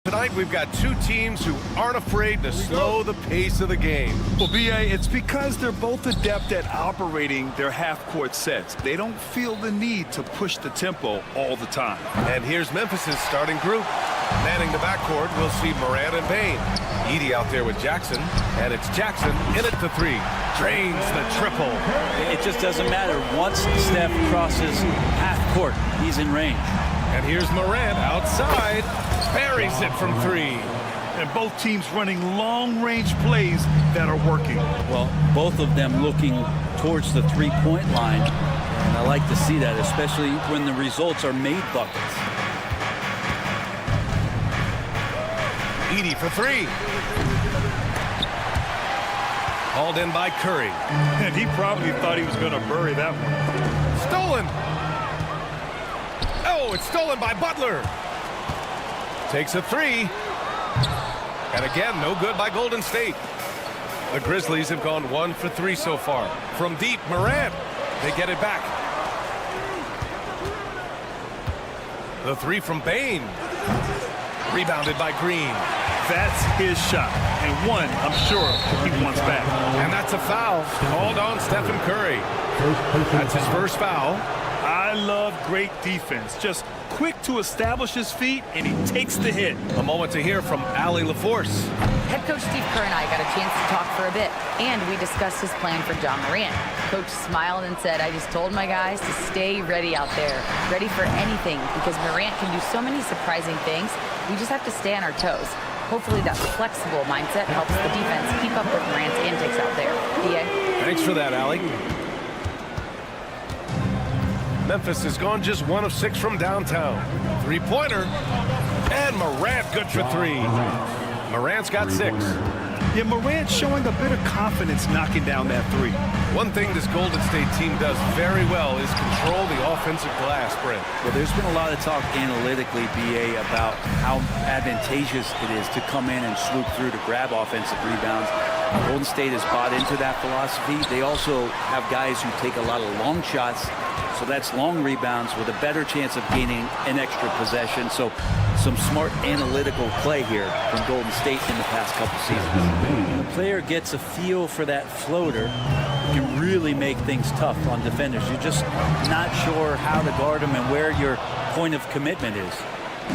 Tonight, we've got two teams who aren't afraid to slow the pace of the game. Well, B.A., it's because they're both adept at operating their half-court sets. They don't feel the need to push the tempo all the time. And here's Memphis's starting group. Manning the backcourt, we'll see Morant and Bain. Edey out there with Jackson, and it's Jackson in it to three. Drains the triple. It just doesn't matter. Once Steph crosses half court, he's in range. And here's Morant outside. Buries it from three. And both teams running long-range plays that are working. Well, both of them looking towards the three-point line. And I like to see that, especially when the results are made buckets. Edey for three. Hauled in by Curry. And he probably thought he was going to bury that one. Stolen. Oh, it's stolen by Butler. Takes a three. And again, no good by Golden State. The Grizzlies have gone 1 for 3 so far. From deep, Morant. They get it back. The three from Bain. Rebounded by Green. That's his shot. And one, I'm sure, he wants back. And that's a foul. Called on Stephen Curry. That's his first foul. I love great defense. Just quick to establish his feet, and he takes the hit. A moment to hear from Allie LaForce. Head coach Steve Kerr and I got a chance to talk for a bit, and we discussed his plan for John Morant. Coach smiled and said, I just told my guys to stay ready out there, ready for anything, because Morant can do so many surprising things. We just have to stay on our toes. Hopefully that flexible mindset helps the defense keep up with Morant's antics out there. D.A.? Thanks for that, Allie. Memphis has gone just 1 of 6 from downtown. Three-pointer. And Morant good for three. Morant's got 6. Yeah, Morant showing a bit of confidence knocking down that three. One thing this Golden State team does very well is control the offensive glass, Brent. Well, there's been a lot of talk analytically, BA, about how advantageous it is to come in and swoop through to grab offensive rebounds. Golden State has bought into that philosophy. They also have guys who take a lot of long shots, so that's long rebounds with a better chance of gaining an extra possession. So some smart analytical play here from Golden State in the past couple seasons. When the player gets a feel for that floater, it can really make things tough on defenders. You're just not sure how to guard them and where your point of commitment is.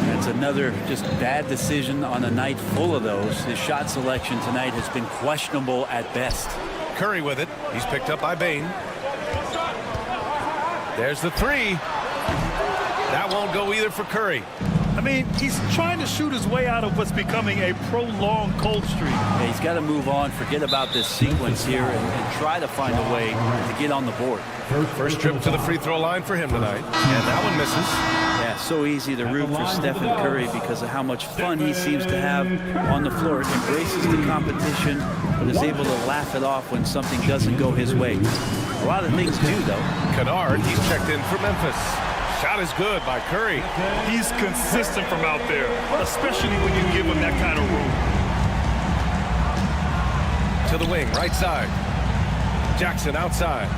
That's another just bad decision on a night full of those. His shot selection tonight has been questionable at best. Curry with it. He's picked up by Bain. There's the three. That won't go either for Curry. I mean, he's trying to shoot his way out of what's becoming a prolonged cold streak. Yeah, he's got to move on, forget about this sequence here, and try to find a way to get on the board. First trip to the free throw line for him tonight. And that one misses. Yeah, so easy to root for Stephen Curry because of how much fun he seems to have on the floor. Embraces the competition, but is able to laugh it off when something doesn't go his way. A lot of things do, though. Kennard, he's checked in for Memphis. Shot is good by Curry. He's consistent from out there, especially when you give him that kind of room. To the wing, right side. Jackson outside.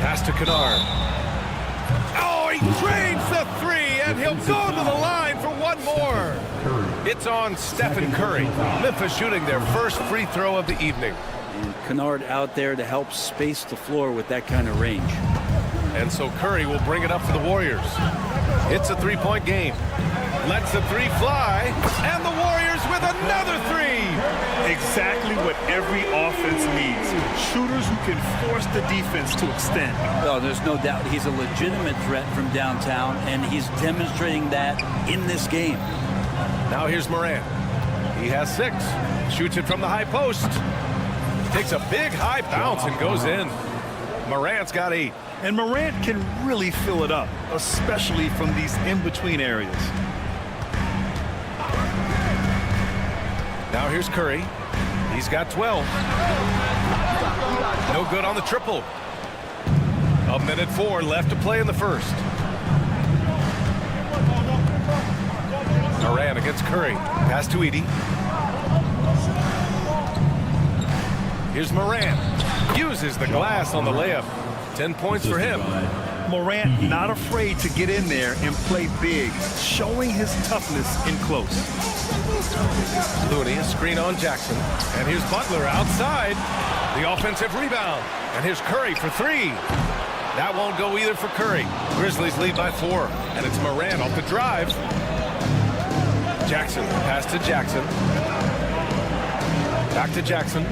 Pass to Kennard. Oh, he drains the three, and he'll go to the line for one more. It's on Stephen Curry. Memphis shooting their first free throw of the evening. And Kennard out there to help space the floor with that kind of range. And so Curry will bring it up for the Warriors. It's a three-point game. Lets the three fly, and the Warriors with another three. Exactly what every offense needs. Shooters who can force the defense to extend. Oh, there's no doubt he's a legitimate threat from downtown, and he's demonstrating that in this game. Now here's Morant. He has 6. Shoots it from the high post. Takes a big high bounce and goes in. Morant's got 8. And Morant can really fill it up, especially from these in-between areas. Now here's Curry. He's got 12. No good on the triple. 1:04 left to play in the first. Morant against Curry. Pass to Edey. Here's Morant. Uses the glass on the layup. 10 points for him. Morant not afraid to get in there and play big, showing his toughness in close. Looney, a screen on Jackson. And here's Butler outside. The offensive rebound. And here's Curry for three. That won't go either for Curry. Grizzlies lead by 4. And it's Morant off the drive. Jackson, pass to Jackson. Back to Jackson.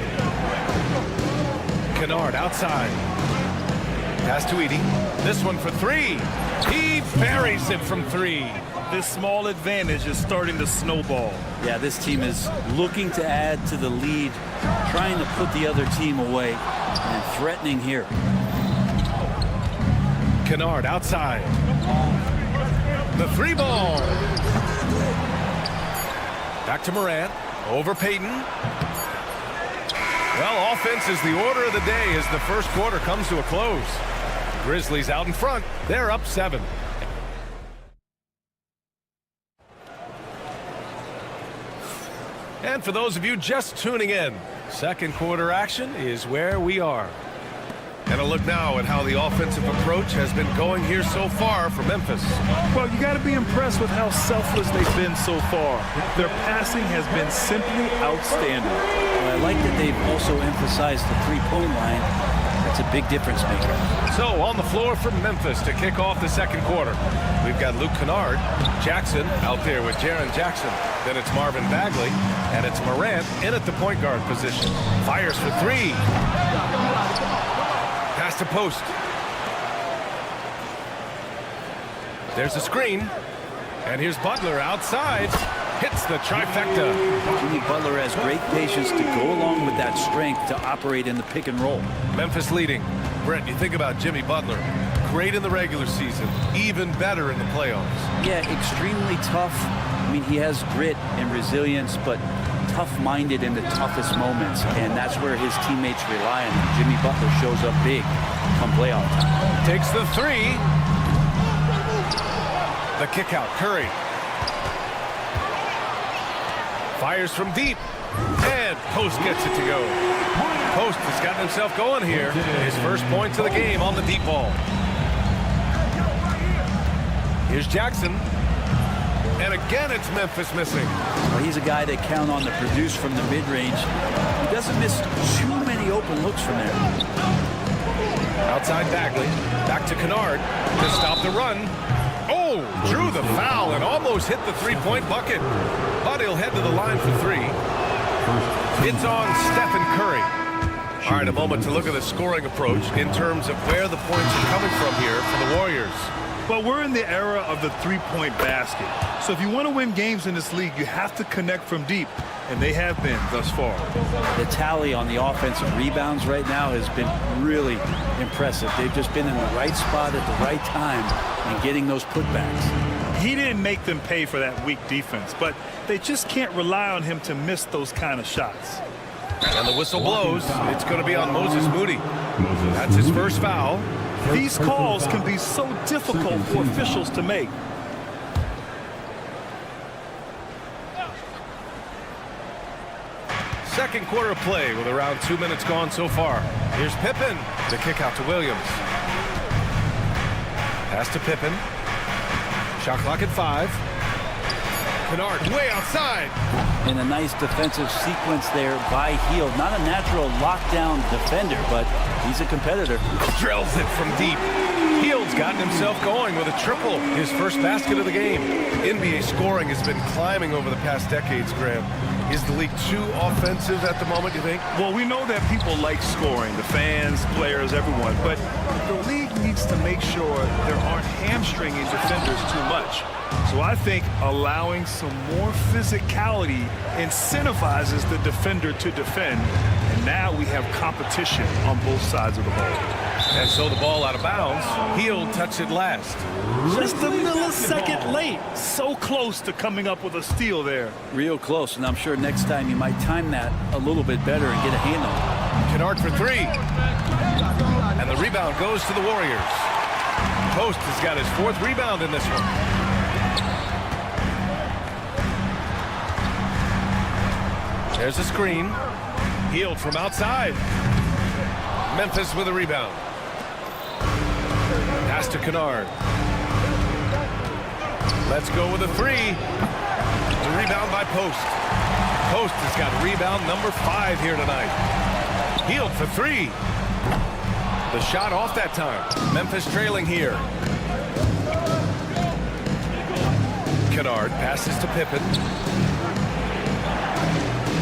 Kennard outside. Pass to Edey. This one for three. He buries it from 3. This small advantage is starting to snowball. Yeah, this team is looking to add to the lead, trying to put the other team away, and threatening here. Kennard outside. The 3 ball. Back to Morant. Over Payton. Well, offense is the order of the day as the first quarter comes to a close. Grizzlies out in front. They're up 7. And for those of you just tuning in, second quarter action is where we are. And a look now at how the offensive approach has been going here so far for Memphis. Well, you got to be impressed with how selfless they've been so far. Their passing has been simply outstanding. Well, I like that they've also emphasized the three-point line. That's a big difference maker. So on the floor for Memphis to kick off the second quarter, we've got Luke Kennard, Jackson out there with Jaren Jackson. Then it's Marvin Bagley, and it's Morant in at the point guard position. Fires for 3. Pass to post. There's a screen. And here's Butler outside. Hits the trifecta. Jimmy Butler has great patience to go along with that strength to operate in the pick and roll. Memphis leading. Brent, you think about Jimmy Butler. Great in the regular season. Even better in the playoffs. Yeah, extremely tough. I mean, he has grit and resilience, but tough-minded in the toughest moments, and that's where his teammates rely on him. Jimmy Butler shows up big come playoff time. Takes the 3. The kick out, Curry. Fires from deep, and Post gets it to go. Post has gotten himself going here. His first points of the game on the deep ball. Here's Jackson. And again, it's Memphis missing. Well, he's a guy that count on to produce from the mid-range. He doesn't miss too many open looks from there. Outside Bagley. Back to Kennard to stop the run. Oh, drew the foul and almost hit the three-point bucket. But he'll head to the line for 3. It's on Stephen Curry. All right, a moment to look at the scoring approach in terms of where the points are coming from here for the Warriors. But we're in the era of the three-point basket. So if you want to win games in this league, you have to connect from deep, and they have been thus far. The tally on the offensive rebounds right now has been really impressive. They've just been in the right spot at the right time and getting those putbacks. He didn't make them pay for that weak defense, but they just can't rely on him to miss those kind of shots. And the whistle blows. It's going to be on Moses Moody. That's his first foul. These calls can be so difficult for officials to make. Second quarter play with around 2 minutes gone so far. Here's Pippen. The kick out to Williams. Pass to Pippen. Shot clock at 5. Kennard way outside. And a nice defensive sequence there by Hield. Not a natural lockdown defender, but he's a competitor. Drills it from deep. Hield's gotten himself going with a triple. His first basket of the game. NBA scoring has been climbing over the past decades, Graham. Is the league too offensive at the moment, you think? Well, we know that people like scoring, the fans, players, everyone, but the league needs to make sure there aren't hamstringing defenders too much. So I think allowing some more physicality incentivizes the defender to defend, and now we have competition on both sides of the ball. And so the ball out of bounds. Hield touched it last. Just a millisecond late. So close to coming up with a steal there. Real close, and I'm sure next time you might time that a little bit better and get a handle. Kennard for 3. And the rebound goes to the Warriors. Post has got his 4th rebound in this one. There's a screen. Hield from outside. Memphis with a rebound. Pass Pass to Kennard. Let's go with a three. The rebound by Post. Post has got rebound number 5 here tonight. Healed for 3. The shot off that time. Memphis trailing here. Kennard passes to Pippen.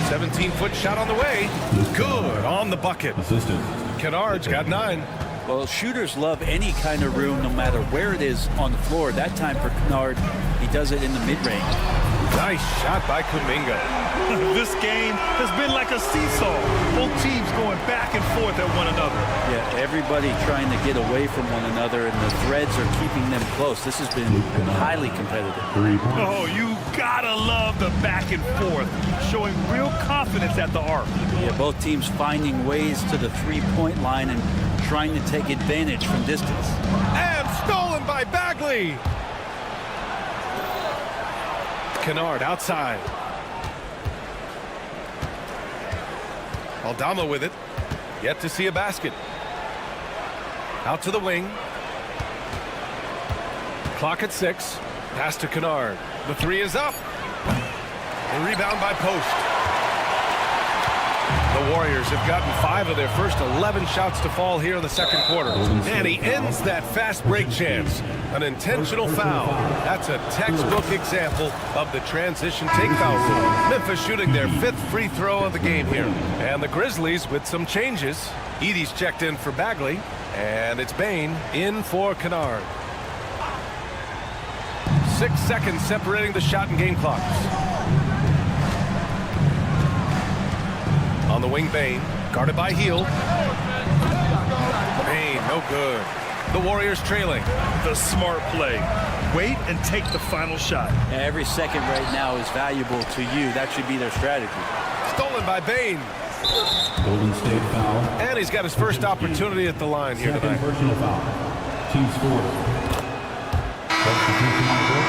17-foot shot on the way. Good on the bucket. Kennard's got 9. Well, shooters love any kind of room, no matter where it is on the floor. That time for Kennard, he does it in the mid-range. Nice shot by Kuminga. This game has been like a seesaw. Both teams going back and forth at one another. Yeah, everybody trying to get away from one another, and the threads are keeping them close. This has been highly competitive. Oh, you gotta love the back and forth, showing real confidence at the arc. Yeah, both teams finding ways to the three-point line and trying to take advantage from distance. And stolen by Bagley. Kennard outside. Aldama with it. Yet to see a basket. Out to the wing. Clock at 6. Pass to Kennard. The 3 is up. The rebound by Post. The Warriors have gotten 5 of their first 11 shots to fall here in the second quarter. And he ends that fast break chance. An intentional foul. That's a textbook example of the transition take foul rule. Memphis shooting their 5th free throw of the game here. And the Grizzlies with some changes. Edey's checked in for Bagley. And it's Bane in for Kennard. 6 seconds separating the shot and game clocks. On the wing, Bane, guarded by Hield. Bane, no good. The Warriors trailing. The smart play. Wait and take the final shot. Every second right now is valuable to you. That should be their strategy. Stolen by Bane. Golden State foul. And he's got his first opportunity at the line here Second tonight. personal foul. Team score. Substitution on the court.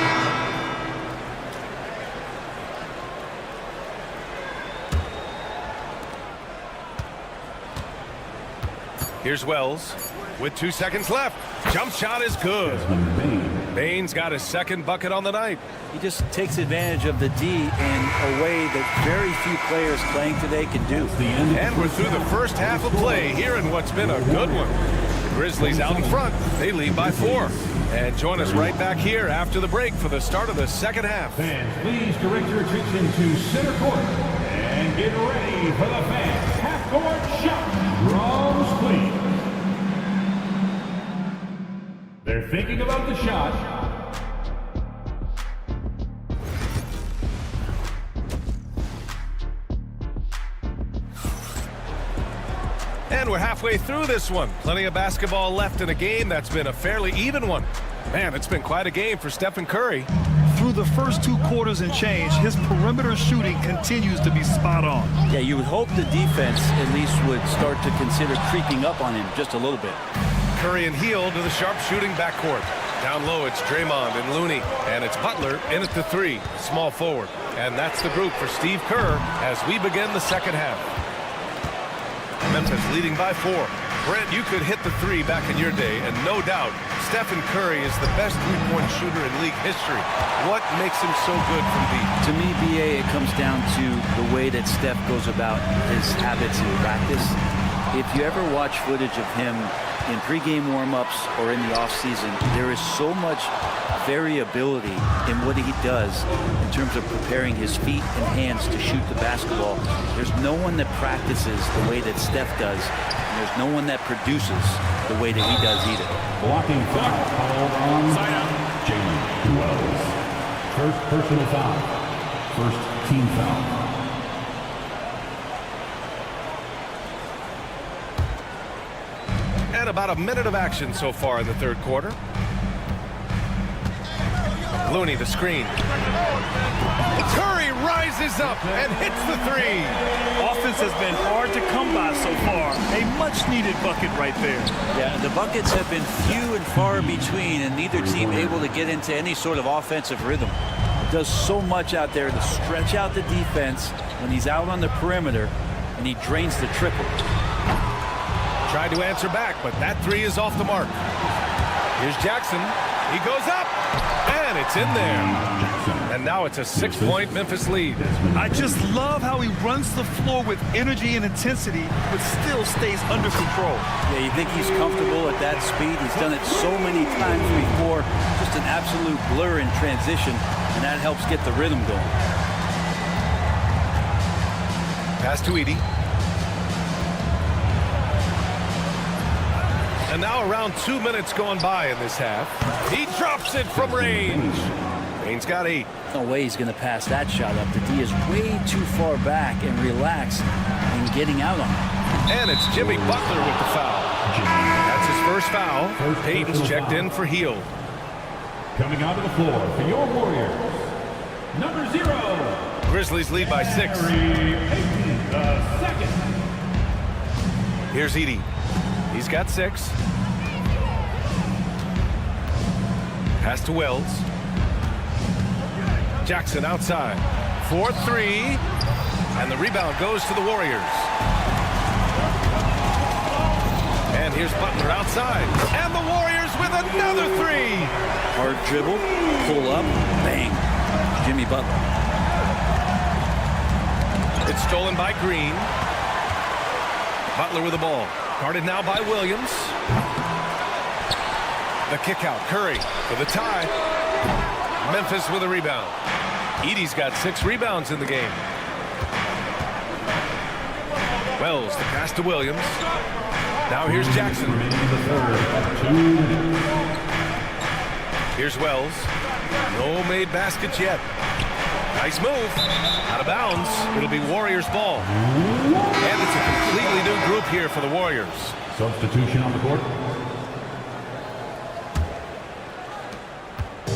Here's Wells with 2 seconds left. Jump shot is good. Bane's got his second bucket on the night. He just takes advantage of the D in a way that very few players playing today can do. And we're through the first half of play here in what's been a good one. The Grizzlies out in front. They lead by 4. And join us right back here after the break for the start of the second half. Fans, please direct your attention to center court and get ready for the fans. Half court shot. Draws clean. They're thinking about the shot. And we're halfway through this one. Plenty of basketball left in a game that's been a fairly even one. Man, it's been quite a game for Stephen Curry. Through the first 2 quarters and change, his perimeter shooting continues to be spot on. Yeah, you would hope the defense at least would start to consider creeping up on him just a little bit. Curry and Hield to the sharp shooting backcourt. Down low, it's Draymond and Looney. And it's Butler in at the 3, small forward. And that's the group for Steve Kerr as we begin the second half. Memphis leading by 4. Brent, you could hit the 3 back in your day, and no doubt, Stephen Curry is the best three-point shooter in league history. What makes him so good from deep? To me, BA, it comes down to the way that Steph goes about his habits in practice. If you ever watch footage of him in pregame warm-ups or in the offseason, there is so much variability in what he does in terms of preparing his feet and hands to shoot the basketball. There's no one that practices the way that Steph does, and there's no one that produces the way that he does either. Blocking foul called on Jalen Wells. First personal foul. First team foul. And about a minute of action so far in the third quarter. Looney the screen. Curry rises up and hits the 3. Offense has been hard to come by so far. A much-needed bucket right there. Yeah, the buckets have been few and far between, and neither team able to get into any sort of offensive rhythm. Does so much out there to stretch out the defense when he's out on the perimeter, and he drains the triple. Tried to answer back, but that 3 is off the mark. Here's Jackson. He goes up, and it's in there. And now it's a 6-point Memphis lead. I just love how he runs the floor with energy and intensity, but still stays under control. Yeah, you think he's comfortable at that speed. He's done it so many times before. Just an absolute blur in transition, and that helps get the rhythm going. Pass to Edey. And now around 2 minutes going by in this half. He drops it from range. Bain's got 8. No way he's going to pass that shot up. The D is way too far back and relaxed in getting out on it. And it's Jimmy Butler with the foul. That's his first foul. Payton's checked in for Hield. Coming onto the floor for your Warriors, number 0. Grizzlies lead by 6. Payton, the second. Here's Edey. He's got 6. Pass to Wells. Jackson outside. 4-3. And the rebound goes to the Warriors. And here's Butler outside. And the Warriors with another 3. Hard dribble, pull up, bang. Jimmy Butler. It's stolen by Green. Butler with the ball. Guarded now by Williams. The kick out. Curry for the tie. Memphis with a rebound. Edey's got 6 rebounds in the game. Wells, the pass to Williams. Now here's Jackson. Here's Wells. No made baskets yet. Nice move. Out of bounds. It'll be Warriors ball. And it's a completely new group here for the Warriors. Substitution on the court.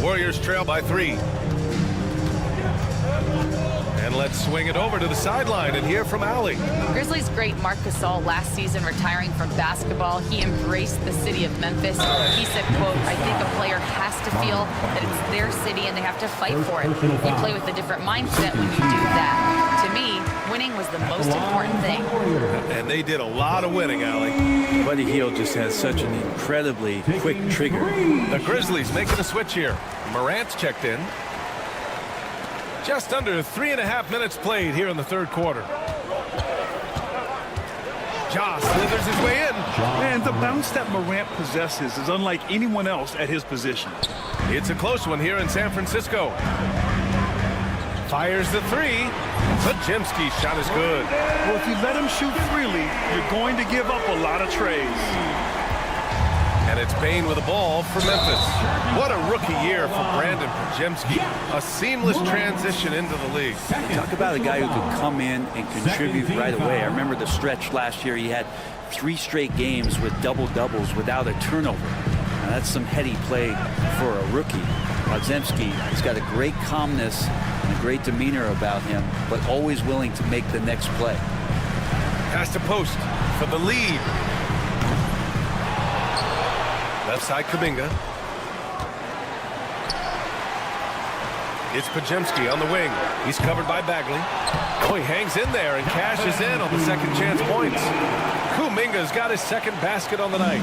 Warriors trail by 3. And let's swing it over to the sideline and hear from Ali. Grizzlies great Marc Gasol last season retiring from basketball. He embraced the city of Memphis. He said, quote, I think a player has to feel that it's their city and they have to fight for it. You play with a different mindset when you do that. To me, winning was the most important thing. And they did a lot of winning, Ali. Buddy Hield just has such an incredibly quick trigger. The Grizzlies making a switch here. Morant's checked in. Just under 3.5 minutes played here in the third quarter. Ja slithers his way in. Man, the bounce that Morant possesses is unlike anyone else at his position. It's a close one here in San Francisco. Fires the 3. Podziemski's shot is good. Well, if you let him shoot freely, you're going to give up a lot of trays. And it's Bane with the ball for Memphis. What a rookie year for Brandon Podziemski. A seamless transition into the league. Talk about a guy who could come in and contribute right away. I remember the stretch last year. He had 3 straight games with double-doubles without a turnover. Now, that's some heady play for a rookie. Podziemski has got a great calmness and a great demeanor about him, but always willing to make the next play. Pass to post for the lead. Left side, Kuminga. It's Podziemski on the wing. He's covered by Bagley. Oh, he hangs in there and cashes in on the second chance points. Kuminga's got his second basket on the night.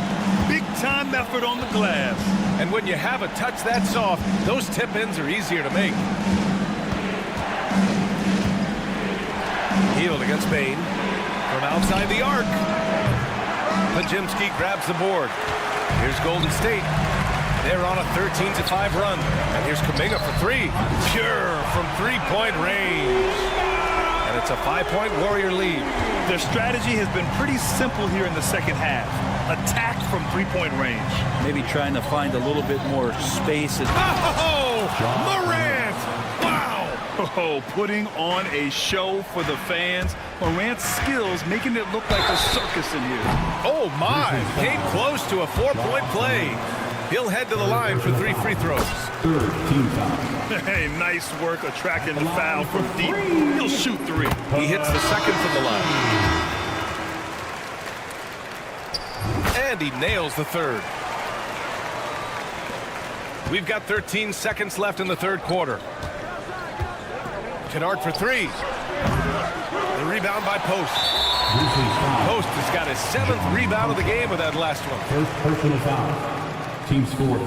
Big time effort on the glass. And when you have a touch that soft, those tip-ins are easier to make. Hield against Bane. From outside the arc. Podziemski grabs the board. Here's Golden State. They're on a 13-5 run. And here's Kuminga for 3. Pure from 3-point range. And it's a 5-point Warrior lead. Their strategy has been pretty simple here in the second half. Attack from 3-point range. Maybe trying to find a little bit more space. Oh, Morant! Wow! Oh, putting on a show for the fans. Morant's skills making it look like a circus in here. Oh, my. Came close to a 4-point play. He'll head to the line for 3 free throws. Third team foul. Hey, nice work attracting the foul from deep. He'll shoot 3. He hits the second from the line. And he nails the third. We've got 13 seconds left in the third quarter. Kennard for 3. The rebound by Post. Post has got his 7th rebound of the game with that last one. First personal foul. Team score.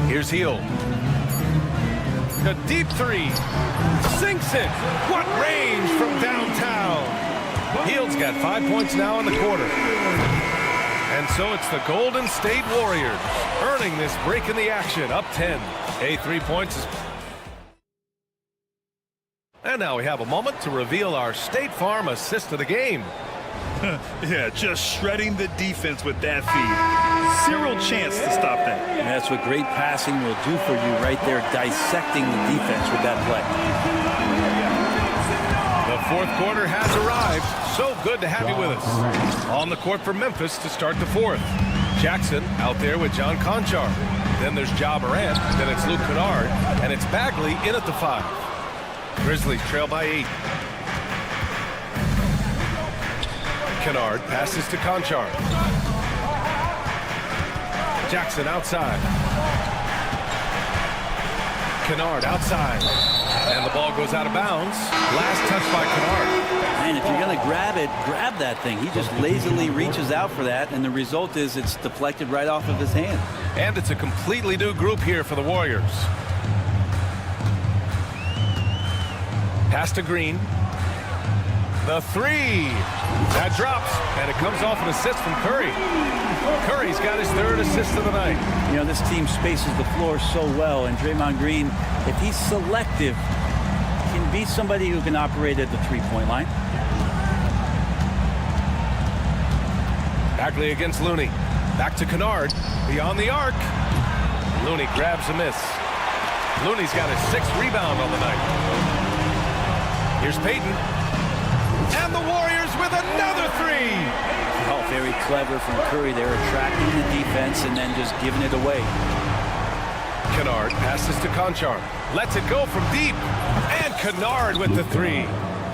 Here's Heel. A deep three. Sinks it. What range from downtown. Heel's got 5 points now in the quarter. And so it's the Golden State Warriors earning this break in the action, up 10. A 3 points is... And now we have a moment to reveal our State Farm assist of the game. Yeah, just shredding the defense with that feed. Zero chance to stop that. And that's what great passing will do for you right there, dissecting the defense with that play. The fourth quarter has arrived. So good to have you with us. On the court for Memphis to start the fourth. Jackson out there with John Conchar. Then there's Ja Morant. Then it's Luke Kennard. And it's Bagley in at the 5. Grizzlies trail by 8. Kennard passes to Conchar. Jackson outside. Kennard outside. And the ball goes out of bounds. Last touch by Kennard. And if you're going to grab it, grab that thing. He just lazily reaches out for that, and the result is it's deflected right off of his hand. And it's a completely new group here for the Warriors. Pass to Green. The 3. That drops, and it comes off an assist from Curry. Curry's got his 3rd assist of the night. You know, this team spaces the floor so well, and Draymond Green, if he's selective, can be somebody who can operate at the three-point line. Bagley against Looney. Back to Kennard. Beyond the arc. Looney grabs a miss. Looney's got his 6th rebound on the night. Here's Payton. And the Warriors with another 3. Oh, very clever from Curry there, attracting the defense and then just giving it away. Kennard passes to Conchar. Lets it go from deep. And Kennard with the 3.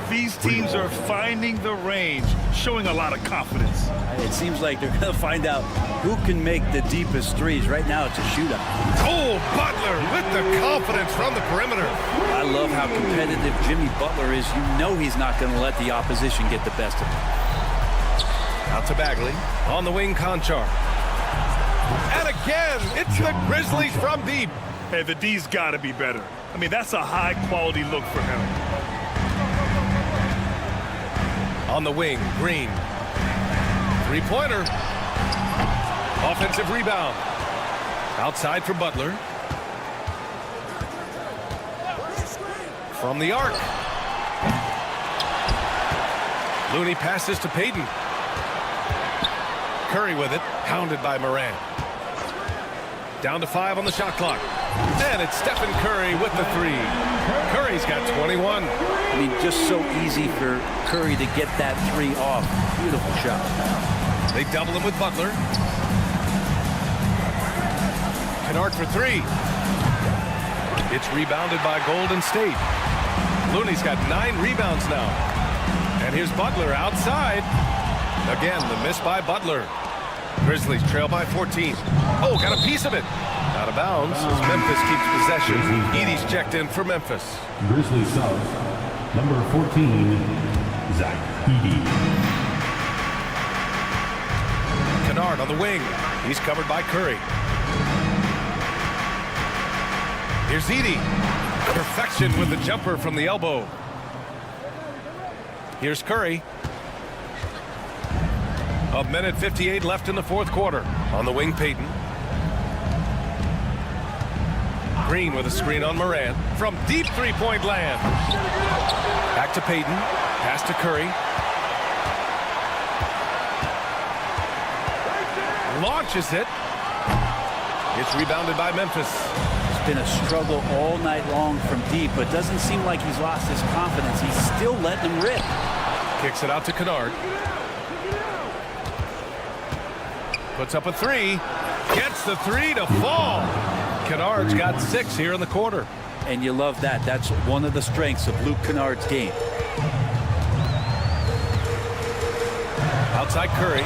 These teams are finding the range, showing a lot of confidence. It seems like they're going to find out who can make the deepest threes. Right now, it's a shootout. Oh, Butler with the confidence from the perimeter. I love how competitive Jimmy Butler is. You know he's not going to let the opposition get the best of him. Out to Bagley. On the wing, Conchar. And again, it's the Grizzlies from deep. Hey, the D's got to be better. I mean, that's a high-quality look for him. On the wing, Green. 3-pointer. Offensive rebound. Outside for Butler. From the arc. Looney passes to Payton. Curry with it, pounded by Morant. Down to 5 on the shot clock. And it's Stephen Curry with the 3. Curry's got 21. I mean, just so easy for Curry to get that 3 off. Beautiful shot. They double him with Butler. Kennard for 3. It's rebounded by Golden State. Looney's got 9 rebounds now. And here's Butler outside. Again, the miss by Butler. Grizzlies trail by 14. Oh, got a piece of it. Out of bounds as Memphis keeps possession. Edey's checked in for Memphis. Grizzlies sub, number 14, Zach Edey. Kennard on the wing. He's covered by Curry. Here's Edey. Perfection with the jumper from the elbow. Here's Curry. A minute 58 left in the fourth quarter. On the wing, Payton. Green with a screen on Morant. From deep three-point land. Back to Payton. Pass to Curry. Launches it. It's rebounded by Memphis. It's been a struggle all night long from deep, but doesn't seem like he's lost his confidence. He's still letting him rip. Kicks it out to Kennard. Puts up a 3. Gets the 3 to fall. Kennard's got 6 here in the quarter. And you love that. That's one of the strengths of Luke Kennard's game. Outside Curry.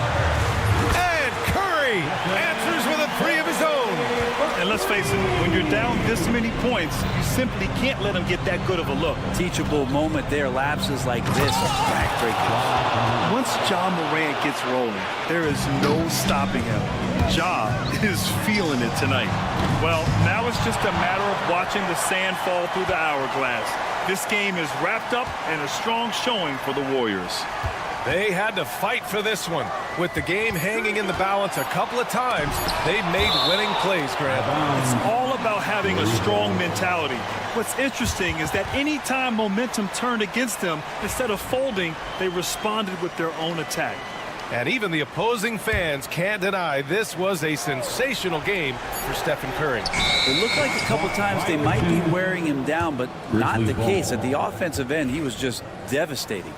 And Curry answers with a 3 of his own. And let's face it, when you're down this many points, you simply can't let them get that good of a look. Teachable moment there, lapses like this are backbreaking. Once Ja Morant gets rolling, there is no stopping him. Ja is feeling it tonight. Well, now it's just a matter of watching the sand fall through the hourglass. This game is wrapped up and a strong showing for the Warriors. They had to fight for this one. With the game hanging in the balance a couple of times, they've made winning plays, Grant. It's all about having a strong mentality. What's interesting is that any time momentum turned against them, instead of folding, they responded with their own attack. And even the opposing fans can't deny this was a sensational game for Stephen Curry. It looked like a couple times they might be wearing him down, but not the case. At the offensive end, he was just devastating.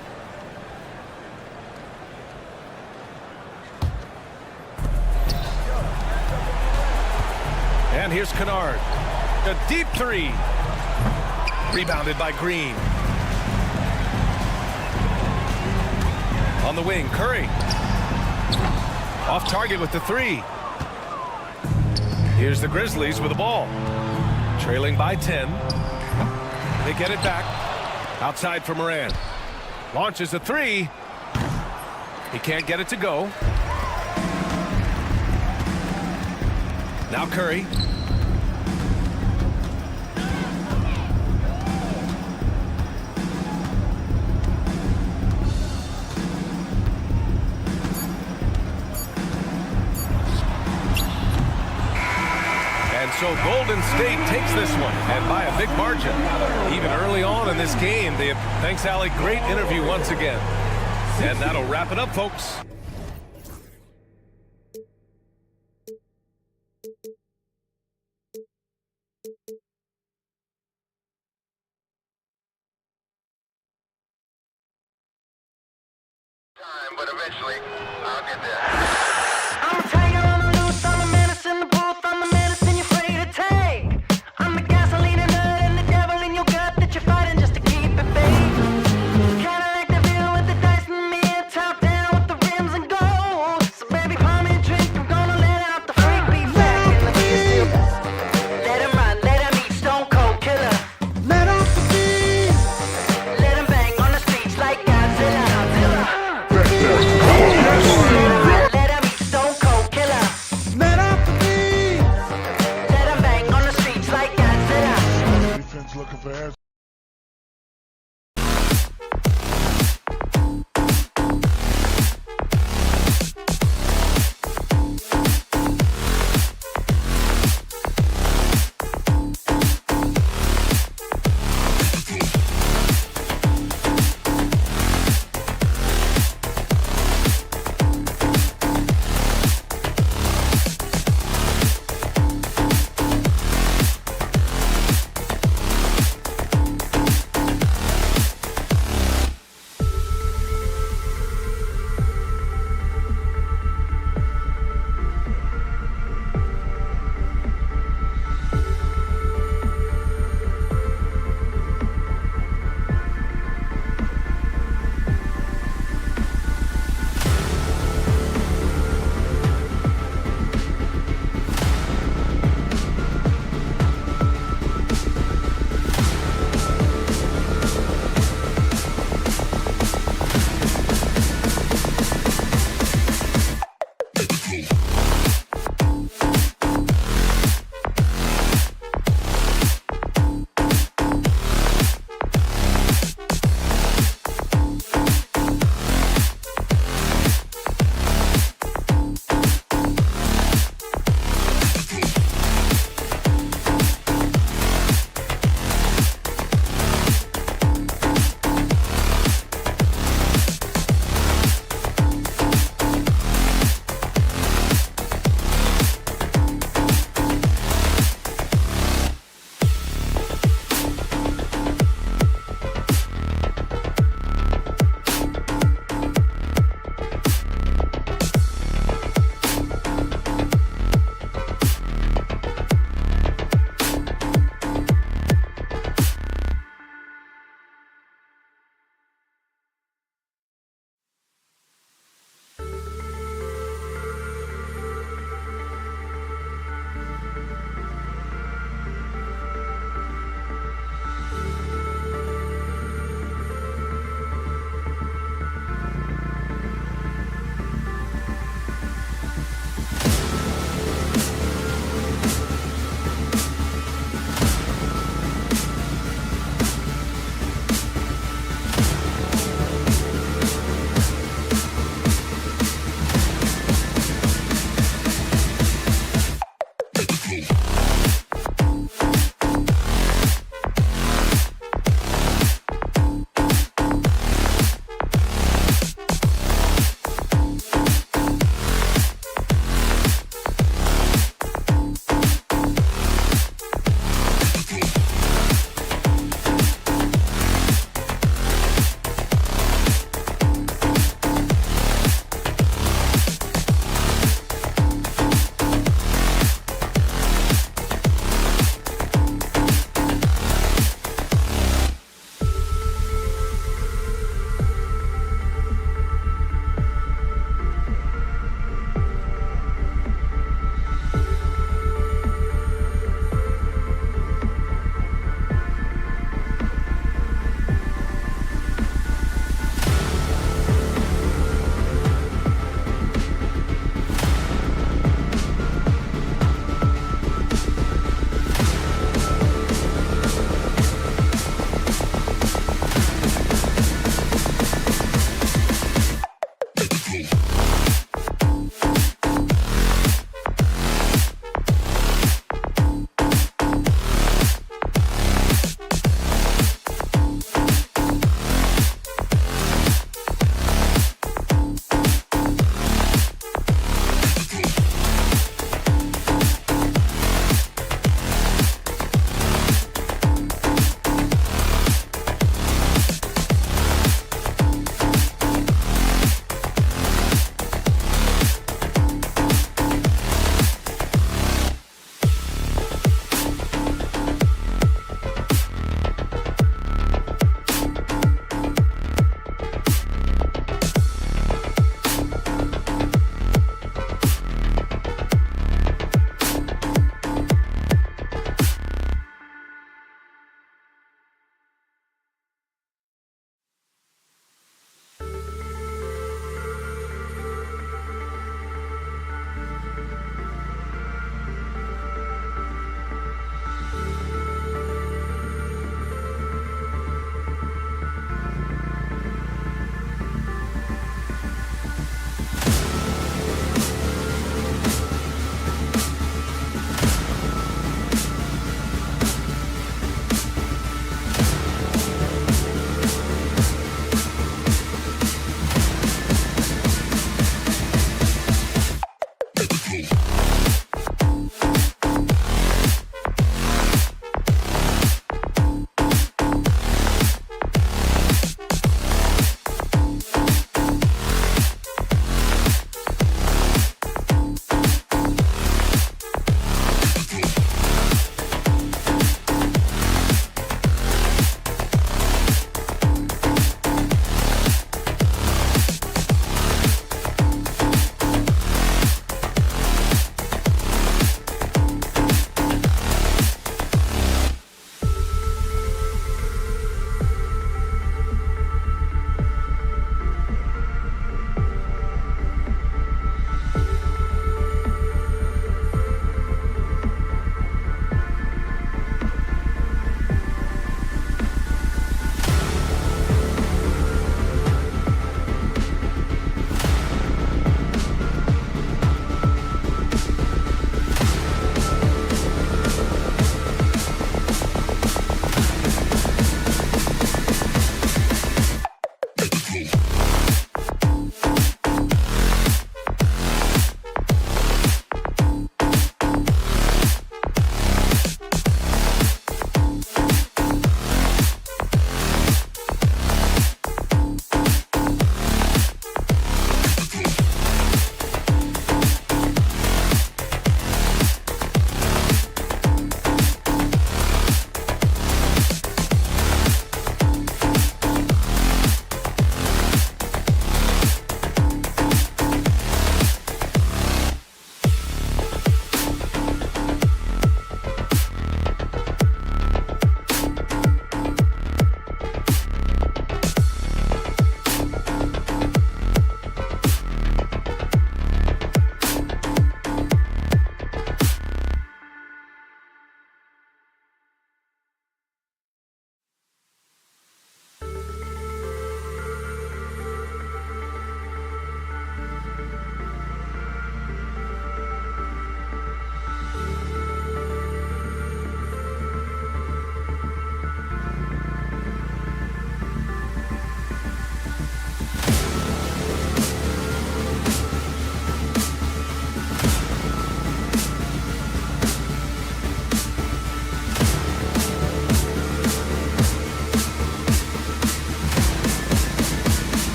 And here's Kennard. A deep three. Rebounded by Green. On the wing, Curry. Off target with the three. Here's the Grizzlies with the ball. Trailing by 10. They get it back. Outside for Morant. Launches a three. He can't get it to go. Now Curry. And so Golden State takes this one, and by a big margin. Even early on in this game, thanks, Allie. Great interview once again. And that'll wrap it up, folks. But eventually, I'll get there. I'm a tiger on the loose, I'm a menace in the booth, I'm the medicine you're afraid to take. I'm the gasoline and nut and the devil in your gut that you're fighting just to keep it baked. Kinda like the view with the dice and me, top down with the rims and gold. So baby, pour me a drink, I'm gonna let out the freak beat back. Let me still let him run, let him eat, stone cold killer. Let off the beat, let him bang on the streets like Godzilla.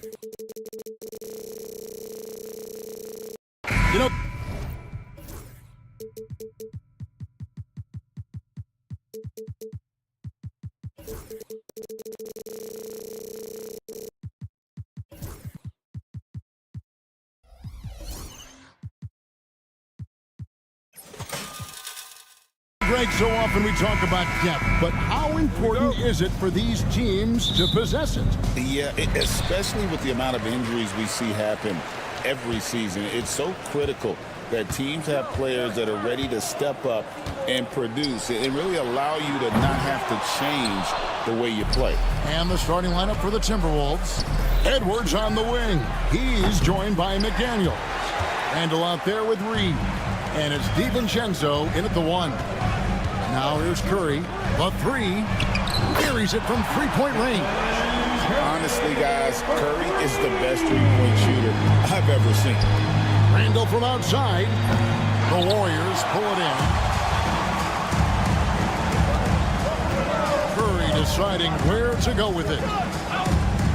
You know, Greg, so often we talk about depth, but how important is it for these teams to possess it? Yeah, especially with the amount of injuries we see happen every season. It's so critical that teams have players that are ready to step up and produce and really allow you to not have to change the way you play. And the starting lineup for the Timberwolves. Edwards on the wing. He's joined by McDaniel. Randall out there with Reed. And it's DiVincenzo in at the 1. Now here's Curry. The 3. Carries it from three-point range. Honestly, guys, Curry is the best three-point shooter I've ever seen. Randall from outside. The Warriors pull it in. Curry deciding where to go with it.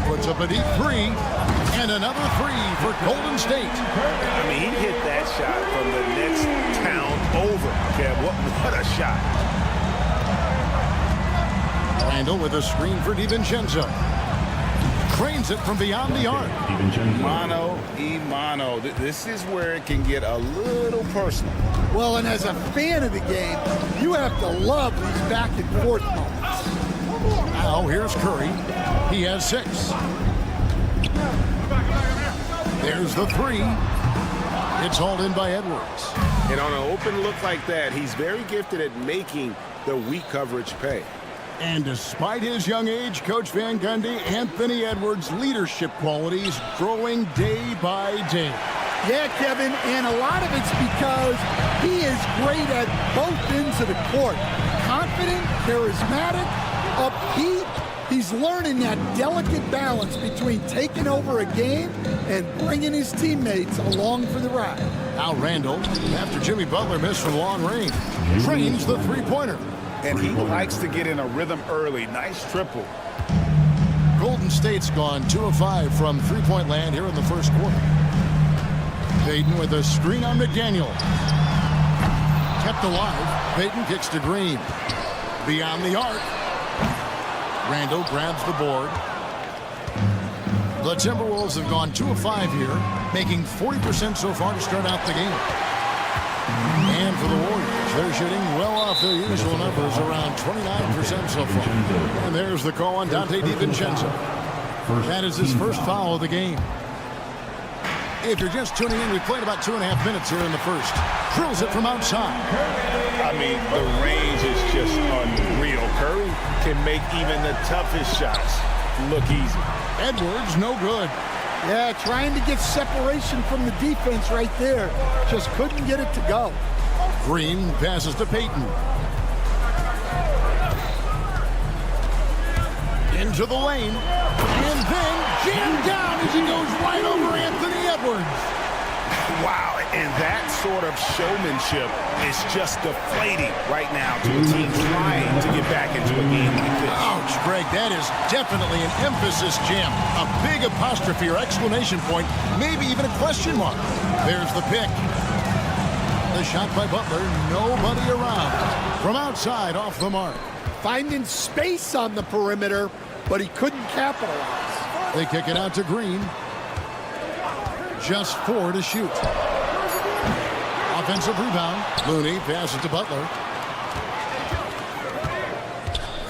Puts up a deep 3. And another 3 for Golden State. I mean, he hit that shot from the next town over. Kev, what a shot. Randall with a screen for DiVincenzo. Cranes it from beyond the arc. Mano y mano. This is where it can get a little personal. Well, and as a fan of the game, you have to love these back and forth moments. Now here's Curry. He has 6. There's the 3. It's hauled in by Edwards. And on an open look like that, he's very gifted at making the weak coverage pay. And despite his young age, Coach Van Gundy, Anthony Edwards' leadership qualities growing day by day. Yeah, Kevin, and a lot of it's because he is great at both ends of the court. Confident, charismatic, upbeat. He's learning that delicate balance between taking over a game and bringing his teammates along for the ride. Now Randall, after Jimmy Butler missed from long range, trains the three-pointer. And he likes to get in a rhythm early. Nice triple. Golden State's gone 2 of 5 from three-point land here in the first quarter. Payton with a screen on McDaniel. Kept alive. Payton kicks to Green. Beyond the arc. Randall grabs the board. The Timberwolves have gone 2 of 5 here, making 40% so far to start out the game. And for the Warriors, they're shooting well off their usual numbers, around 29% so far. And there's the call on Dante DiVincenzo. That is his first foul of the game. If you're just tuning in, we played about 2.5 minutes here in the first. Drills it from outside. I mean, the range is just unreal. Curry can make even the toughest shots look easy. Edwards, no good. Yeah, trying to get separation from the defense right there. Just couldn't get it to go. Green passes to Payton. Into the lane. And then jammed down as he goes right over Anthony Edwards. Wow, and that sort of showmanship is just deflating right now to a team trying to get back into a game like this. Ouch, Greg, that is definitely an emphasis jam. A big apostrophe or exclamation point, maybe even a question mark. There's the pick. The shot by Butler, nobody around. From outside, off the mark. Finding space on the perimeter, but he couldn't capitalize. They kick it out to Green. Just 4 to shoot. Offensive rebound. Looney passes to Butler.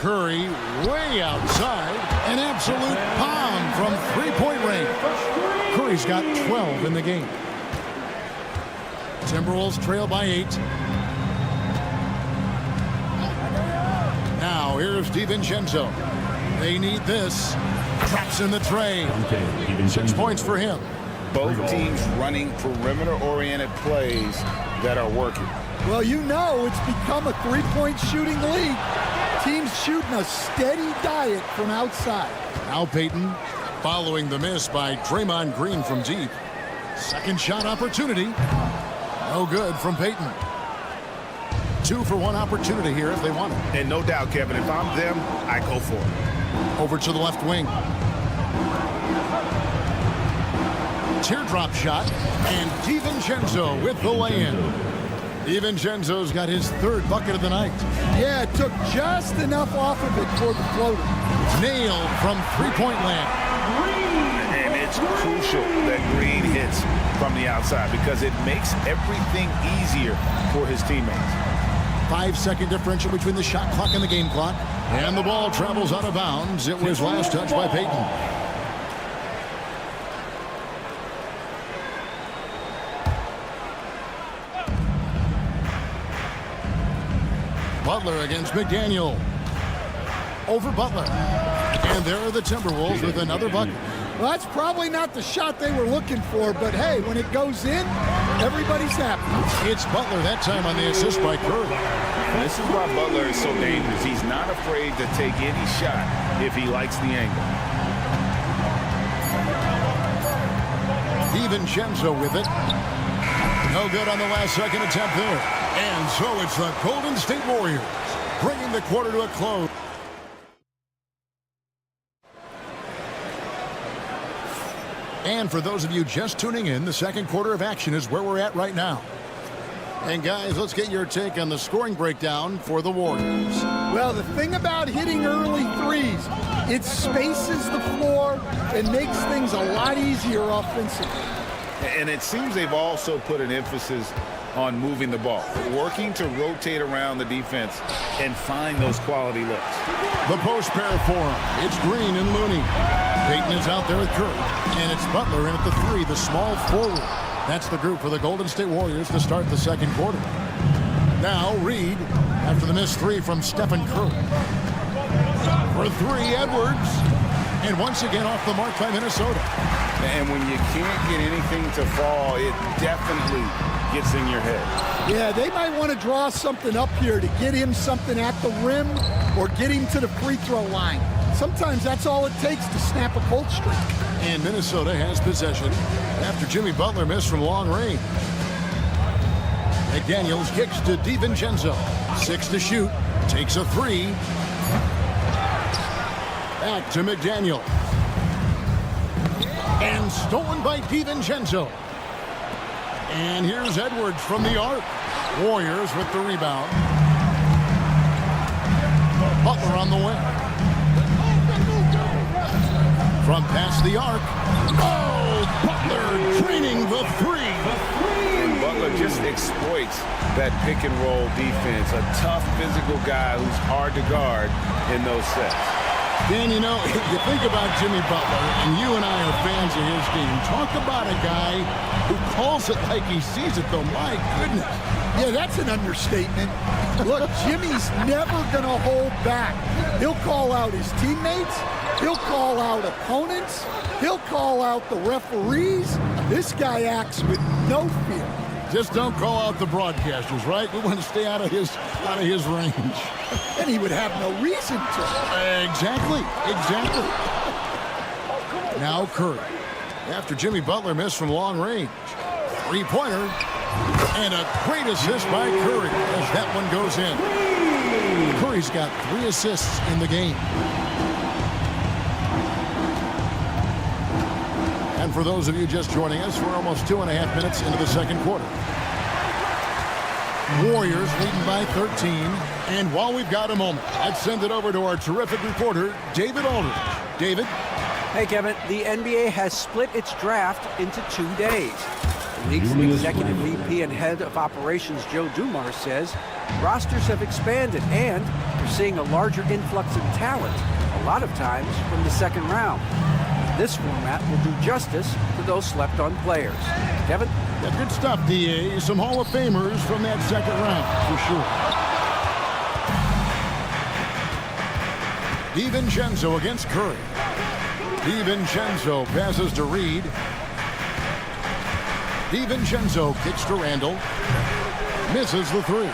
Curry way outside. An absolute bomb from three-point range. Curry's got 12 in the game. Timberwolves trail by 8. Now here's DiVincenzo. They need this. Traps in the tray. 6 points for him. Both teams running perimeter-oriented plays that are working. Well, you know it's become a three-point shooting league. Teams shooting a steady diet from outside. Now Payton following the miss by Draymond Green from deep. Second shot opportunity. No good from Payton. 2 for 1 opportunity here if they want it. And no doubt, Kevin, if I'm them, I go for it. Over to the left wing. teardrop shot, and DiVincenzo with the lay-in. DiVincenzo's got his third bucket of the night. Yeah, it took just enough off of it for the floater. Nailed from three-point land. And it's crucial that Green hits from the outside because it makes everything easier for his teammates. 5-second differential between the shot clock and the game clock. And the ball travels out of bounds. It was last touched by Payton. Butler against McDaniel. Over Butler. And there are the Timberwolves with another bucket. Well, that's probably not the shot they were looking for, but hey, when it goes in, everybody's happy. It's Butler that time on the assist by Curry. This is why Butler is so dangerous. He's not afraid to take any shot if he likes the angle. DiVincenzo with it. No good on the last second attempt there. And so it's the Golden State Warriors bringing the quarter to a close. And for those of you just tuning in, the second quarter of action is where we're at right now. And guys, let's get your take on the scoring breakdown for the Warriors. Well, the thing about hitting early threes, it spaces the floor and makes things a lot easier offensively. And it seems they've also put an emphasis on moving the ball, working to rotate around the defense and find those quality looks. The post pair for him. It's Green and Looney. Payton is out there with Curry. And it's Butler in at the three, the small forward. That's the group for the Golden State Warriors to start the second quarter. Now Reed after the missed three from Stephen Curry. For three, Edwards. And once again off the mark by Minnesota. And when you can't get anything to fall, it definitely gets in your head. Yeah, they might want to draw something up here to get him something at the rim or get him to the free throw line. Sometimes that's all it takes to snap a cold streak. And Minnesota has possession after Jimmy Butler missed from long range. McDaniels kicks to DiVincenzo. 6 to shoot. Takes a three. Back to McDaniel. And stolen by DiVincenzo. And here's Edwards from the arc. Warriors with the rebound. Butler on the way. From past the arc. Oh, Butler draining the three. And Butler just exploits that pick and roll defense. A tough physical guy who's hard to guard in those sets. Dan, you know, you think about Jimmy Butler, and you and I are fans of his game. Talk about a guy who calls it like he sees it, though. My goodness. Yeah, that's an understatement. Look, Jimmy's never going to hold back. He'll call out his teammates. He'll call out opponents. He'll call out the referees. This guy acts with no fear. Just don't call out the broadcasters, right? We want to stay out of his range. And he would have no reason to. Exactly. Now Curry. After Jimmy Butler missed from long range. Three-pointer. And a great assist by Curry as that one goes in. Curry's got 3 assists in the game. And for those of you just joining us, we're almost 2.5 minutes into the second quarter. Warriors leading by 13. And while we've got a moment, let's send it over to our terrific reporter, David Aldridge. David? Hey, Kevin. The NBA has split its draft into 2 days. The league's executive VP and head of operations, Joe Dumars, says rosters have expanded and they're seeing a larger influx of talent, a lot of times from the second round. This format will do justice to those slept-on players. Kevin? Yeah, good stuff, D.A. Some Hall of Famers from that second round, for sure. DiVincenzo against Curry. DiVincenzo passes to Reed. DiVincenzo kicks to Randall. Misses the three.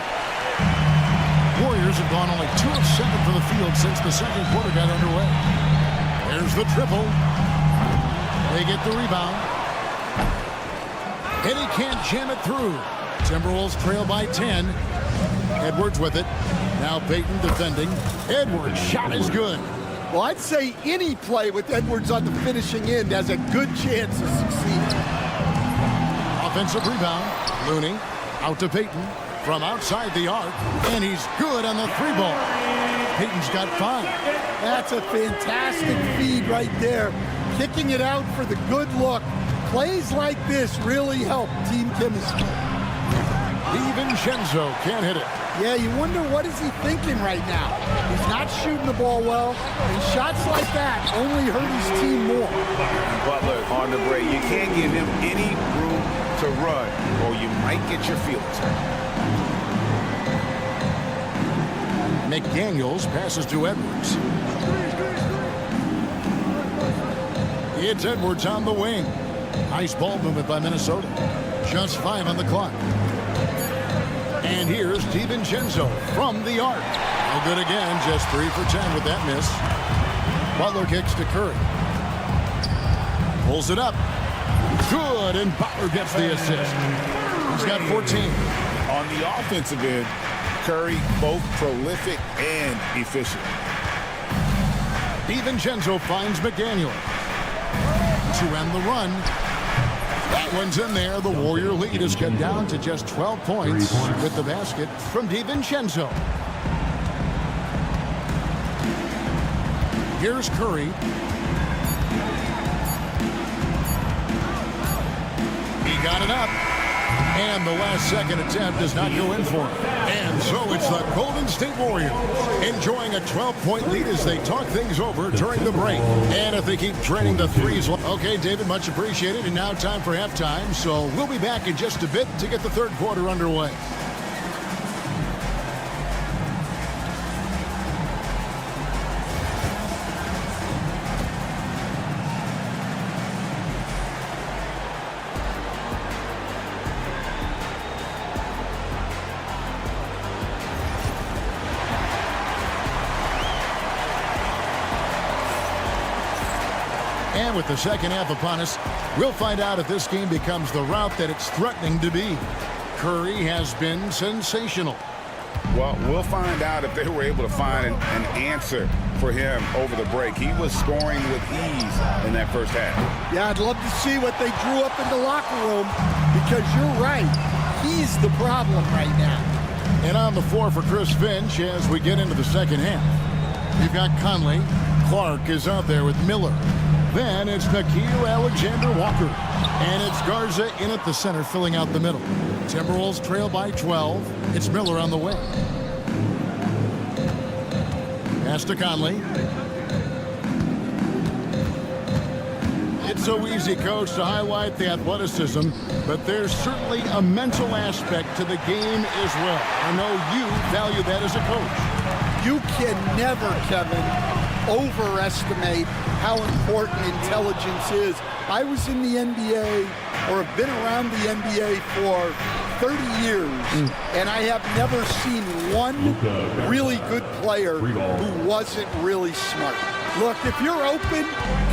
Warriors have gone only 2 of 7 from the field since the second quarter got underway. There's the triple. They get the rebound. And he can't jam it through. Timberwolves trail by 10. Edwards with it. Now Payton defending. Edwards' shot is good. Well, I'd say any play with Edwards on the finishing end has a good chance of succeeding. Offensive rebound. Looney out to Payton from outside the arc, and he's good on the 3-ball. Payton's got 5. That's a fantastic feed right there. Kicking it out for the good look. Plays like this really help team chemistry. DiVincenzo can't hit it. Yeah, you wonder what is he thinking right now. He's not shooting the ball well, and shots like that only hurt his team more. Butler on the break. You can't give him any room to run, or you might get your feelings hurt. McDaniels passes to Edwards. It's Edwards on the wing. Nice ball movement by Minnesota. Just 5 on the clock. And here's DiVincenzo from the arc. No good again, just 3 for 10 with that miss. Butler kicks to Curry. Pulls it up. Good, and Butler gets the assist. He's got 14. On the offensive end, Curry both prolific and efficient. DiVincenzo finds McDaniel to end the run. That one's in there. The Warrior lead is cut down to just 12 points with the basket from DiVincenzo. Here's Curry. He got it up. And the last second attempt does not go in for him. And so it's the Golden State Warriors enjoying a 12-point lead as they talk things over during the break. And if they keep draining the threes. Okay, David, much appreciated. And now time for halftime. So we'll be back in just a bit to get the third quarter underway. And with the second half upon us, we'll find out if this game becomes the route that it's threatening to be. Curry has been sensational. Well, we'll find out if they were able to find an answer for him over the break. He was scoring with ease in that first half. Yeah, I'd love to see what they drew up in the locker room, because you're right. He's the problem right now. And on the floor for Chris Finch as we get into the second half. You've got Conley. Clark is out there with Miller. Then it's Nickeil Alexander-Walker. And it's Garza in at the center, filling out the middle. Timberwolves trail by 12. It's Miller on the wing. Pass to Conley. It's so easy, Coach, to highlight the athleticism, but there's certainly a mental aspect to the game as well. I know you value that as a coach. You can never, Kevin, overestimate how important intelligence is. I was in the NBA, or have been around the NBA for 30 years, and I have never seen one really good player who wasn't really smart. Look, if you're open,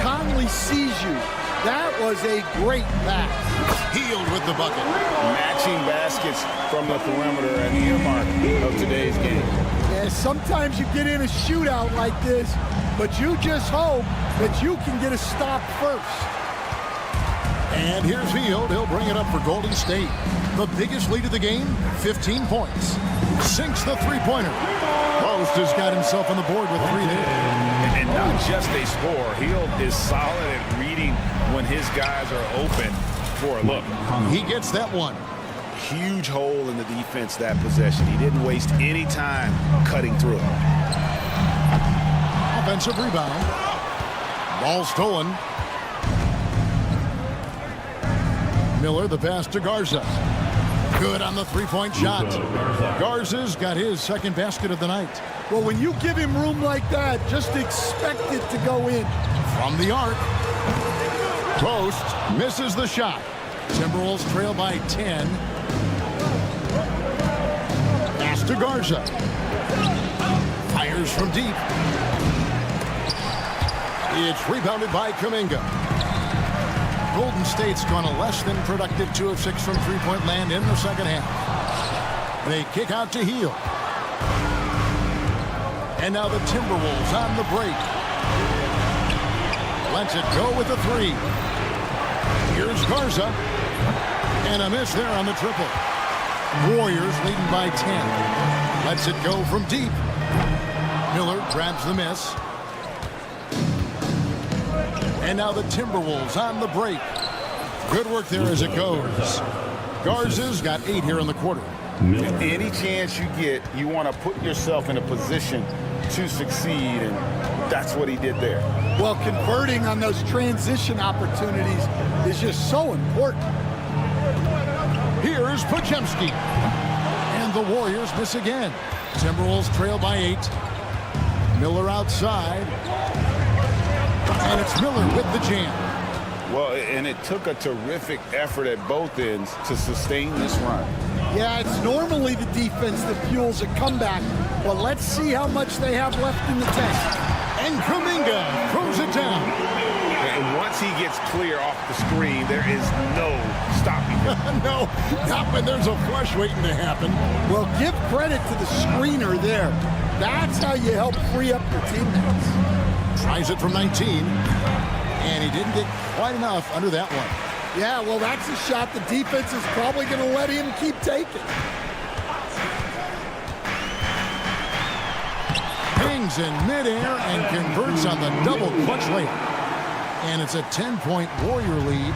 Conley sees you. That was a great pass. Healed with the bucket. Matching baskets from the perimeter and the earmark of today's game. Yeah, sometimes you get in a shootout like this, but you just hope that you can get a stop first. And here's Hield. He'll bring it up for Golden State. The biggest lead of the game, 15 points. Sinks the three-pointer. Post has got himself on the board with 3 there. And not just a score. Hield is solid at reading when his guys are open for a look. He gets that one. Huge hole in the defense that possession. He didn't waste any time cutting through it. Offensive rebound. Ball stolen. Miller, the pass to Garza. Good on the three-point shot. Garza's got his second basket of the night. Well, when you give him room like that, just expect it to go in. From the arc. Post misses the shot. Timberwolves trail by 10. Pass to Garza. Fires from deep. It's rebounded by Kuminga. Golden State's gone a less than productive 2 of 6 from three-point land in the second half. They kick out to Hield. And now the Timberwolves on the break. Lets it go with a 3. Here's Garza. And a miss there on the triple. Warriors leading by 10. Lets it go from deep. Miller grabs the miss. And now the Timberwolves on the break. Good work there as it goes. Garza's got 8 here in the quarter. Any chance you get, you want to put yourself in a position to succeed, and that's what he did there. Well, converting on those transition opportunities is just so important. Here's Podziemski. And the Warriors miss again. Timberwolves trail by 8. Miller outside. And it's Miller with the jam. Well, and it took a terrific effort at both ends to sustain this run. Yeah, it's normally the defense that fuels a comeback, but let's see how much they have left in the tank. And Kuminga throws it down. And once he gets clear off the screen, there is no stopping him. No, not when there's a flush waiting to happen. Well, give credit to the screener there. That's how you help free up your teammates. Tries it from 19. And he didn't get quite enough under that one. Yeah, well, that's a shot the defense is probably going to let him keep taking. Hangs in midair and converts on the double clutch layup. And it's a 10-point Warrior lead.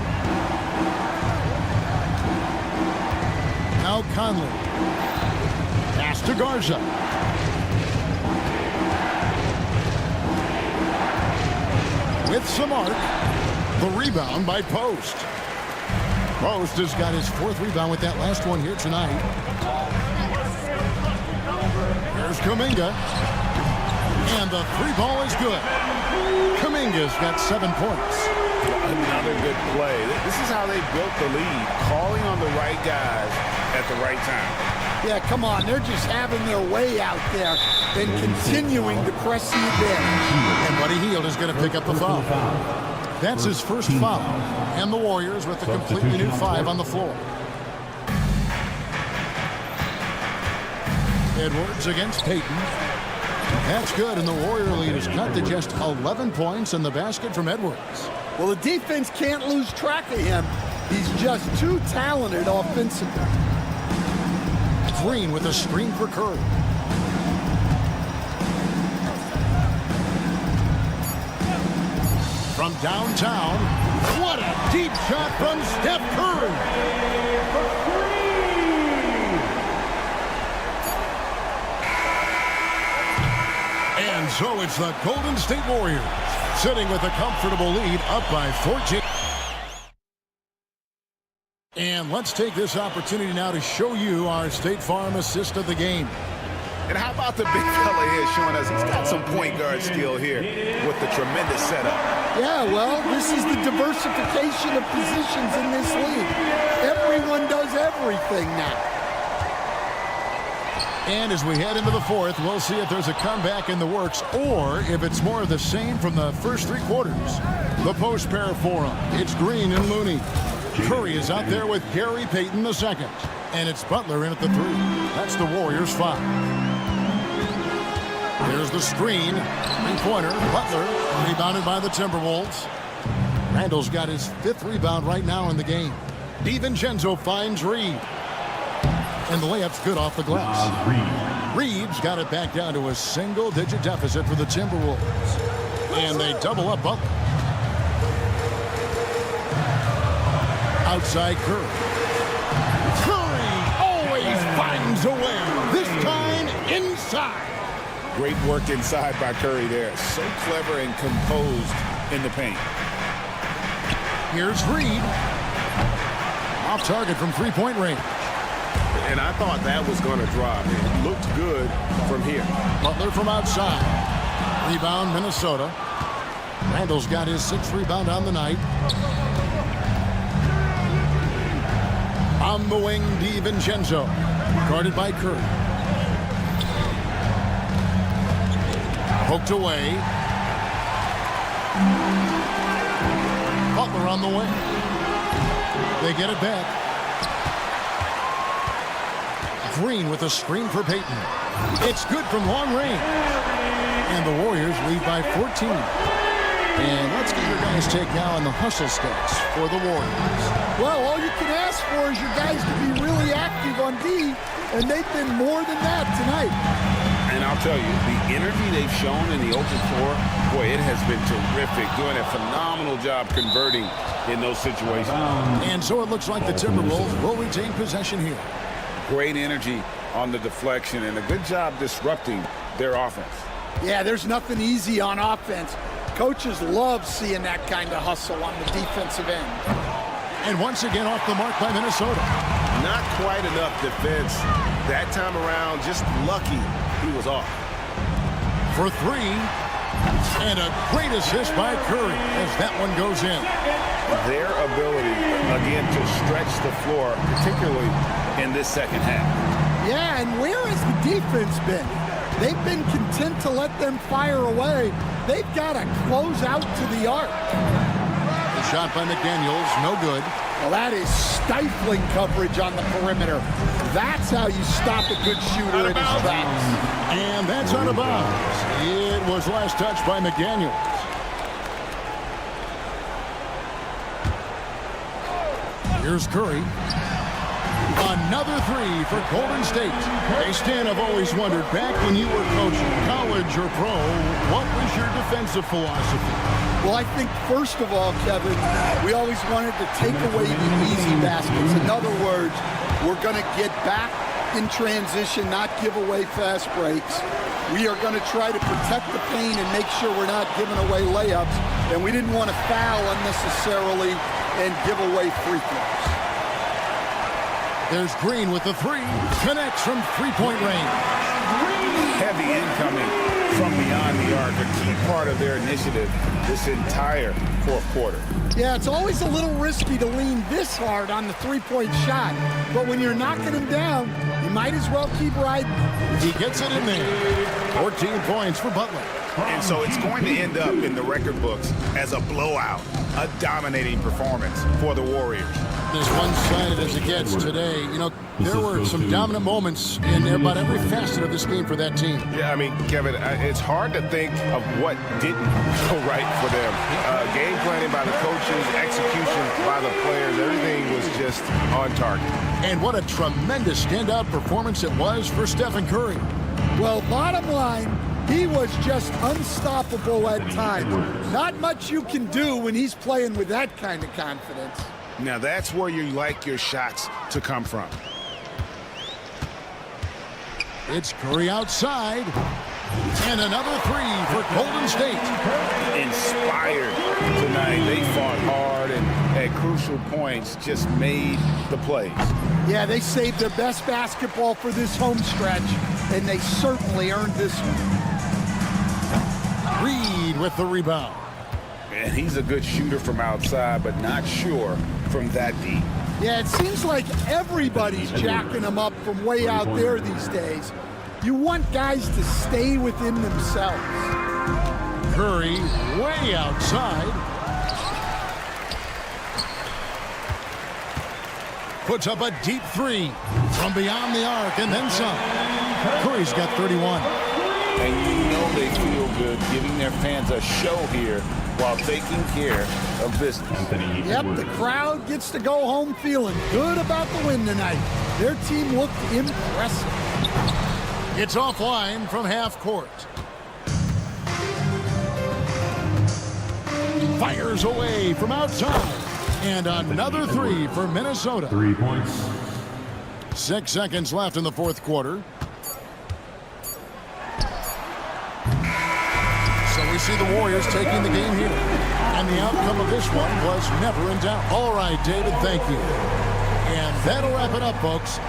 Now Conley. Pass to Garza. With some arc. The rebound by Post. Post has got his 4th rebound with that last one here tonight. Here's Kuminga. And the 3 ball is good. Kuminga's got 7 points. Another good play. This is how they built the lead, calling on the right guys at the right time. Yeah, come on. They're just having their way out there and continuing to press the advantage. And Buddy Hield is going to pick up the foul. That's his first foul. And the Warriors with a completely new 5 on the floor. Edwards against Payton. That's good, and the Warrior lead is cut to just 11 points in the basket from Edwards. Well, the defense can't lose track of him. He's just too talented offensively. Green with a screen for Curry. From downtown, what a deep shot from Steph Curry. And so it's the Golden State Warriors sitting with a comfortable lead up by 14. And let's take this opportunity now to show you our State Farm assist of the game. And how about the big fella here showing us he's got some point guard skill here with the tremendous setup. Yeah, well, this is the diversification of positions in this league. Everyone does everything now. And as we head into the 4th, we'll see if there's a comeback in the works or if it's more of the same from the first 3 quarters. The post pair for him. It's Green and Looney. Curry is out there with Gary Payton II. And it's Butler in at the 3. That's the Warriors' 5. There's the screen. 3-pointer. Butler rebounded by the Timberwolves. Randall's got his 5th rebound right now in the game. DiVincenzo finds Reed. And the layup's good off the glass. Reed's got it back down to a single-digit deficit for the Timberwolves. And they double up Butler. Outside Curry. Curry always finds a way. This time inside. Great work inside by Curry there. So clever and composed in the paint. Here's Reed. Off target from 3-point range. And I thought that was going to drop. It looked good from here. Butler from outside. Rebound, Minnesota. Randall's got his 6th rebound on the night. On the wing, DiVincenzo. Guarded by Curry. Poked away. Butler on the wing. They get it back. Green with a screen for Payton. It's good from long range. And the Warriors lead by 14. And let's get your guys' take now on the hustle stats for the Warriors. Well, all you can ask for is your guys to be really active on D, and they've been more than that tonight. And I'll tell you, the energy they've shown in the open floor, boy, it has been terrific, doing a phenomenal job converting in those situations. And so it looks like the Timberwolves will retain possession here. Great energy on the deflection and a good job disrupting their offense. Yeah, there's nothing easy on offense. Coaches love seeing that kind of hustle on the defensive end. And once again off the mark by Minnesota. Not quite enough defense that time around, just lucky he was off. For three, and a great assist by Curry as that one goes in. Their ability, again, to stretch the floor, particularly in this second half. Yeah, and where has the defense been? They've been content to let them fire away. They've got to close out to the arc. The shot by McDaniels, no good. Well, that is stifling coverage on the perimeter. That's how you stop a good shooter in his tracks. And that's out of bounds. It was last touched by McDaniels. Here's Curry. Another three for Golden State. Hey, Stan, I've always wondered, back when you were coaching, college or pro, what was your defensive philosophy? Well, I think, first of all, Kevin, we always wanted to take away the easy baskets. In other words, we're going to get back in transition, not give away fast breaks. We are going to try to protect the paint and make sure we're not giving away layups. And we didn't want to foul unnecessarily and give away free throws. There's Green with the three. Connects from three-point range. Heavy incoming from beyond the arc, a key part of their initiative this entire fourth quarter. Yeah, it's always a little risky to lean this hard on the three-point shot. But when you're knocking him down, you might as well keep riding. He gets it in there. 14 points for Butler. And so it's going to end up in the record books as a blowout, a dominating performance for the Warriors. As one-sided as it gets today, you know, there were some dominant moments in about every facet of this game for that team. Yeah, I mean, Kevin, it's hard to think of what didn't go right for them. Game planning by the coaches, execution by the players, everything was just on target. And what a tremendous standout performance it was for Stephen Curry. Well, bottom line, he was just unstoppable at times. Not much you can do when he's playing with that kind of confidence. Now that's where you like your shots to come from. It's Curry outside. And another three for Golden State. Inspired tonight. They fought hard and at crucial points just made the plays. Yeah, they saved their best basketball for this home stretch, and they certainly earned this one. Reed with the rebound. And he's a good shooter from outside, but not sure from that deep. Yeah, it seems like everybody's jacking them up from way out there these days. You want guys to stay within themselves. Curry way outside. Puts up a deep three from beyond the arc and then some. Curry's got 31. And you know they feel good giving their fans a show here while taking care of business. Yep, the crowd gets to go home feeling good about the win tonight. Their team looked impressive. It's offline from half court. Fires away from outside. And another three for Minnesota. 3 points. 6 seconds left in the fourth quarter. So we see the Warriors taking the game here. And the outcome of this one was never in doubt. All right, David, thank you. And that'll wrap it up, folks.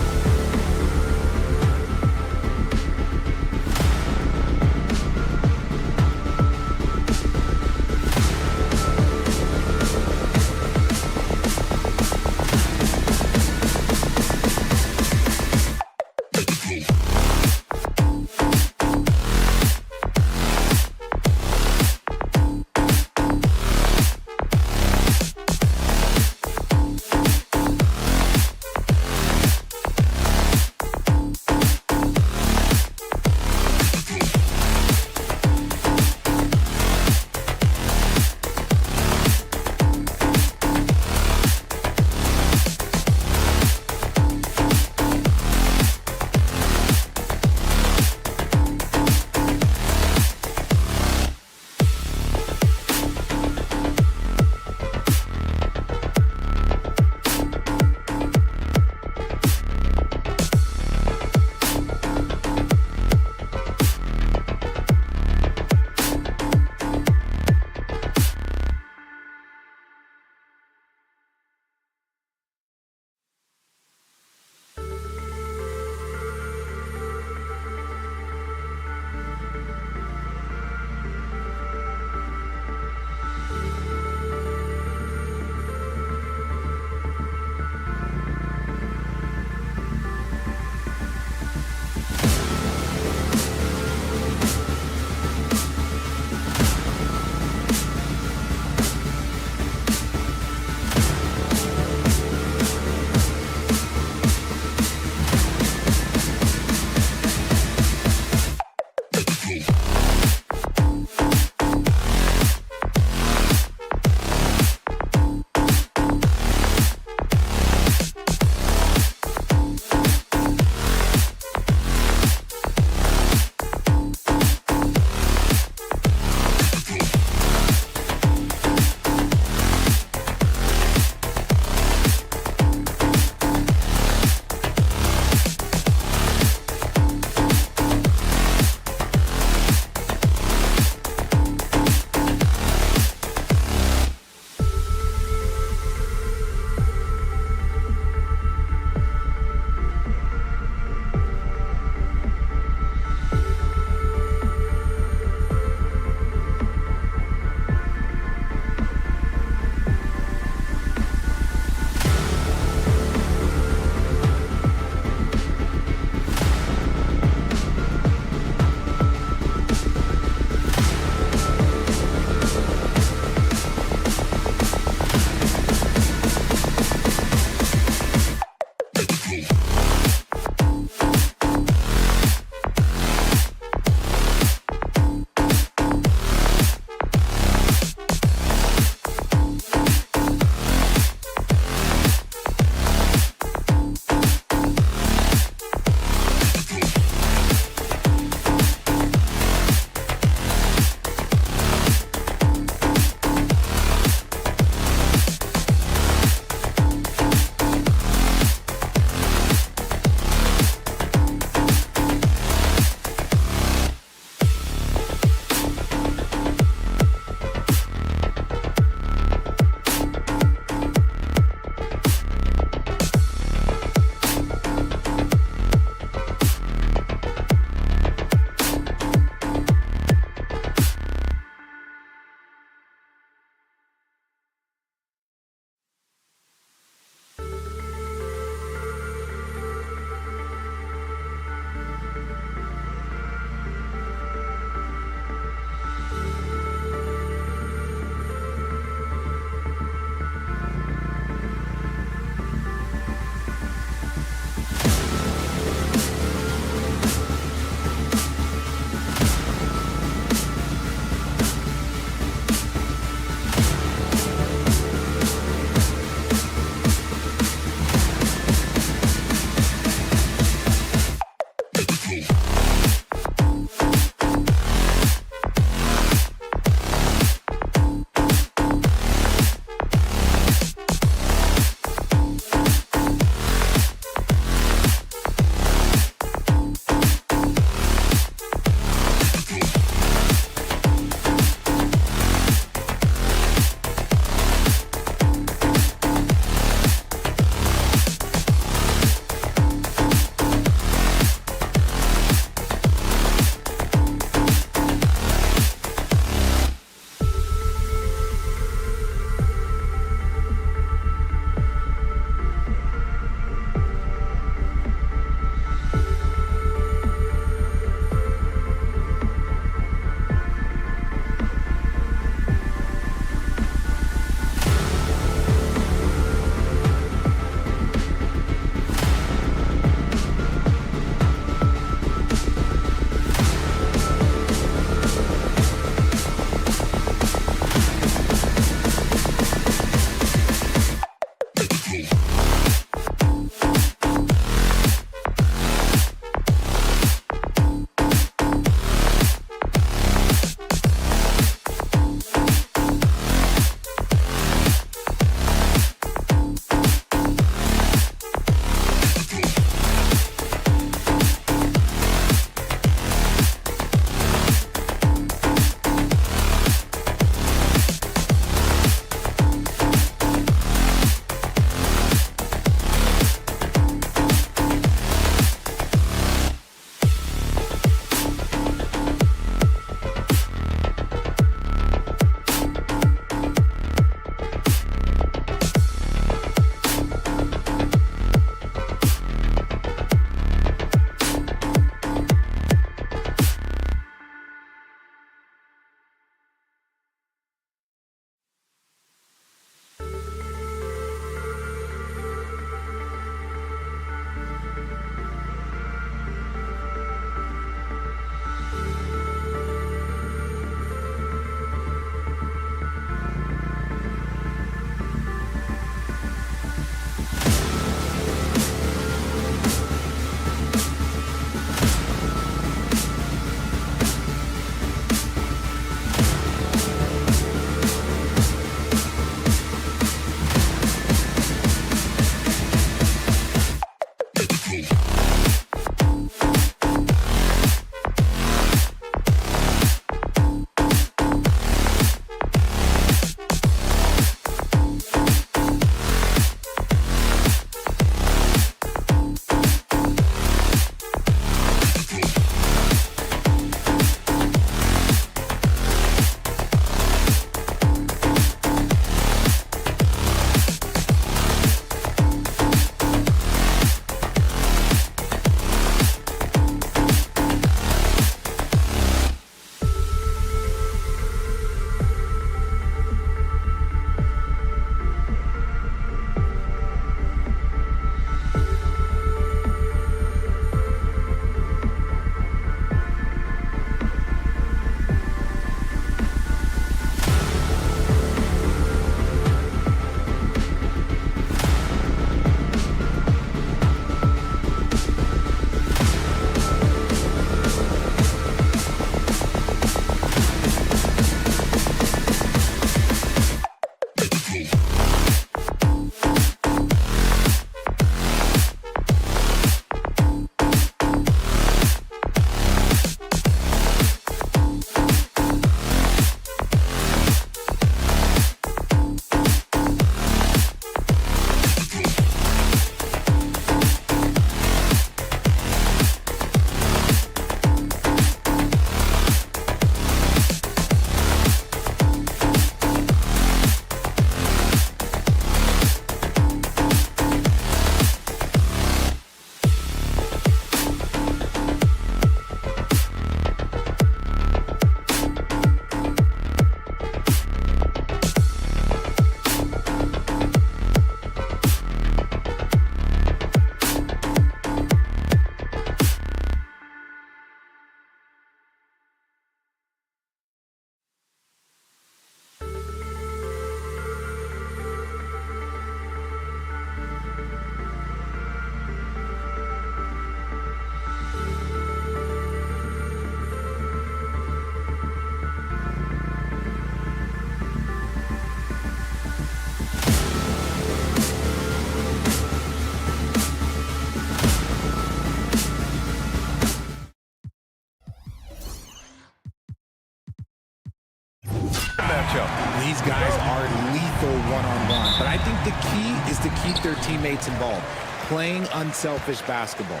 matchup. These guys are lethal one-on-one, but I think the key is to keep their teammates involved, playing unselfish basketball.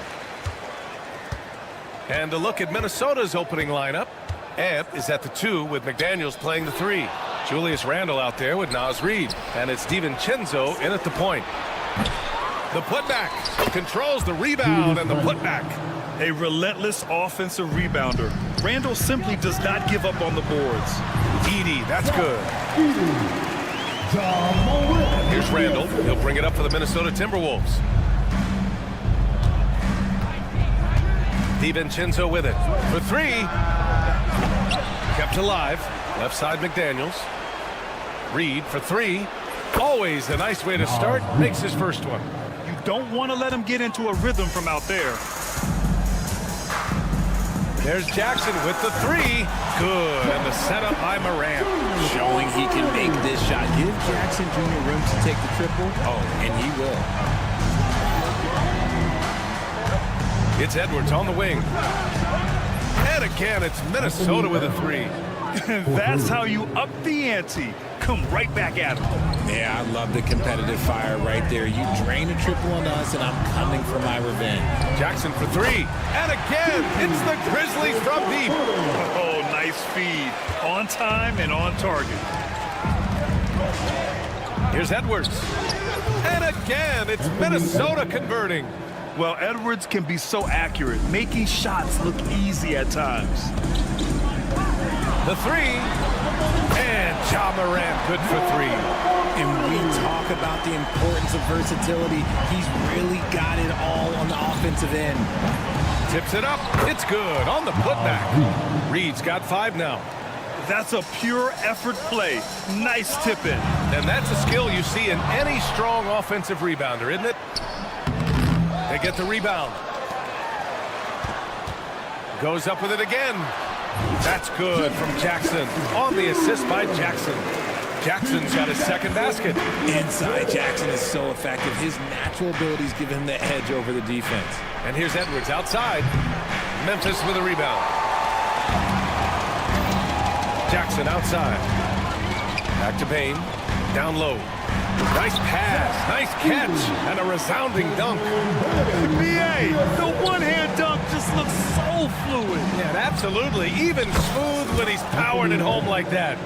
And a look at Minnesota's opening lineup. Ant is at the 2 with McDaniels playing the 3. Julius Randle out there with Naz Reid. And it's DiVincenzo in at the point. The putback controls the rebound and the putback. A relentless offensive rebounder. Randle simply does not give up on the boards. Edey, that's good. Here's Randle. He'll bring it up for the Minnesota Timberwolves. DiVincenzo with it for 3. Kept alive. Left side McDaniels. Reid for 3. Always a nice way to start. Makes his first one. You don't want to let him get into a rhythm from out there. There's Jackson with the 3. Good. And the setup by Morant. Showing he can make this shot. Give Jackson Jr. room to take the triple. Oh, and he will. It's Edwards on the wing. And again, it's Minnesota with a 3. That's how you up the ante. Come right back at him. Yeah, I love the competitive fire right there. You drain a triple on us, and I'm coming for my revenge. Jackson for 3. And again, it's the Grizzlies from deep. Oh, nice feed. On time and on target. Here's Edwards. And again, it's Minnesota converting. Well, Edwards can be so accurate, making shots look easy at times. The 3. And Ja Morant good for 3. And we talk about the importance of versatility. He's really got it all on the offensive end. Tips it up. It's good on the putback. Reid's got 5 now. That's a pure effort play. Nice tip in. And that's a skill you see in any strong offensive rebounder, isn't it? They get the rebound. Goes up with it again. That's good from Jackson. On the assist by Jackson. Jackson's got his second basket. Inside Jackson is so effective. His natural abilities give him the edge over the defense. And here's Edwards outside. Memphis with a rebound. Jackson outside. Back to Payne. Down low. Nice pass, nice catch, and a resounding dunk. BA, the one-hand dunk just looks so fluid. Yeah, absolutely. Even smooth when he's powering it home like that.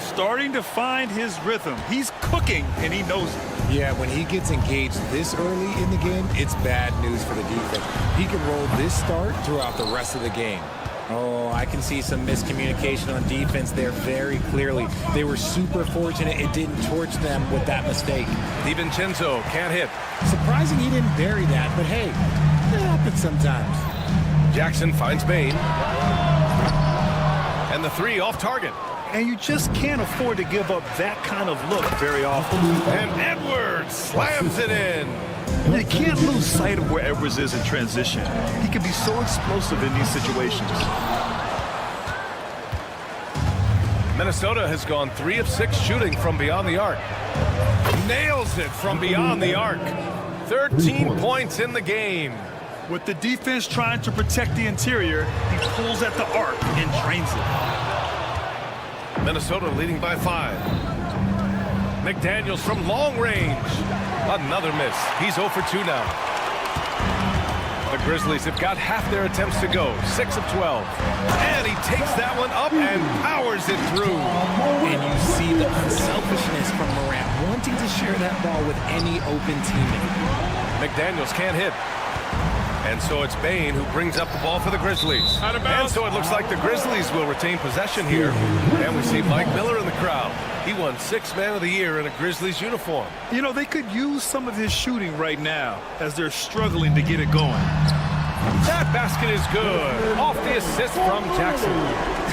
Starting to find his rhythm. He's cooking, and he knows it. Yeah, when he gets engaged this early in the game, it's bad news for the defense. He can roll this start throughout the rest of the game. Oh, I can see some miscommunication on defense there very clearly. They were super fortunate it didn't torch them with that mistake. DiVincenzo can't hit. Surprising he didn't bury that, but hey, it happens sometimes. Jackson finds Payne. And the 3 off target. And you just can't afford to give up that kind of look very often. And Edwards slams it in. You can't lose sight of where Edwards is in transition. He can be so explosive in these situations. Minnesota has gone 3 of 6 shooting from beyond the arc. Nails it from beyond the arc. 13 points in the game. With the defense trying to protect the interior, he pulls at the arc and drains it. Minnesota leading by 5. McDaniels from long range. Another miss. He's 0 for 2 now. The Grizzlies have got half their attempts to go. 6 of 12. And he takes that one up and powers it through. And you see the unselfishness from Morant, wanting to share that ball with any open teammate. McDaniels can't hit. And so it's Payne who brings up the ball for the Grizzlies. And so it looks like the Grizzlies will retain possession here. And we see Mike Miller in the crowd. He won 6th Man of the Year in a Grizzlies uniform. You know, they could use some of his shooting right now as they're struggling to get it going. That basket is good. Off the assist from Jackson.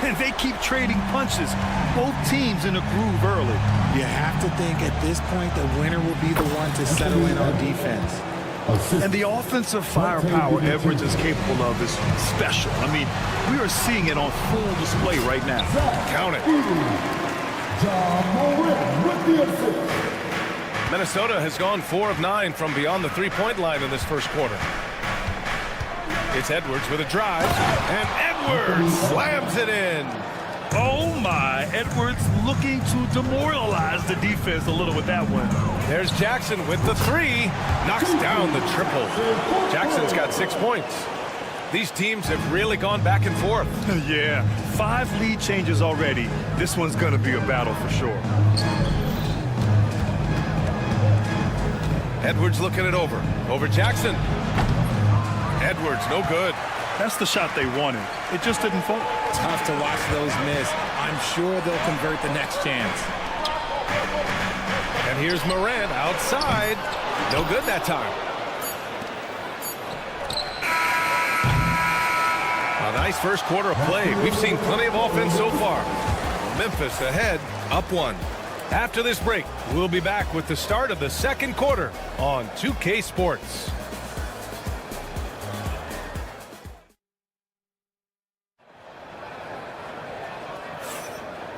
And they keep trading punches. Both teams in a groove early. You have to think at this point the winner will be the one to settle in on defense. And the offensive firepower Edwards is capable of is special. I mean, we are seeing it on full display right now. Count it. Minnesota has gone 4 of 9 from beyond the three-point line in this first quarter. It's Edwards with a drive, and Edwards slams it in. Oh my, Edwards looking to demoralize the defense a little with that one. There's Jackson with the three. Knocks down the triple. Jackson's got 6 points. These teams have really gone back and forth. Yeah, 5 lead changes already. This one's going to be a battle for sure. Edwards looking it over. Over Jackson. Edwards, no good. That's the shot they wanted. It just didn't fall. Tough to watch those miss. I'm sure they'll convert the next chance. And here's Morant outside. No good that time. A nice first quarter of play. We've seen plenty of offense so far. Memphis ahead, up 1. After this break, we'll be back with the start of the second quarter on 2K Sports.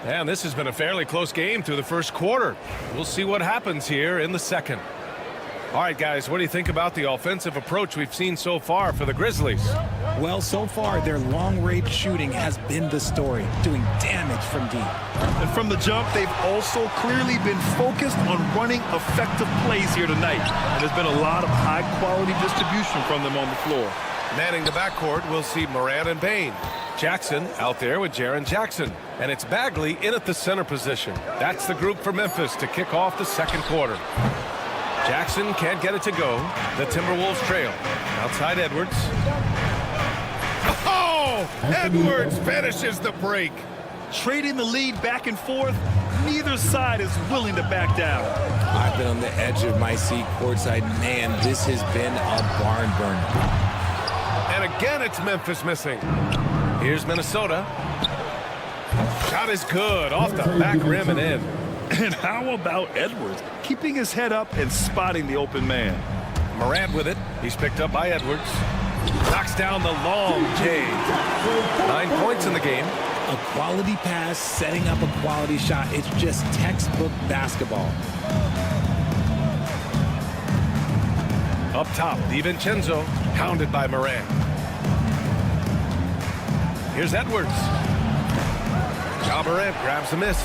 And this has been a fairly close game through the first quarter. We'll see what happens here in the second. All right, guys, what do you think about the offensive approach we've seen so far for the Grizzlies? Well, so far, their long-range shooting has been the story, doing damage from deep. And from the jump, they've also clearly been focused on running effective plays here tonight. And there's been a lot of high-quality distribution from them on the floor. Manning the backcourt, we'll see Morant and Bane. Jackson out there with Jaren Jackson. And it's Bagley in at the center position. That's the group for Memphis to kick off the second quarter. Jackson can't get it to go. The Timberwolves trail. Outside Edwards. Oh! Edwards finishes the break. Trading the lead back and forth, neither side is willing to back down. I've been on the edge of my seat courtside. Man, this has been a barn burner. And again, it's Memphis missing. Here's Minnesota. Shot is good. Off the back rim and in. And how about Edwards? Keeping his head up and spotting the open man. Morant with it. He's picked up by Edwards. Knocks down the long J. 9 points in the game. A quality pass, setting up a quality shot. It's just textbook basketball. Up top, DiVincenzo, pounded by Morant. Here's Edwards. Ja Morant grabs the miss.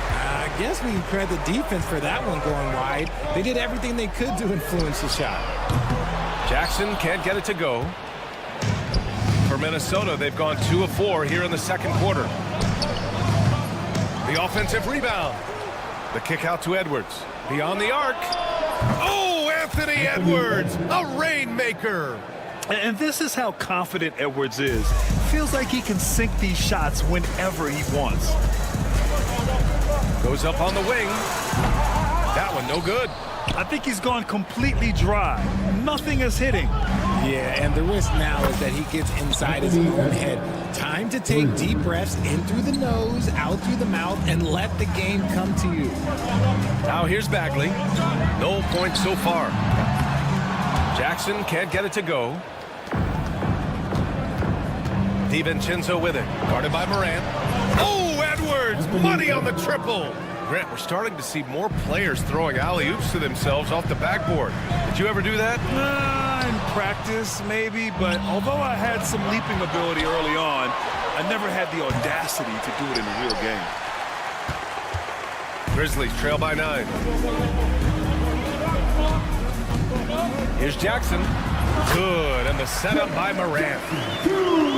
I guess we can credit the defense for that one going wide. They did everything they could to influence the shot. Jackson can't get it to go. For Minnesota, they've gone 2 of 4 here in the second quarter. The offensive rebound. The kick out to Edwards. Beyond the arc. Oh, Anthony Edwards, a rainmaker. And this is how confident Edwards is. Feels like he can sink these shots whenever he wants. Goes up on the wing. That one no good. I think he's gone completely dry. Nothing is hitting. Yeah, and the risk now is that he gets inside his own head. Time to take deep breaths in through the nose, out through the mouth, and let the game come to you. Now here's Bagley. No points so far. Jackson can't get it to go. DiVincenzo with it. Guarded by Morant. Oh, Edwards! Money on the triple! Grant, we're starting to see more players throwing alley-oops to themselves off the backboard. Did you ever do that? In practice, maybe, but although I had some leaping ability early on, I never had the audacity to do it in a real game. Grizzlies trail by 9. Here's Jackson. Good, and the setup by Morant.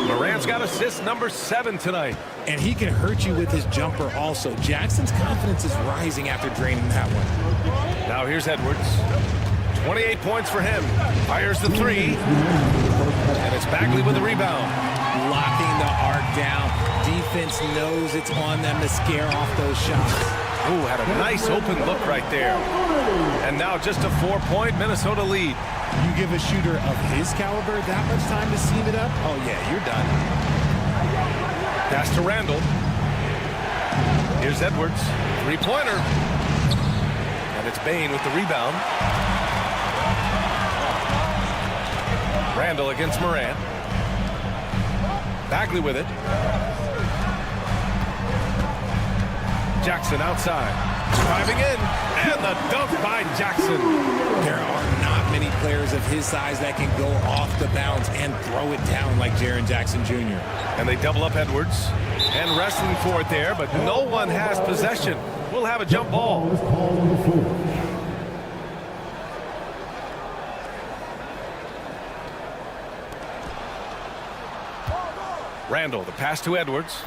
Morant's got assist number 7 tonight. And he can hurt you with his jumper also. Jackson's confidence is rising after draining that one. Now here's Edwards. 28 points for him. Fires the 3. And it's Bagley with the rebound. Locking the arc down. Defense knows it's on them to scare off those shots. Ooh, had a nice open look right there. And now just a 4-point Minnesota lead. You give a shooter of his caliber that much time to seam it up? Oh, yeah, you're done. Pass to Randall. Here's Edwards. 3-pointer. And it's Bane with the rebound. Randall against Morant. Bagley with it. Jackson outside. Driving in. And the dunk by Jackson. There are not many players of his size that can go off the bounce and throw it down like Jaren Jackson Jr. And they double up Edwards. And wrestling for it there, but no one has possession. We'll have a jump ball. Randall, the pass to Edwards.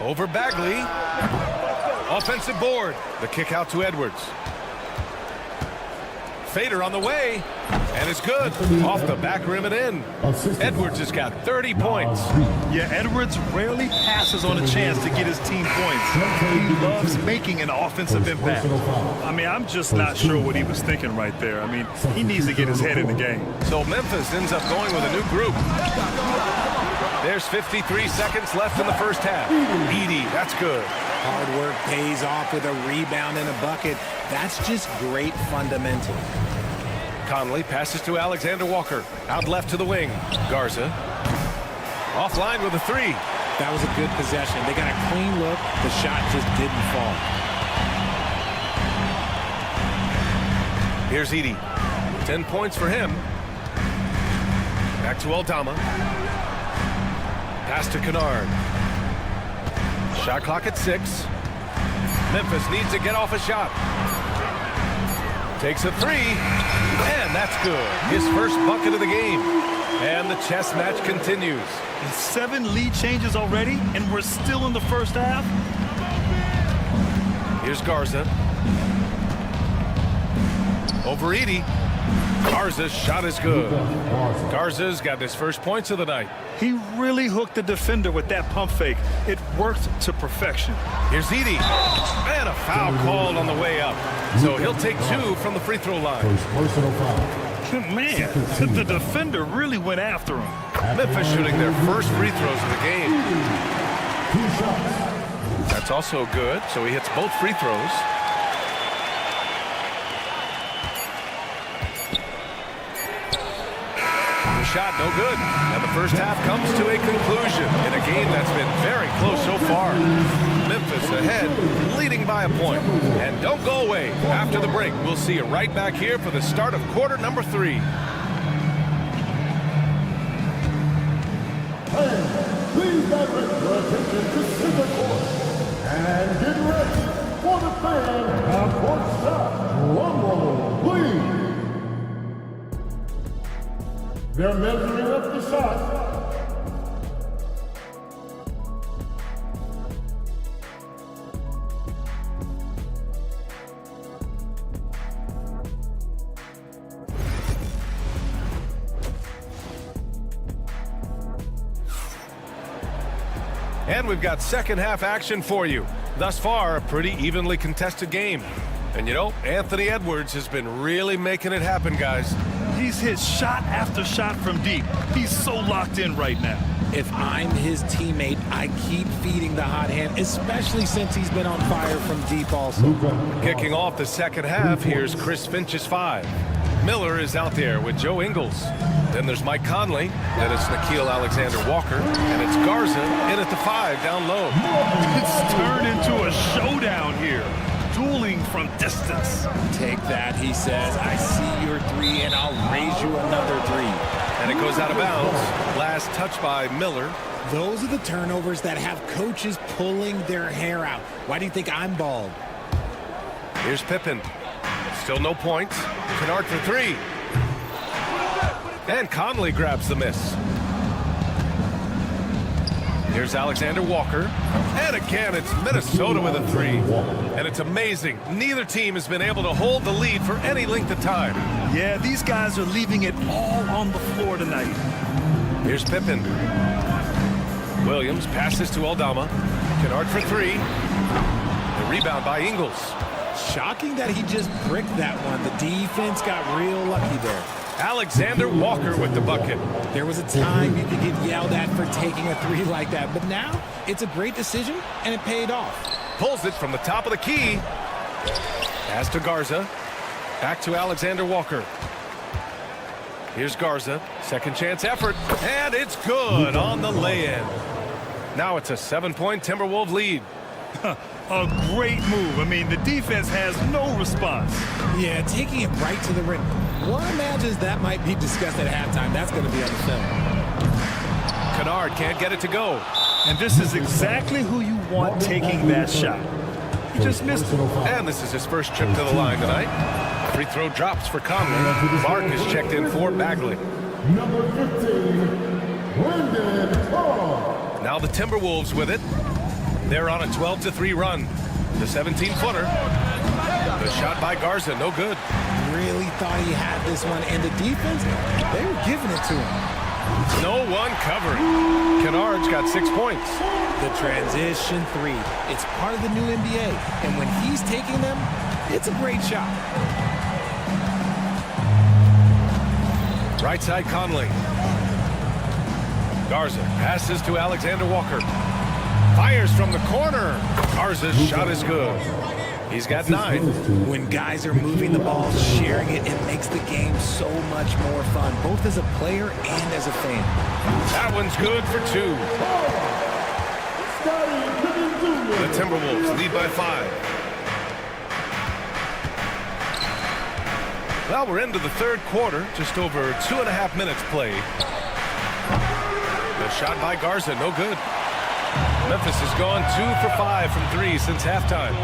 Over Bagley. Offensive board. The kick out to Edwards. Fader on the way. And it's good. Off the back rim and in. Edwards has got 30 points. Yeah, Edwards rarely passes on a chance to get his team points. He loves making an offensive impact. I mean, I'm just not sure what he was thinking right there. I mean, he needs to get his head in the game. So Memphis ends up going with a new group. There's 53 seconds left in the first half. Edey, that's good. Hard work pays off with a rebound and a bucket. That's just great fundamentals. Conley passes to Alexander Walker. Out left to the wing. Garza. Offline with a three. That was a good possession. They got a clean look. The shot just didn't fall. Here's Edey. 10 points for him. Back to Aldama. Pass to Kennard. Shot clock at 6. Memphis needs to get off a shot. Takes a three. And that's good. His first bucket of the game. And the chess match continues. 7 lead changes already, and we're still in the first half. Here's Garza. Over Edey. Garza's shot is good. Garza's got his first points of the night. He really hooked the defender with that pump fake. It worked to perfection. Here's Edey. And a foul called on the way up. So he'll take 2 from the free throw line. Man, the defender really went after him. Memphis shooting their first free throws of the game. That's also good, so he hits both free throws. Shot no good, and the first half comes to a conclusion in a game that's been very close so far. Memphis ahead, leading by a point. And don't go away. After the break, we'll see you right back here for the start of quarter number 3. Please direct your attention to center court. And get ready for the fan half-court stop. Rumble, please. They're measuring up the shot. And we've got second half action for you. Thus far, a pretty evenly contested game. And you know, Anthony Edwards has been really making it happen, guys. He's hit shot after shot from deep. He's so locked in right now. If I'm his teammate, I keep feeding the hot hand, especially since he's been on fire from deep also. Kicking off the second half, here's Chris Finch's 5. Miller is out there with Joe Ingles. Then there's Mike Conley. Then it's Nickeil Alexander-Walker. And it's Garza in at the 5 down low. It's turned into a showdown here. Dueling from distance. Take that, he says. I see your 3, and I'll raise you another 3. And it goes out of bounds. Last touch by Miller. Those are the turnovers that have coaches pulling their hair out. Why do you think I'm bald? Here's Pippen. Still no points. Kennard for 3. And Conley grabs the miss. Here's Alexander Walker. And again, it's Minnesota with a 3. And it's amazing. Neither team has been able to hold the lead for any length of time. Yeah, these guys are leaving it all on the floor tonight. Here's Pippen. Williams passes to Aldama. Kennard for 3. The rebound by Ingles. Shocking that he just bricked that one. The defense got real lucky there. Alexander Walker with the bucket. There was a time you could get yelled at for taking a 3 like that, but now it's a great decision, and it paid off. Pulls it from the top of the key. Pass to Garza. Back to Alexander Walker. Here's Garza. Second chance effort. And it's good on the lay-in. Now it's a 7-point Timberwolves lead. A great move. I mean, the defense has no response. Yeah, taking it right to the rim. One imagines that might be discussed at halftime. That's going to be on the film. Kennard can't get it to go. And this is exactly who you want taking that shot. He just missed it. And this is his first trip to the line tonight. Free throw drops for Conley. Mark is checked in for Bagley. Number 15, Brandon Clark. Now the Timberwolves with it. They're on a 12-3 run. The 17-footer. The shot by Garza, no good. Really thought he had this one, and the defense, they were giving it to him. No one covering. Kennard's got 6 points. The transition three. It's part of the new NBA, and when he's taking them, it's a great shot. Right side Conley. Garza passes to Alexander Walker. Fires from the corner. Garza's shot is good. He's got 9. When guys are moving the ball, sharing it makes the game so much more fun, both as a player and as a fan. That one's good for 2. The Timberwolves lead by 5. Well, we're into the third quarter, just over 2.5 minutes played. The shot by Garza, no good. Memphis has gone 2 for 5 from 3 since halftime.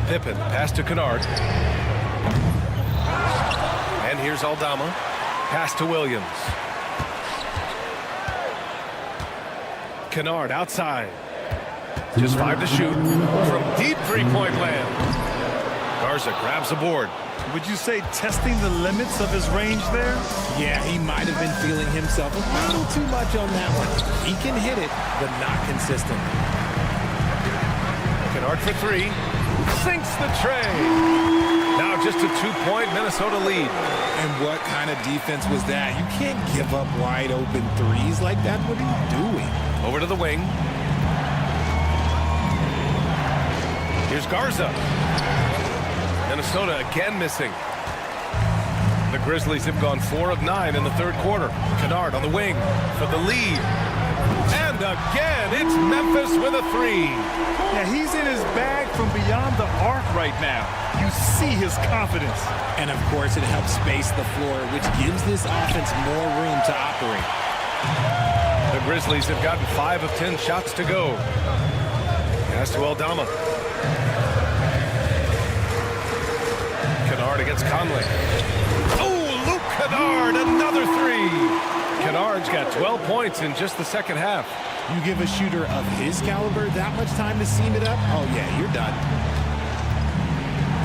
Pippen, pass to Kennard. And here's Aldama. Pass to Williams. Kennard outside. Just 5 to shoot from deep three-point land. Garza grabs the board. Would you say testing the limits of his range there? Yeah, he might have been feeling himself a little too much on that one. He can hit it, but not consistent. Kennard for 3. Sinks the tray. Now just a 2-point Minnesota lead. And what kind of defense was that? You can't give up wide open threes like that. What are you doing? Over to the wing. Here's Garza. Minnesota again missing. The Grizzlies have gone 4 of 9 in the third quarter. Kennard on the wing for the lead. And again, it's Memphis with a 3. Yeah, he's in his bag from beyond the arc right now. You see his confidence. And of course, it helps space the floor, which gives this offense more room to operate. The Grizzlies have gotten 5 of 10 shots to go. Pass to Aldama. Kennard against Conley. Oh, Luke Kennard, another 3. Kennard's got 12 points in just the second half. You give a shooter of his caliber that much time to seam it up, oh yeah, you're done.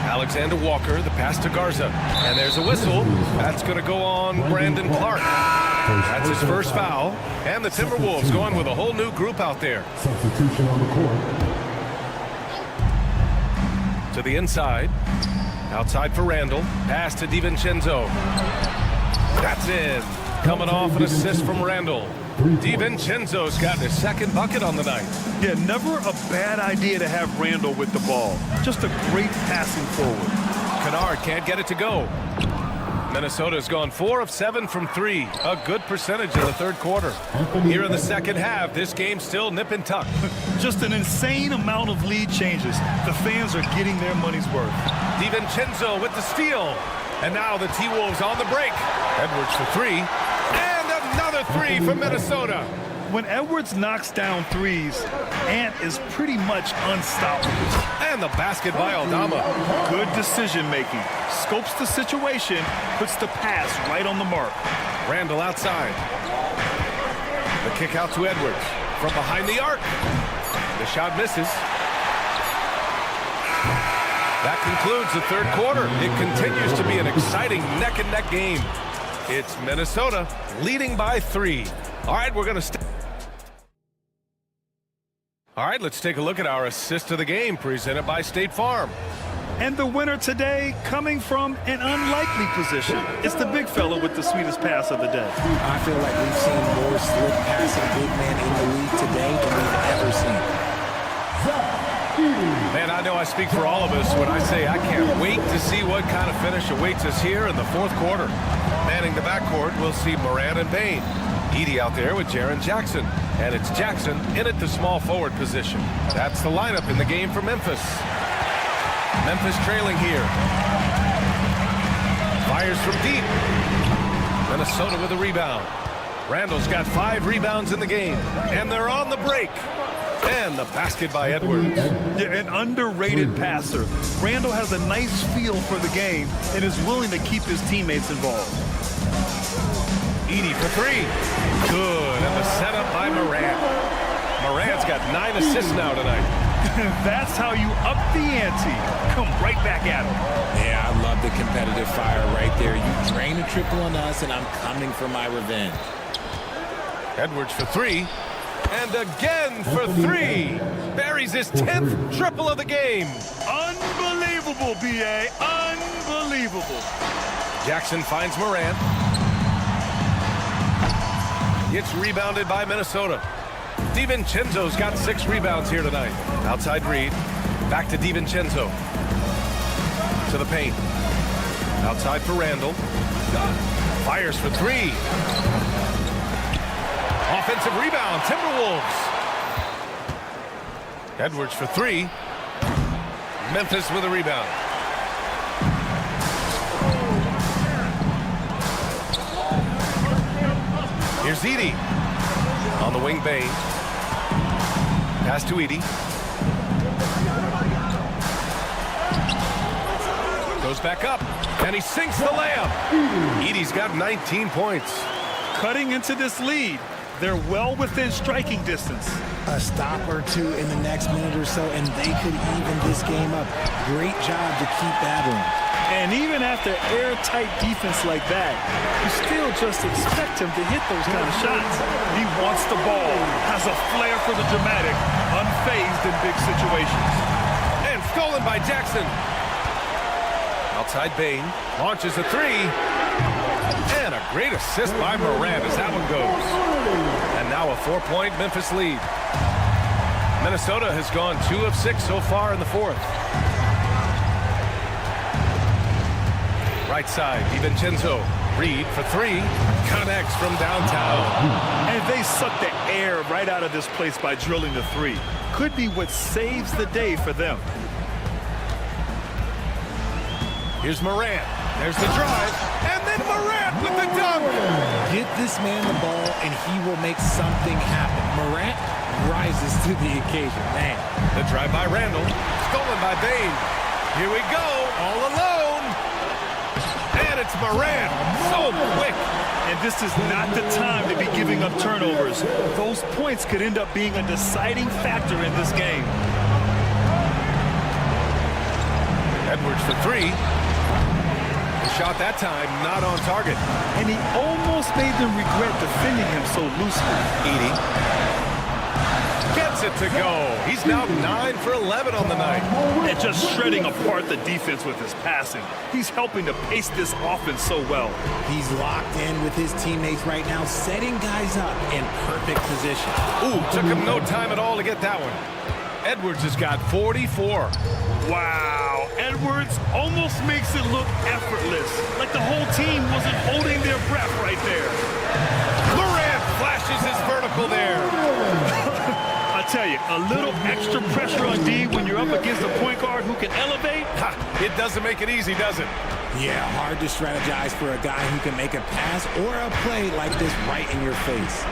Alexander Walker, the pass to Garza. And there's a whistle. That's going to go on Brandon Clark. That's his first foul. And the Timberwolves going with a whole new group out there. Substitution on the court. To the inside. Outside for Randall. Pass to DiVincenzo. That's in. Coming off an assist from Randall. DiVincenzo's got his second bucket on the night. Yeah, never a bad idea to have Randall with the ball. Just a great passing forward. Kennard can't get it to go. Minnesota's gone 4 of 7 from 3. A good percentage in the third quarter. Here in the second half, this game's still nip and tuck. Just an insane amount of lead changes. The fans are getting their money's worth. DiVincenzo with the steal. And now the T-Wolves on the break. Edwards for 3. And another 3 from Minnesota. When Edwards knocks down threes, Ant is pretty much unstoppable. And the basket by Aldama. Good decision making. Scopes the situation, puts the pass right on the mark. Randall outside. The kick out to Edwards. From behind the arc. The shot misses. That concludes the third quarter. It continues to be an exciting neck-and-neck game. It's Minnesota leading by 3. All right, we're going to All right, let's take a look at our assist of the game presented by State Farm. And the winner today coming from an unlikely position. It's the big fella with the sweetest pass of the day. I feel like we've seen more slick passing big men in the league today than we've ever seen. Man, I know I speak for all of us when I say I can't wait to see what kind of finish awaits us here in the fourth quarter. Manning the backcourt, we'll see Moran and Bain. Edey out there with Jaren Jackson. And it's Jackson in at the small forward position. That's the lineup in the game for Memphis. Memphis trailing here. Fires from deep. Minnesota with a rebound. Randall's got 5 rebounds in the game, and they're on the break. And the basket by Edwards. Yeah, an underrated passer. Randall has a nice feel for the game and is willing to keep his teammates involved. Edie for 3. Good, and the setup by Morant. Morant's got 9 assists now tonight. That's how you up the ante. Come right back at him. Yeah, I love the competitive fire right there. You drain a triple on us, and I'm coming for my revenge. Edwards for 3. And again for 3. Buries his 10th triple of the game. Unbelievable, B.A. Unbelievable. Jackson finds Morant. It's rebounded by Minnesota. DiVincenzo's got 6 rebounds here tonight. Outside Reed. Back to DiVincenzo. To the paint. Outside for Randall. Fires for 3. Offensive rebound, Timberwolves. Edwards for 3. Memphis with a rebound. Here's Edie. On the wing, Bain. Pass to Edie. Goes back up, and he sinks the layup. Edie's got 19 points. Cutting into this lead. They're well within striking distance. A stop or two in the next minute or so, and they could even this game up. Great job to keep battling. And even after airtight defense like that, you still just expect him to hit those kind of shots. He wants the ball, has a flair for the dramatic, unfazed in big situations. And stolen by Jackson. Outside Bain, launches a 3. And a great assist by Morant as that one goes. And now a 4-point Memphis lead. Minnesota has gone 2 of 6 so far in the 4th. Right side, DiVincenzo. Reed for 3. Connects from downtown. And they suck the air right out of this place by drilling the 3. Could be what saves the day for them. Here's Morant. There's the drive. And then Morant with the dunk. Get this man the ball, and he will make something happen. Morant rises to the occasion. Man. The drive by Randall. Stolen by Bain. Here we go. All alone. And it's Morant. So quick. And this is not the time to be giving up turnovers. Those points could end up being a deciding factor in this game. Edwards for 3. The shot that time not on target. And he almost made them regret defending him so loosely. Edie gets it to go. He's now 9 for 11 on the night. And just shredding apart the defense with his passing. He's helping to pace this offense so well. He's locked in with his teammates right now, setting guys up in perfect position. Ooh, took him no time at all to get that one. Edwards has got 44. Wow, Edwards almost makes it look effortless, like the whole team wasn't holding their breath right there. Morant flashes his vertical there. I tell you, a little extra pressure on D when you're up against a point guard who can elevate. Ha, it doesn't make it easy, does it? Yeah, hard to strategize for a guy who can make a pass or a play like this right in your face.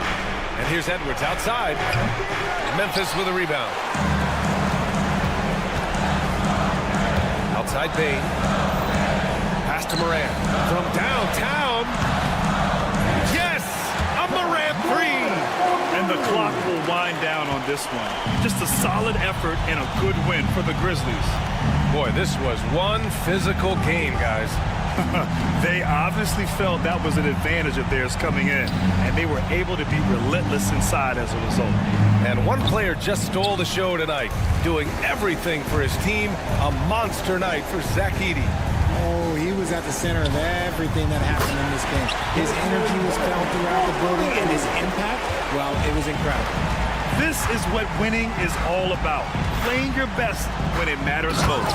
And here's Edwards outside. Memphis with a rebound. Outside Bain. Pass to Morant. From downtown. Yes! A Morant 3! And the clock will wind down on this one. Just a solid effort and a good win for the Grizzlies. Boy, this was one physical game, guys. They obviously felt that was an advantage of theirs coming in, and they were able to be relentless inside as a result. And one player just stole the show tonight, doing everything for his team. A monster night for Zach Edey. Oh, he was at the center of everything that happened in this game. His energy was felt throughout the building, and his impact, well, it was incredible. This is what winning is all about. Playing your best when it matters most.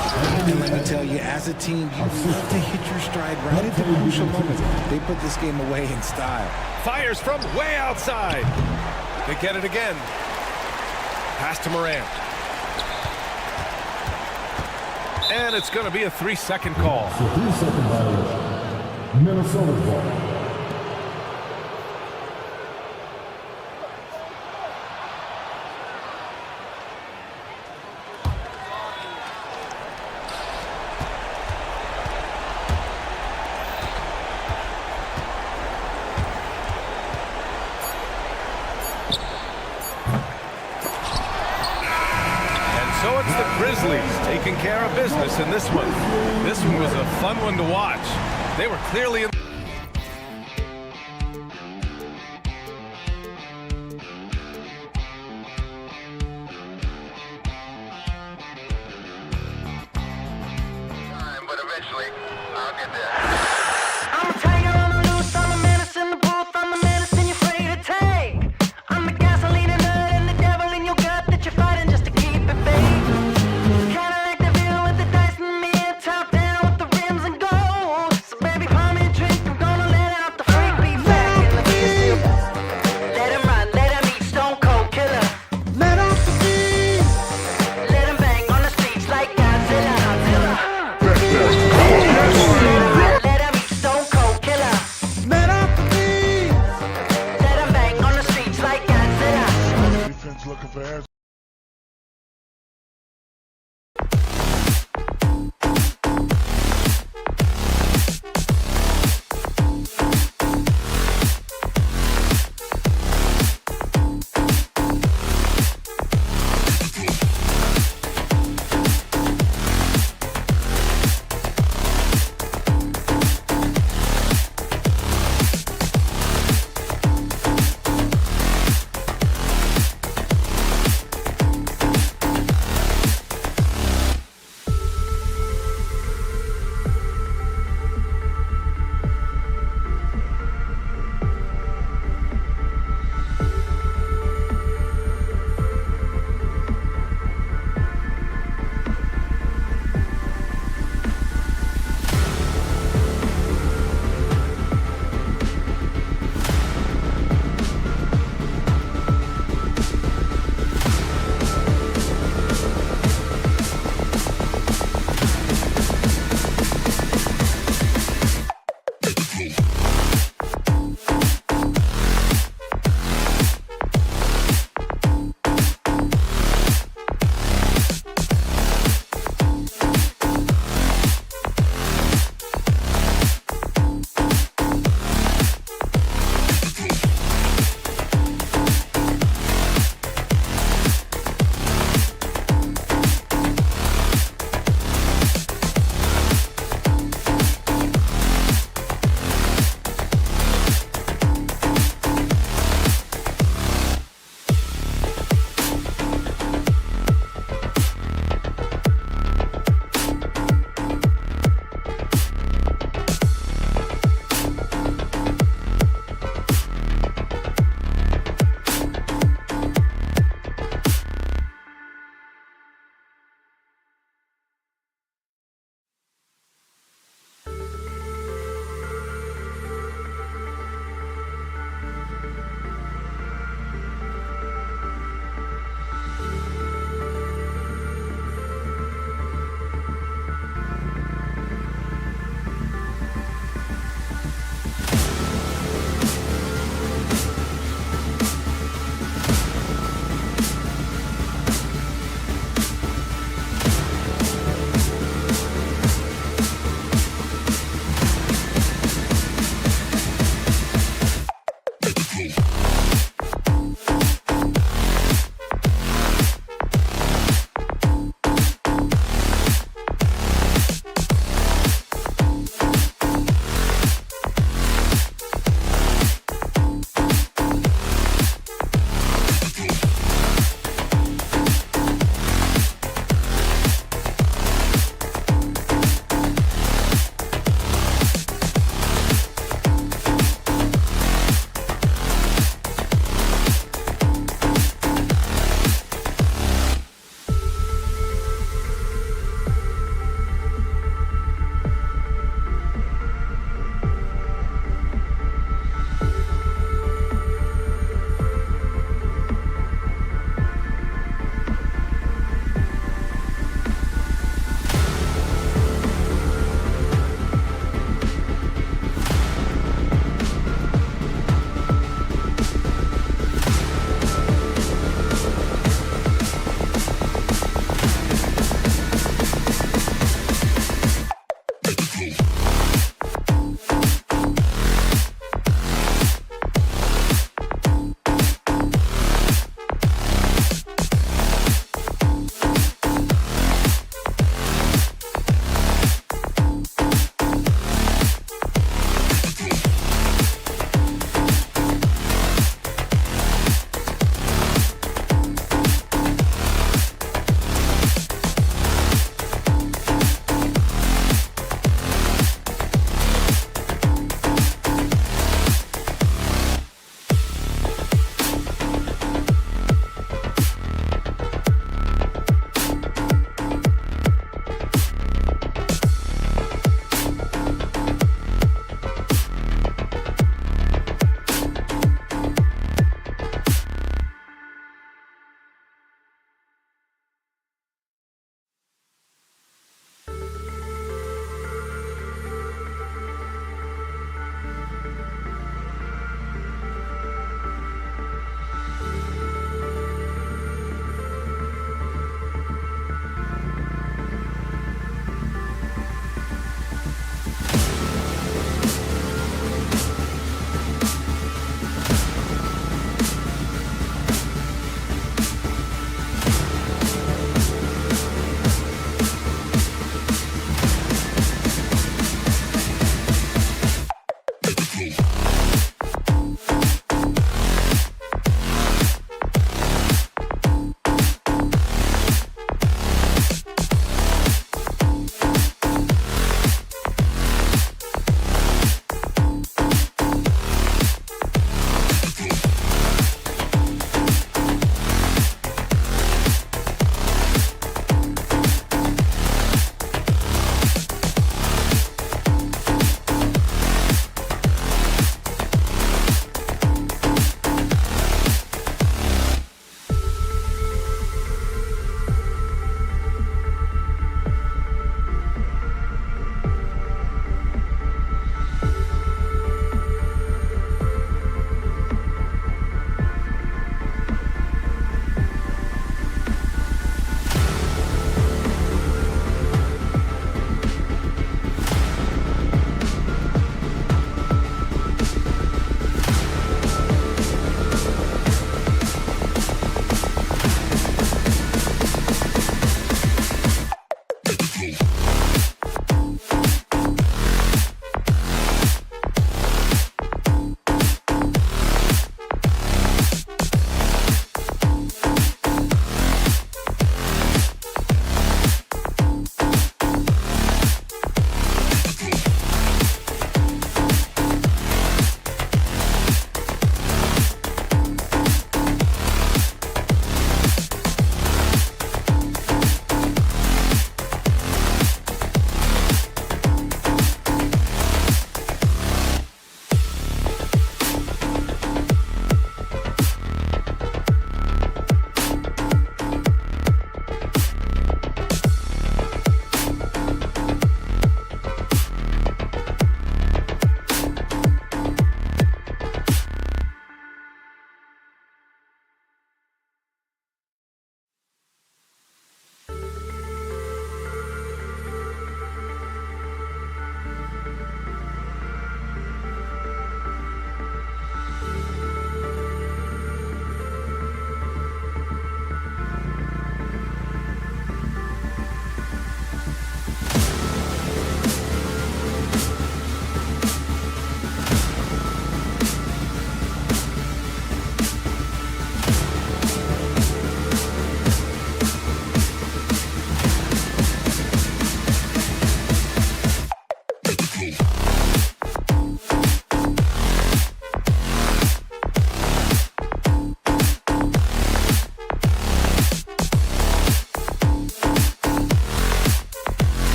And let me tell you, as a team, you have to hit your stride right at the crucial moments. They put this game away in style. Fires from way outside. They get it again. Pass to Morant. And it's going to be a 3-second call. So 3-second violation. Minnesota ball. It's the Grizzlies taking care of business in this one. This one was a fun one to watch. They were clearly in time, but eventually I'll get there. I'm a tiger on the loose, I'm a menace in the booth, I'm the medicine you're afraid to take. I'm the gasoline and nut and the devil in your gut that you're fighting just to keep it fake. Kinda like the view with the dice and me, top down with the rims and gold. So baby, pour me a drink, I'm gonna let out the freak beat back in the beer. Let him run, let him eat, stone cold killer. Let off the beat. Let him bang on the streets like Godzilla. Let him eat, stone cold killer. Let off the beat. Let him bang on the streets like Godzilla. Defense looking for ass.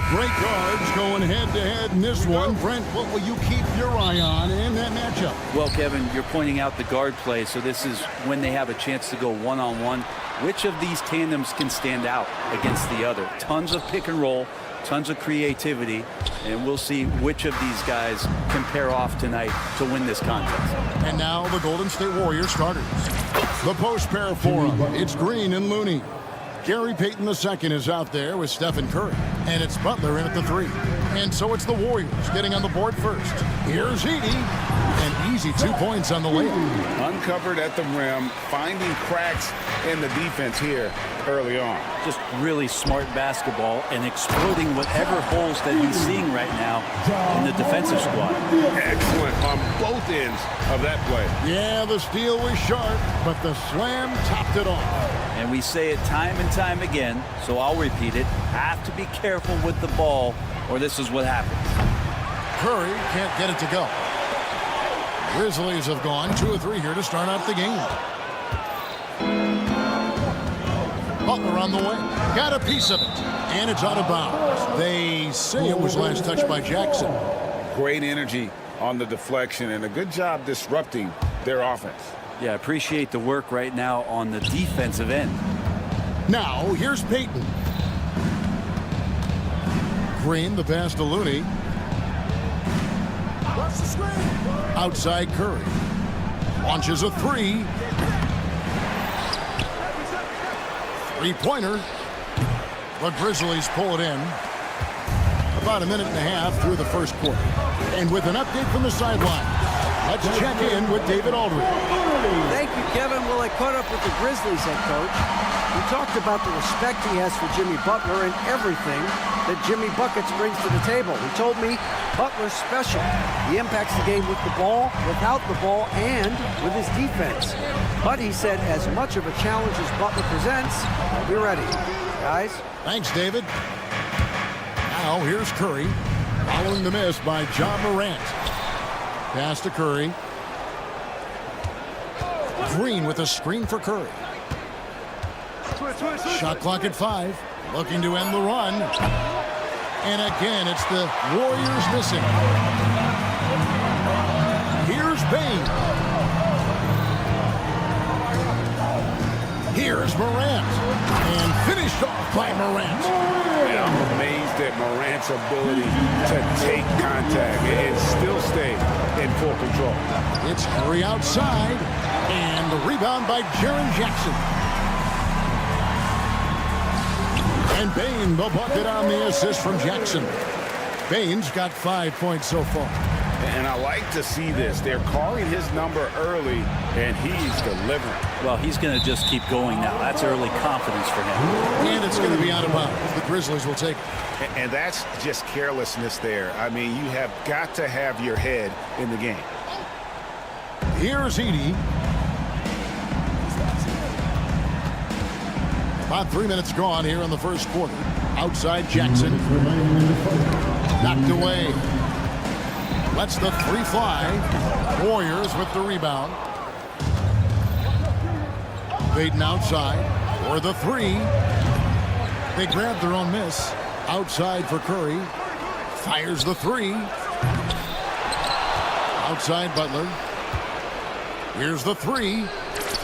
Great guards going head-to-head in this one. Brent, what will you keep your eye on in that matchup? Well, Kevin, you're pointing out the guard play, so this is when they have a chance to go one-on-one. Which of these tandems can stand out against the other? Tons of pick and roll, tons of creativity, and we'll see which of these guys can pair off tonight to win this contest. And now the Golden State Warriors starters. The post pair for them. It's Green and Looney. Gary Payton II is out there with Stephen Curry. And it's Butler in at the 3. And so it's the Warriors getting on the board first. Here's Edey. An easy 2 points on the layup. Uncovered at the rim, finding cracks in the defense here early on. Just really smart basketball and exploiting whatever holes that he's seeing right now in the defensive squad. Excellent on both ends of that play. Yeah, the steal was sharp, but the slam topped it off. And we say it time and time again, so I'll repeat it. Have to be careful with the ball, or this is what happens. Curry can't get it to go. Grizzlies have gone 2 of 3 here to start out the game. Butler on the way. Got a piece of it. And it's out of bounds. They say it was last touched by Jackson. Great energy on the deflection and a good job disrupting their offense. Yeah, appreciate the work right now on the defensive end. Now, here's Payton. Green, the pass to Looney. Outside Curry. Launches a 3. Three-pointer. The Grizzlies pull it in. About a minute and a half through the first quarter. And with an update from the sideline, let's check in with David Aldridge. Thank you, Kevin. Well, I caught up with the Grizzlies head coach. We talked about the respect he has for Jimmy Butler and everything that Jimmy Buckets brings to the table. He told me Butler's special. He impacts the game with the ball, without the ball, and with his defense. But he said as much of a challenge as Butler presents, we'll be ready. Guys? Thanks, David. Now here's Curry, following the miss by John Morant. Pass to Curry. Green with a screen for Curry. Shot clock at 5. Looking to end the run. And again, it's the Warriors missing. Here's Bane. Here's Morant. And finished off by Morant. And I'm amazed at Morant's ability to take contact and still stay in full control. It's Curry outside. And the rebound by Jaren Jackson. And Bane, the bucket on the assist from Jackson. Bane's got 5 points so far. And I like to see this. They're calling his number early, and he's delivering. Well, he's going to just keep going now. That's early confidence for him. And it's going to be out of bounds. The Grizzlies will take it. And that's just carelessness there. I mean, you have got to have your head in the game. Here's Edey. About 3 minutes gone here in the first quarter. Outside Jackson. Knocked away. Lets the 3 fly. Warriors with the rebound. Payton outside for the 3. They grab their own miss. Outside for Curry. Fires the 3. Outside Butler. Here's the 3.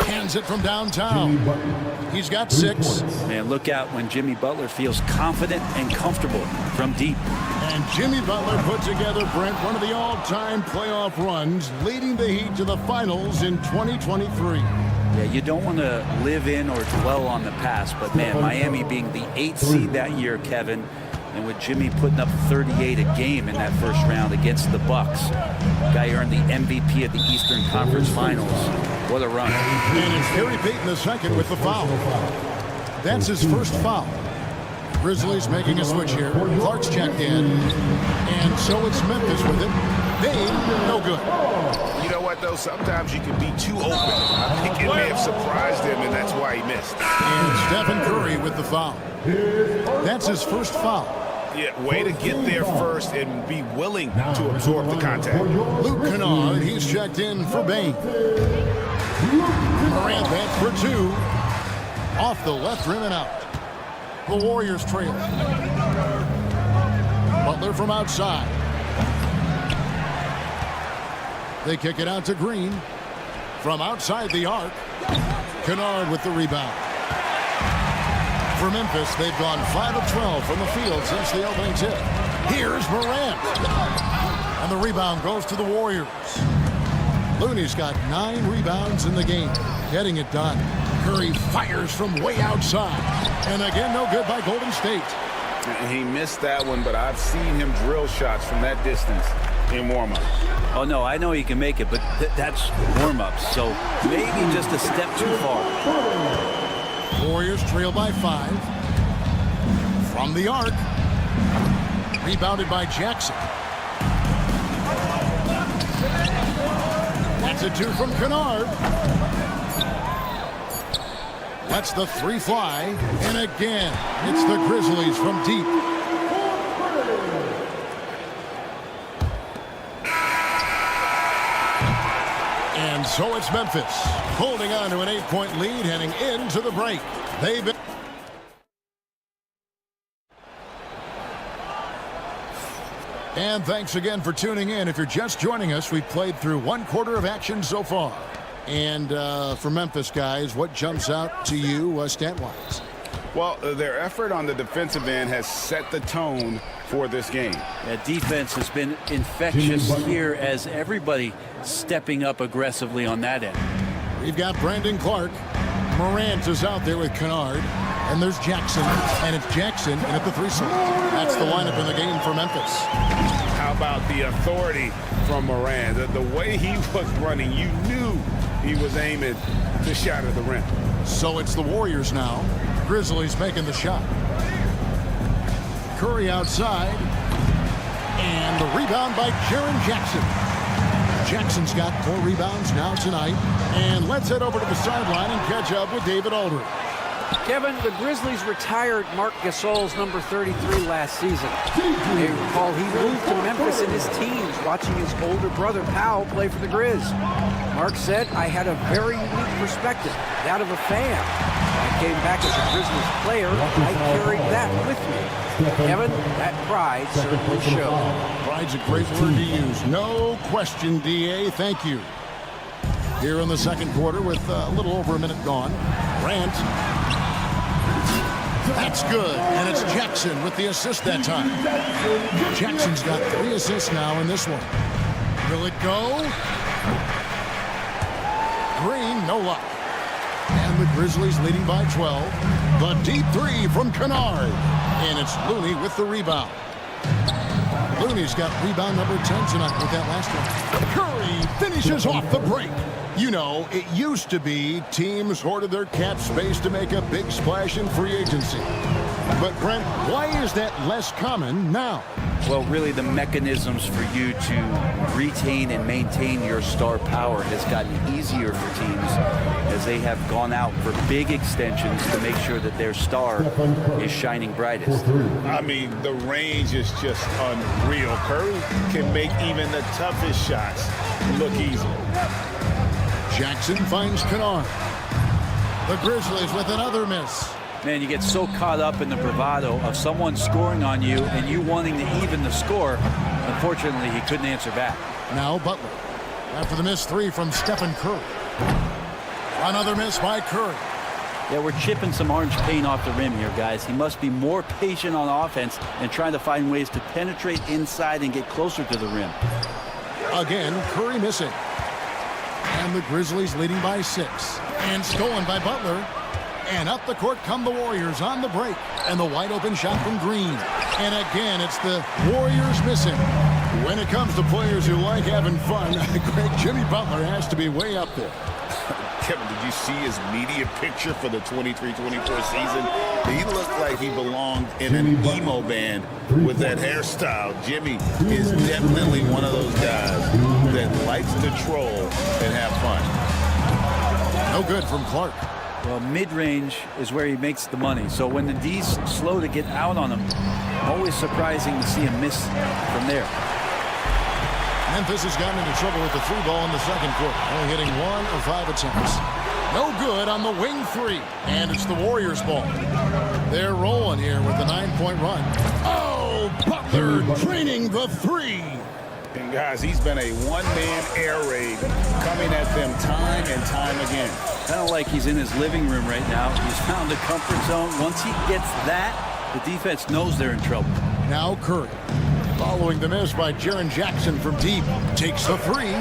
Hands it from downtown. He's got 6. And look out when Jimmy Butler feels confident and comfortable from deep. And Jimmy Butler put together, Brent, one of the all-time playoff runs, leading the Heat to the finals in 2023. Yeah, you don't want to live in or dwell on the past, but man, Miami being the 8th seed that year, Kevin, and with Jimmy putting up 38 a game in that first round against the Bucks. Guy earned the MVP of the Eastern Conference Finals. What a run. And it's Gary Payton II with the foul. That's his first foul. Grizzlies making a switch here. Clark's checked in. And so it's Memphis with it. Bane, no good. You know what, though? Sometimes you can be too open. I think it may have surprised him, and that's why he missed. And Stephen Curry with the foul. That's his first foul. Yeah, way to get there first and be willing to absorb the contact. Luke Kennard, he's checked in for Bane. Morant that for 2. Off the left rim and out. The Warriors trail. Butler from outside. They kick it out to Green. From outside the arc, Kennard with the rebound. For Memphis, they've gone 5 of 12 from the field since the opening tip. Here's Morant. And the rebound goes to the Warriors. Looney's got 9 rebounds in the game, getting it done. Curry fires from way outside. And again, no good by Golden State. He missed that one, but I've seen him drill shots from that distance in warm-up. Oh, no, I know he can make it, but that's warm-ups, so maybe just a step too far. Warriors trail by 5. From the arc. Rebounded by Jackson. That's a 2 from Kennard. That's the 3 fly. And again, it's the Grizzlies from deep. And so it's Memphis holding on to an 8-point lead heading into the break. They've been... And thanks again for tuning in. If you're just joining us, we've played through 1 quarter of action so far. And for Memphis, guys, what jumps out to you stat-wise? Well, their effort on the defensive end has set the tone for this game. Yeah, defense has been infectious here as everybody stepping up aggressively on that end. We've got Brandon Clark. Morant is out there with Kennard. And there's Jackson. And it's Jackson and at the 3 slot. That's the lineup in the game for Memphis. How about the authority from Morant? The way he was running, you knew he was aiming to shatter the rim. So it's the Warriors now. Grizzlies making the shot. Curry outside. And the rebound by Jaren Jackson. Jackson's got 4 rebounds now tonight. And let's head over to the sideline and catch up with David Aldridge. Kevin, the Grizzlies retired Marc Gasol's number 33 last season. You recall he moved to Memphis in his teens, watching his older brother Powell play for the Grizz. Marc said, I had a very unique perspective, that of a fan. I came back as a Grizzlies player, I carried that with me. Kevin, that pride certainly showed. Pride's a great word to use. No question, D.A. Thank you. Here in the second quarter with a little over a minute gone. Grant. That's good, and it's Jackson with the assist that time. Jackson's got 3 assists now in this one. Will it go? Green, no luck. And the Grizzlies leading by 12. The deep 3 from Kennard. And it's Looney with the rebound. Looney's got rebound number 10 tonight with that last one. Curry finishes off the break. You know, it used to be teams hoarded their cap space to make a big splash in free agency. But, Brent, why is that less common now? Well, really the mechanisms for you to retain and maintain your star power has gotten easier for teams as they have gone out for big extensions to make sure that their star is shining brightest. I mean, the range is just unreal. Curry can make even the toughest shots look easy. Jackson finds Kennard. The Grizzlies with another miss. Man, you get so caught up in the bravado of someone scoring on you and you wanting to even the score. Unfortunately, he couldn't answer back. Now Butler. After the missed 3 from Stephen Curry. Another miss by Curry. Yeah, we're chipping some orange paint off the rim here, guys. He must be more patient on offense and trying to find ways to penetrate inside and get closer to the rim. Again, Curry missing. And the Grizzlies leading by 6. And stolen by Butler. And up the court come the Warriors on the break. And the wide open shot from Green. And again, it's the Warriors missing. When it comes to players who like having fun, Greg, Jimmy Butler has to be way up there. Kevin, did you see his media picture for the 23-24 season? He looked like he belonged in an emo band with that hairstyle. Jimmy is definitely one of those guys that likes to troll and have fun. No good from Clark. Well, mid-range is where he makes the money. So when the D's slow to get out on him, always surprising to see him miss from there. Memphis has gotten into trouble with the 3 ball in the second quarter, only hitting 1 of 5 attempts. No good on the wing 3, and it's the Warriors ball. They're rolling here with the 9-point run. Oh, Butler draining the three. And guys, he's been a one-man air raid coming at them time and time again. Kind of like he's in his living room right now. He's found the comfort zone. Once he gets that, the defense knows they're in trouble. Now Curry, following the miss by Jaren Jackson from deep, takes the three.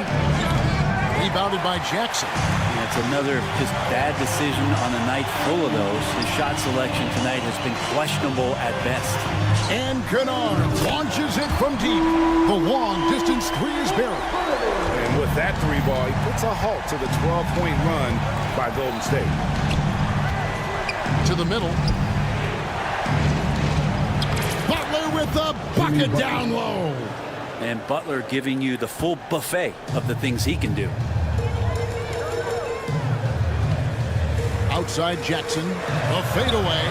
Rebounded by Jackson. Yeah, it's another just bad decision on a night full of those. His shot selection tonight has been questionable at best. And Kennard launches it from deep. The long distance three is buried. And with that three ball, he puts a halt to the 12-point run by Golden State. To the middle. Butler with the bucket down low. And Butler giving you the full buffet of the things he can do. Outside Jackson, the fadeaway.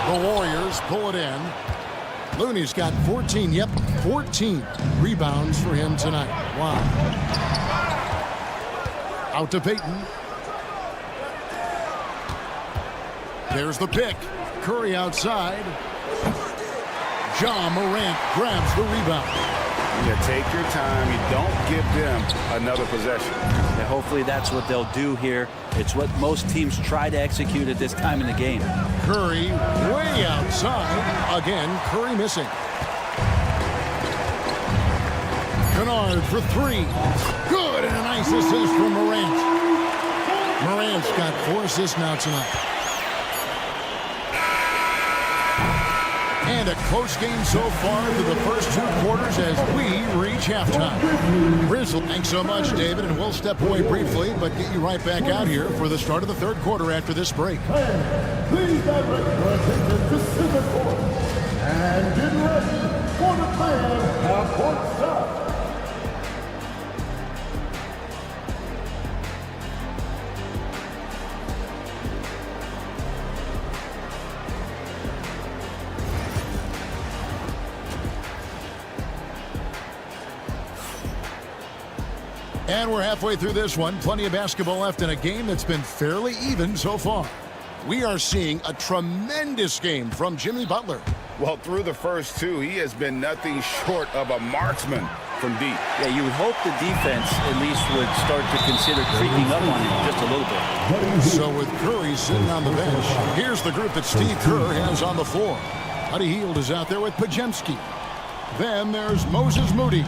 The Warriors pull it in. Looney's got 14, 14 rebounds for him tonight. Wow. Out to Payton. There's the pick. Curry outside. Ja Morant grabs the rebound. You take your time. You don't give them another possession. And hopefully that's what they'll do here. It's what most teams try to execute at this time in the game. Curry way outside. Again, Curry missing. Kennard for three. Good, and a nice assist from Morant. Morant's got 4 assists now tonight. And a close game so far through the first 2 quarters as we reach halftime. Grizzlies, thanks so much, David, and we'll step away briefly, but get you right back out here for the start of the 3rd quarter after this break. Please direct your attention to center court and get ready for the fan half-court stop. And we're halfway through this one. Plenty of basketball left in a game that's been fairly even so far. We are seeing a tremendous game from Jimmy Butler. Well, through the first 2, he has been nothing short of a marksman from deep. Yeah, you would hope the defense at least would start to consider creeping up on him just a little bit. So with Curry sitting on the bench, here's the group that Steve Kerr has on the floor. Buddy Hield is out there with Pajemski. Then there's Moses Moody.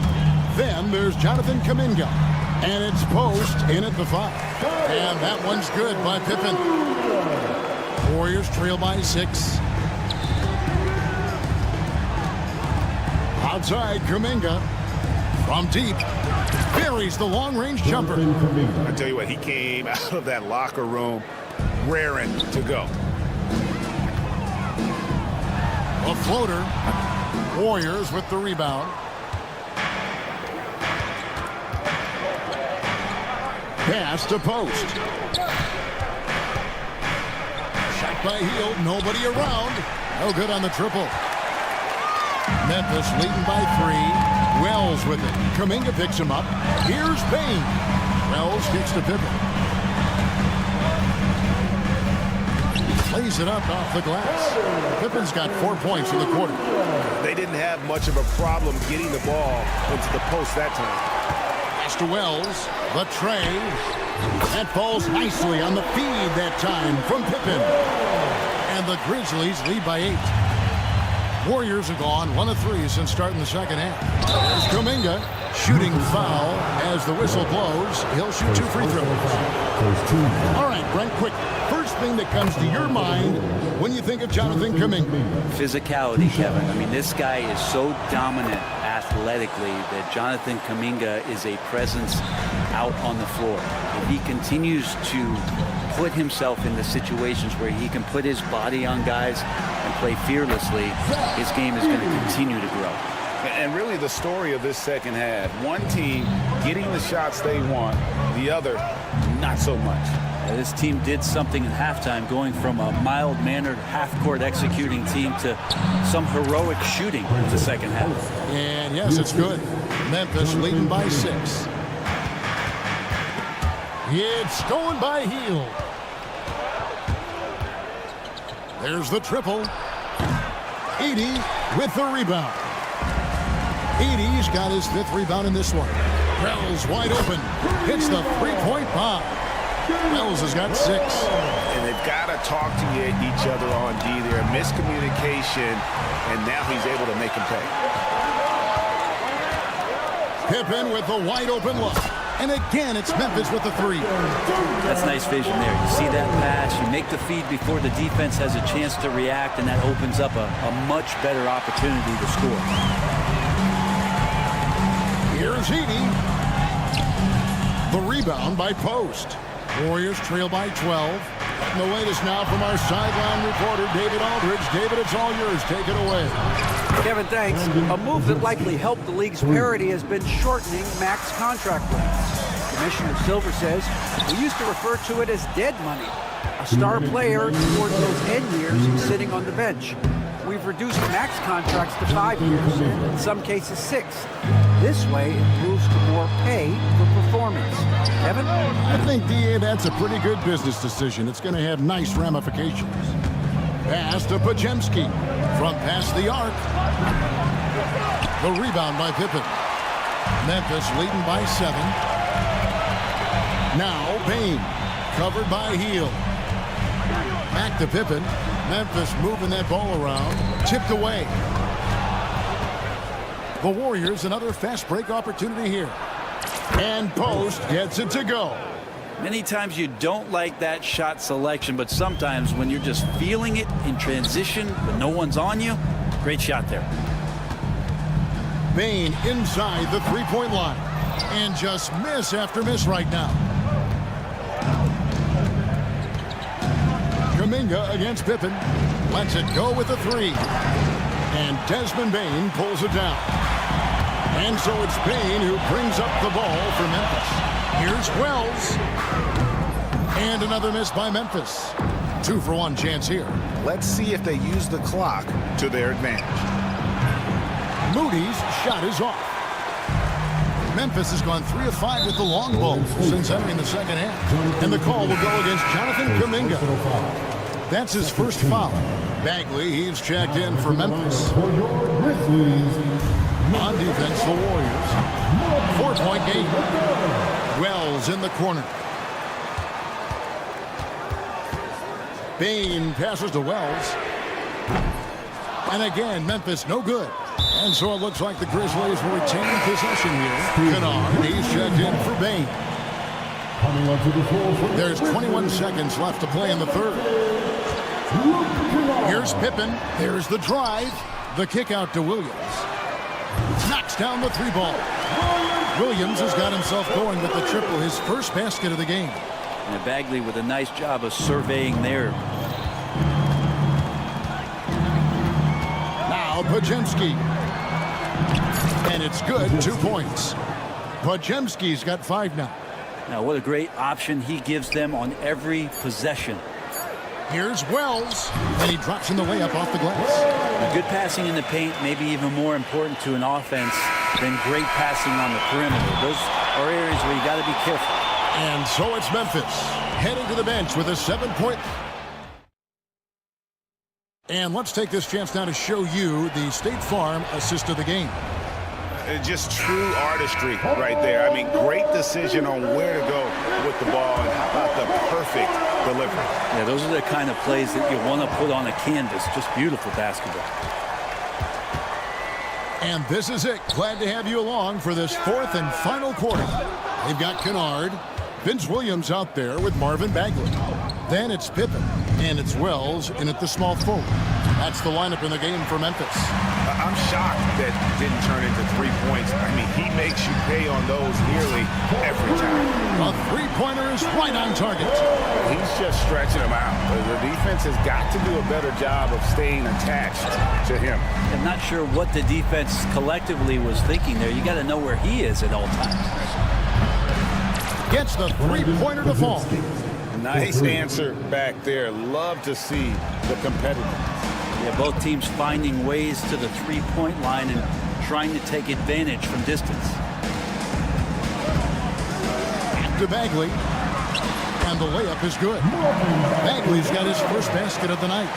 Then there's Jonathan Kuminga. And it's post in at the 5. And that one's good by Pippen. Warriors trail by 6. Outside Kuminga. From deep. Buries the long-range jumper. I tell you what, he came out of that locker room raring to go. A floater. Warriors with the rebound. Pass to post. Shot by Hield. Nobody around. No good on the triple. Memphis leading by 3. Wells with it. Kuminga picks him up. Here's Payne. Wells kicks to Pippen. Plays it up off the glass. Pippen's got 4 points in the quarter. They didn't have much of a problem getting the ball into the post that time. Pass to Wells. The tray. That falls nicely on the feed that time from Pippen. And the Grizzlies lead by 8. Warriors have gone 1 of 3 since starting the second half. There's Kuminga. Shooting foul as the whistle blows. He'll shoot 2 free throws. All right, Brent, quick. First thing that comes to your mind when you think of Jonathan Kuminga. Physicality, Kevin. I mean, this guy is so dominant athletically that Jonathan Kuminga is a presence out on the floor. If he continues to put himself in the situations where he can put his body on guys and play fearlessly, his game is going to continue to grow. And really the story of this second half, one team getting the shots they want, the other not so much. This team did something in halftime, going from a mild-mannered half-court executing team to some heroic shooting in the second half. And yes, it's good. Memphis leading by 6. It's stolen by Hield. There's the triple. Edey with the rebound. Edey's got his 5th rebound in this one. Wells wide open. Hits the three-point bomb. Wells has got 6. And they've got to talk to each other on D there. Miscommunication, and now he's able to make him pay. Pippen with the wide open look. And again, it's Memphis with the 3. That's nice vision there. You see that pass, you make the feed before the defense has a chance to react, and that opens up a much better opportunity to score. Here's Edey. The rebound by Post. Warriors trail by 12. And the latest now from our sideline reporter, David Aldridge. David, it's all yours. Take it away. Kevin, thanks. A move that likely helped the league's parity has been shortening max contract lengths. Commissioner Silver says we used to refer to it as dead money. A star player towards those end years sitting on the bench. We've reduced max contracts to 5 years, and in some cases 6. This way, it moves to more pay for performance. Kevin? I think, D.A., that's a pretty good business decision. It's going to have nice ramifications. Pass to Podziemski. From past the arc. The rebound by Pippen. Memphis leading by 7. Now Payne. Covered by Heel. Back to Pippen. Memphis moving that ball around. Tipped away. The Warriors, another fast break opportunity here. And Post gets it to go. Many times you don't like that shot selection, but sometimes when you're just feeling it in transition when no one's on you, great shot there. Payne inside the three-point line. And just miss after miss right now. Kuminga against Pippen. Lets it go with a 3. And Desmond Bane pulls it down. And so it's Bane who brings up the ball for Memphis. Here's Wells. And another miss by Memphis. 2-for-1 chance here. Let's see if they use the clock to their advantage. Moody's shot is off. Memphis has gone 3 of 5 with the long ball since entering the second half. And the call will go against Jonathan Kuminga. That's his first foul. Bagley, he's checked in for Memphis. On defense, the Warriors. 4-point game. Wells in the corner. Bane passes to Wells. And again, Memphis no good. And so it looks like the Grizzlies will retain possession here. Kennard, he's checked in for Bane. There's 21 seconds left to play in the third. Here's Pippen. There's the drive. The kick out to Williams. Knocks down the 3-ball. Williams has got himself going with the triple, his first basket of the game. And Bagley with a nice job of surveying there. Now Podziemski. And it's good, 2 points. Podziemski's got 5 now. Now what a great option he gives them on every possession. Here's Wells, and he drops in the layup off the glass. Now, good passing in the paint may be even more important to an offense than great passing on the perimeter. Those are areas where you got to be careful. And so it's Memphis heading to the bench with a 7-point. And let's take this chance now to show you the State Farm assist of the game. Just true artistry right there. I mean, great decision on where to go with the ball, and how about the perfect delivery. Yeah, those are the kind of plays that you want to put on a canvas. Just beautiful basketball. And this is it. Glad to have you along for this 4th and final quarter. They've got Kennard, Vince Williams out there with Marvin Bagley. Then it's Pippen, and it's Wells in at the small forward. That's the lineup in the game for Memphis. I'm shocked that didn't turn into 3 points. I mean, he makes you pay on those nearly every time. A 3-pointer is right on target. He's just stretching them out. The defense has got to do a better job of staying attached to him. I'm not sure what the defense collectively was thinking there. You got to know where he is at all times. Gets the 3-pointer to fall. Nice answer back there. Love to see the competitiveness. Yeah, both teams finding ways to the 3-point line and trying to take advantage from distance. To Bagley. And the layup is good. Bagley's got his first basket of the night.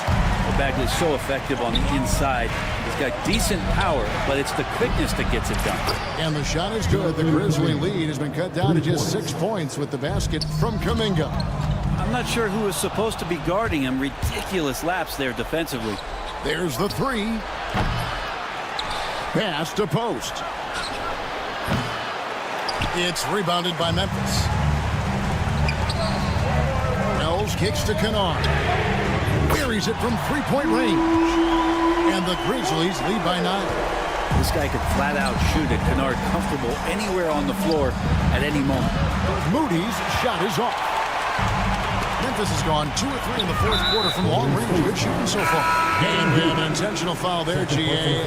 Well, Bagley is so effective on the inside. He's got decent power, but it's the quickness that gets it done. And the shot is good. The Grizzly lead has been cut down to just 6 points with the basket from Kuminga. I'm not sure who is supposed to be guarding him. Ridiculous lapse there defensively. There's the three. Pass to post. It's rebounded by Memphis. Wells kicks to Kennard. Buries it from three-point range. And the Grizzlies lead by 9. This guy could flat out shoot it. Kennard comfortable anywhere on the floor at any moment. Moody's shot is off. Memphis has gone 2 or 3 in the fourth quarter from long range. Good shooting so far. And we have an intentional foul there, GA.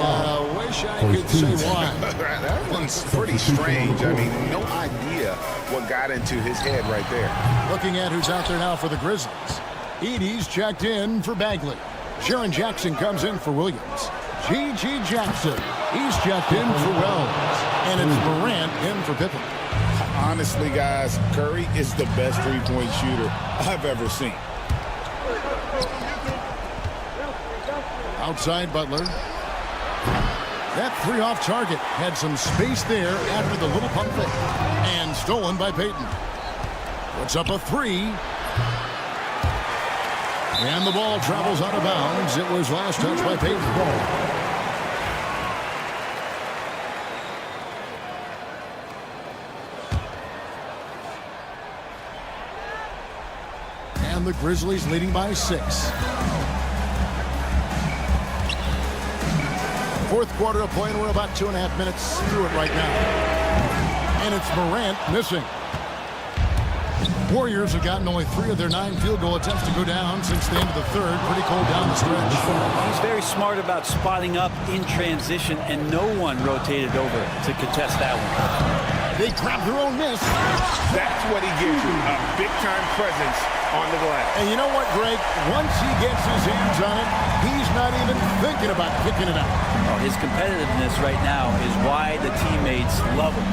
Wish I could say why. That one's pretty strange. I mean, no idea what got into his head right there. Looking at who's out there now for the Grizzlies. Edie's checked in for Bagley. Sharon Jackson comes in for Williams. G.G. Jackson, he's checked in for Wells. And it's Morant in for Pippen. Honestly, guys, Curry is the best three-point shooter I've ever seen. Outside Butler. That three off target had some space there after the little pump fake. And stolen by Payton. Puts up a three. And the ball travels out of bounds. It was last touched by Payton. And the Grizzlies leading by 6. Fourth quarter of play, and we're about 2.5 minutes through it right now. And it's Morant missing. Warriors have gotten only 3 of their 9 field goal attempts to go down since the end of the third. Pretty cold down the stretch. He's very smart about spotting up in transition, and no one rotated over to contest that one. They grab their own miss. That's what he gives you, a big-time presence on the glass. And you know what, Greg? Once he gets his hands on it, he's not even thinking about kicking it out. Oh, his competitiveness right now is why the teammates love him.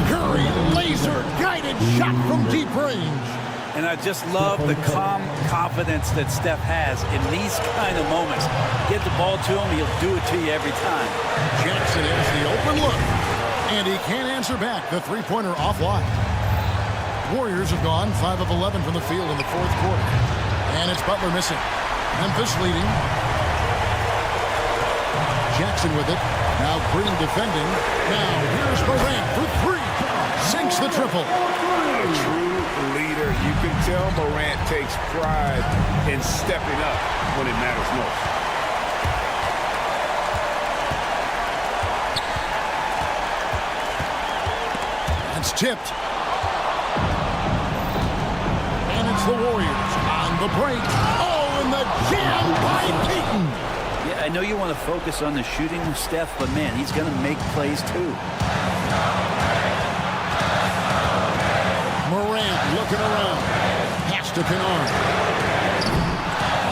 Curry, laser-guided shot from deep range. And I just love the calm confidence that Steph has in these kind of moments. Get the ball to him, he'll do it to you every time. Jackson has the open look. And he can't answer back. The three-pointer offline. Warriors have gone 5 of 11 from the field in the fourth quarter. And it's Butler missing. Memphis leading. Jackson with it. Now Green defending. Now here's Morant for 3. Sinks the triple. A true leader. You can tell Morant takes pride in stepping up when it matters most. It's tipped. And it's the Warriors on the break. Oh, and the jam by Payton. Yeah, I know you want to focus on the shooting with Steph, but man, he's going to make plays too. Morant looking around. Pass to Kennard.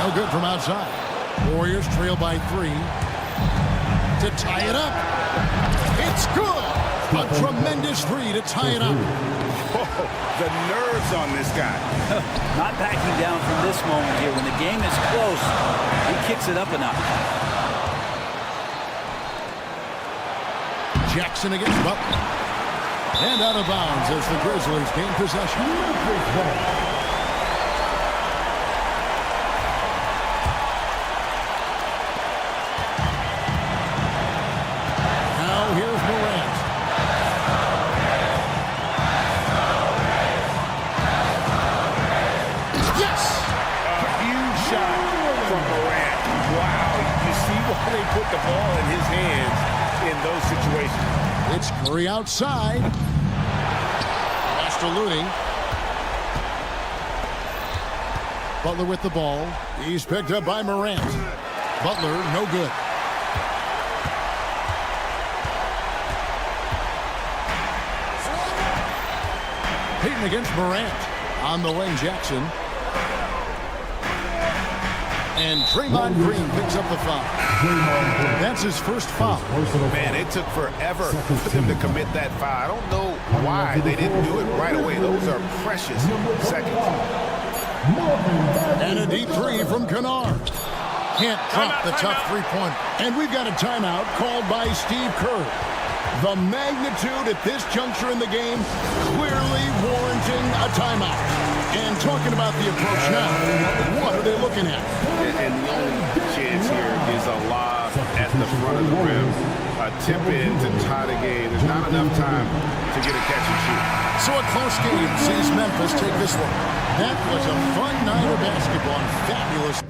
No good from outside. Warriors trail by 3. To tie it up. It's good. A tremendous 3 to tie it up. Oh, the nerves on this guy. Not backing down from this moment here. When the game is close, he kicks it up a notch. Jackson against Butler. And out of bounds as the Grizzlies gain possession. They put the ball in his hands in those situations. It's Curry outside. Pass to Looney. Butler with the ball. He's picked up by Morant. Butler, no good. Payton against Morant. On the wing, Jackson. And Draymond Green picks up the foul. That's his first foul. Man, it took forever for them to commit that foul. I don't know why they didn't do it right away. Those are precious seconds. And a deep 3 from Kennard. Can't drop the tough three-pointer. And we've got a timeout called by Steve Kerr. The magnitude at this juncture in the game clearly warranting a timeout. And talking about the approach now, what are they looking at? And the only chance here is a lob at the front of the rim. A tip in to tie the game. There's not enough time to get a catch and shoot. So a close game sees Memphis take this one. That was a fun night of basketball and fabulous.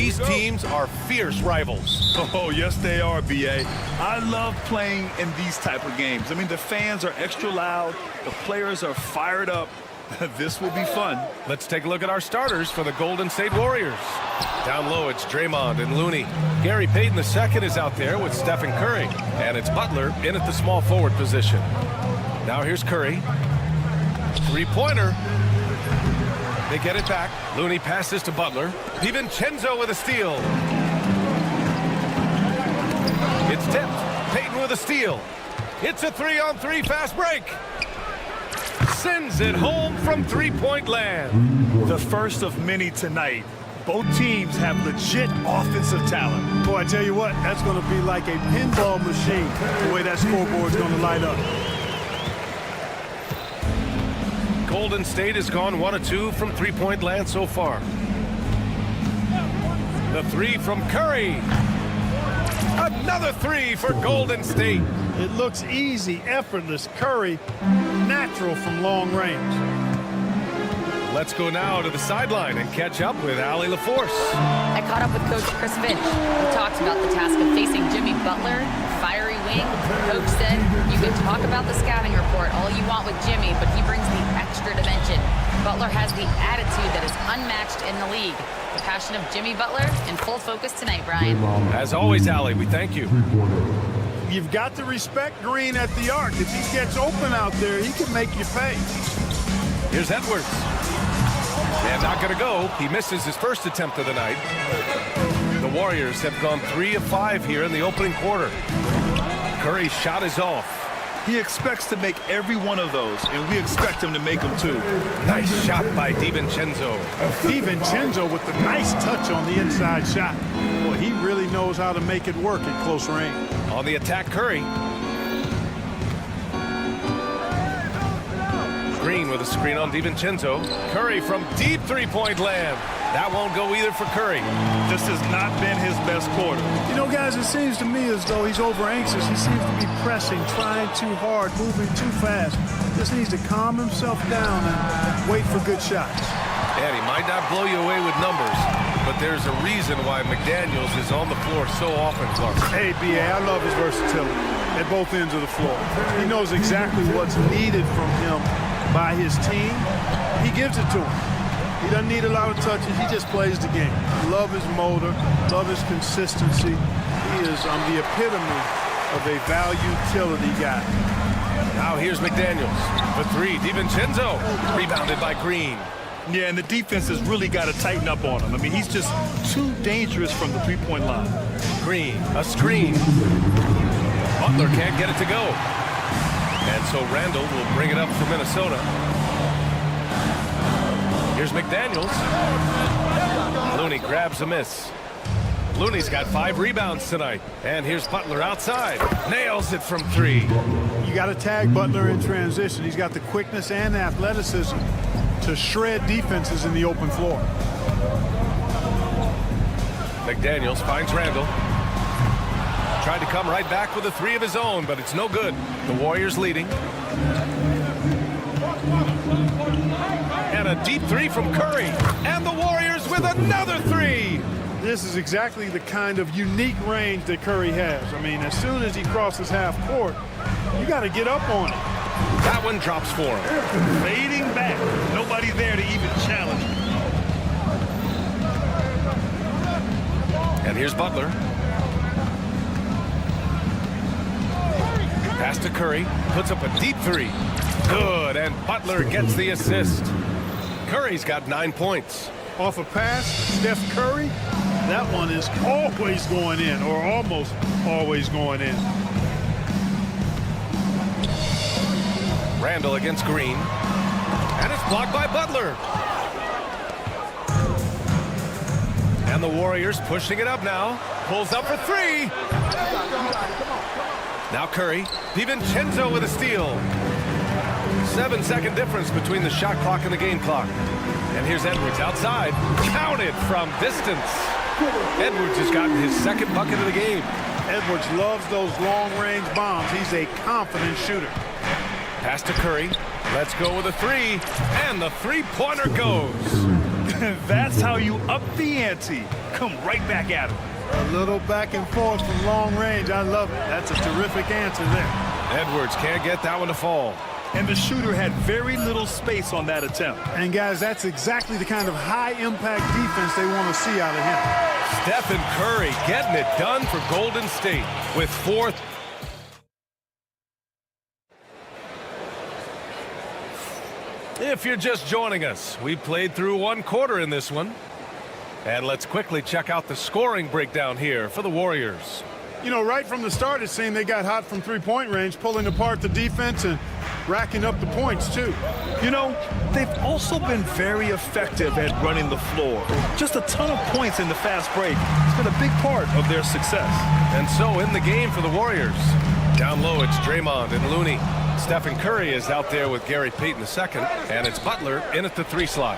These teams are fierce rivals. Oh, yes, they are, B.A. I love playing in these type of games. I mean, the fans are extra loud. The players are fired up. This will be fun. Let's take a look at our starters for the Golden State Warriors. Down low, it's Draymond and Looney. Gary Payton II is out there with Stephen Curry. And it's Butler in at the small forward position. Now here's Curry. Three-pointer. They get it back. Looney passes to Butler. DiVincenzo with a steal. It's tipped. Payton with a steal. It's a 3-on-3 fast break. Sends it home from three-point land. The first of many tonight. Both teams have legit offensive talent. Boy, I tell you what, that's going to be like a pinball machine, the way that scoreboard's going to light up. Golden State has gone 1 of 2 from three-point land so far. The three from Curry. Another three for Golden State. It looks easy, effortless. Curry, natural from long range. Let's go now to the sideline and catch up with Allie LaForce. I caught up with Coach Chris Finch. He talked about the task of facing Jimmy Butler, fiery wing. Coach said, you can talk about the scouting report all you want with Jimmy, but he brings the extra dimension. Butler has the attitude that is unmatched in the league. The passion of Jimmy Butler in full focus tonight, Brian. As always, Allie, we thank you. You've got to respect Green at the arc. If he gets open out there, he can make you pay. Here's Edwards. And not going to go. He misses his first attempt of the night. The Warriors have gone 3 of 5 here in the opening quarter. Curry's shot is off. He expects to make every one of those, and we expect him to make them too. Nice shot by DiVincenzo. DiVincenzo with the nice touch on the inside shot. Boy, he really knows how to make it work at close range. On the attack, Curry. Green with a screen on DiVincenzo. Curry from deep three-point land. That won't go either for Curry. This has not been his best quarter. You know, guys, it seems to me as though he's over-anxious. He seems to be pressing, trying too hard, moving too fast. Just needs to calm himself down and wait for good shots. And he might not blow you away with numbers, but there's a reason why McDaniels is on the floor so often, Clark. Hey, B.A., I love his versatility at both ends of the floor. He knows exactly what's needed from him by his team. He gives it to him. He doesn't need a lot of touches. He just plays the game. Love his motor. Love his consistency. He is the epitome of a value utility guy. Now here's McDaniels. The three, DiVincenzo. Rebounded by Green. Yeah, and the defense has really got to tighten up on him. I mean, he's just too dangerous from the three-point line. Green, a screen. Butler can't get it to go. And so Randall will bring it up for Minnesota. Here's McDaniels. Looney grabs a miss. Looney's got 5 rebounds tonight. And here's Butler outside. Nails it from 3. You got to tag Butler in transition. He's got the quickness and athleticism to shred defenses in the open floor. McDaniels finds Randall. Tried to come right back with a 3 of his own, but it's no good. The Warriors leading. And a deep 3 from Curry. And the Warriors with another 3. This is exactly the kind of unique range that Curry has. I mean, as soon as he crosses half court, you got to get up on it. That one drops for him. Fading back. Nobody there to even challenge him. And here's Butler. Pass to Curry. Puts up a deep 3. Good. And Butler gets the assist. Curry's got 9 points. Off a pass, Steph Curry, that one is always going in, or almost always going in. Randall against Green. And it's blocked by Butler. And the Warriors pushing it up now. Pulls up for 3. Now Curry. DiVincenzo with a steal. 7-second difference between the shot clock and the game clock. And here's Edwards outside. Counted from distance. Edwards has gotten his second bucket of the game. Edwards loves those long-range bombs. He's a confident shooter. Pass to Curry. Let's go with a 3. And the three-pointer goes. That's how you up the ante. come right back at him. A little back and forth from long range. I love it. That's a terrific answer there. Edwards can't get that one to fall. And the shooter had very little space on that attempt. And, guys, that's exactly the kind of high-impact defense they want to see out of him. Stephen Curry getting it done for Golden State with fourth. If you're just joining us, we played through one quarter in this one. And let's quickly check out the scoring breakdown here for the Warriors. You know, right from the start, it seemed they got hot from three-point range, pulling apart the defense and racking up the points, too. You know, they've also been very effective at running the floor. Just a ton of points in the fast break. It's been a big part of their success. And so in the game for the Warriors, down low it's Draymond and Looney. Stephen Curry is out there with Gary Payton II, and it's Butler in at the 3 slot.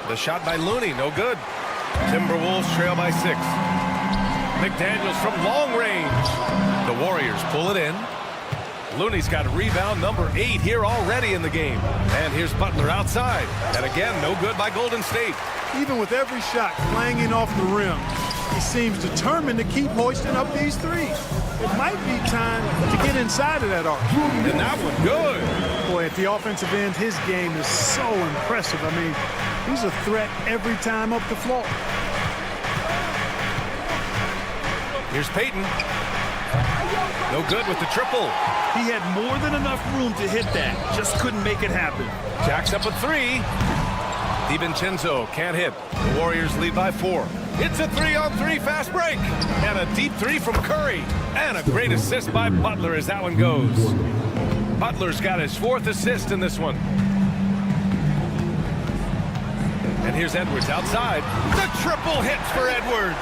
The shot by Looney, no good. Timberwolves trail by 6. McDaniels from long range. The Warriors pull it in. Looney's got rebound number 8 here already in the game. And here's Butler outside. And again, no good by Golden State. Even with every shot clanging off the rim, he seems determined to keep hoisting up these threes. It might be time to get inside of that arc. And that one good. Boy, at the offensive end, his game is so impressive. I mean, he's a threat every time up the floor. Here's Payton. No good with the triple. He had more than enough room to hit that. Just couldn't make it happen. Jacks up a 3. DiVincenzo can't hit. The Warriors lead by 4. It's a 3-on-3 fast break. And a deep 3 from Curry. And a great assist by Butler as that one goes. Butler's got his 4th assist in this one. And here's Edwards outside. The triple hits for Edwards.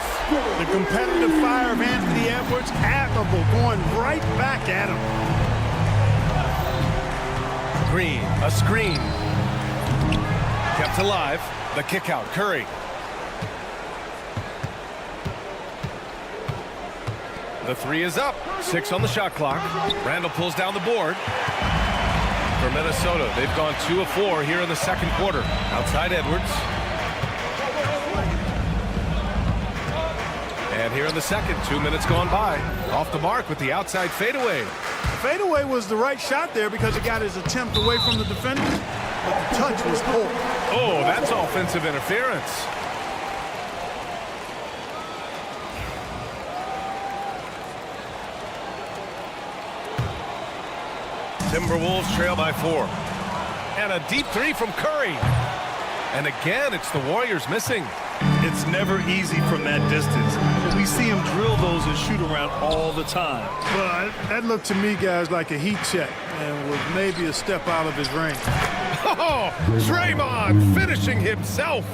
The competitive fire of Anthony Edwards, admirable, going right back at him. Green, a screen. Kept alive. The kick out, Curry. The 3 is up. 6 on the shot clock. Randall pulls down the board. For Minnesota, they've gone 2 of 4 here in the second quarter. Outside Edwards. And here in the second, 2 minutes gone by. Off the mark with the outside fadeaway. Fadeaway was the right shot there because he got his attempt away from the defender, but the touch was poor. Oh, that's offensive interference. Timberwolves trail by 4. And a deep 3 from Curry. And again, it's the Warriors missing. It's never easy from that distance. We see him drill those and shoot around all the time. But that looked to me, guys, like a heat check and was maybe a step out of his range. Oh, Draymond finishing himself.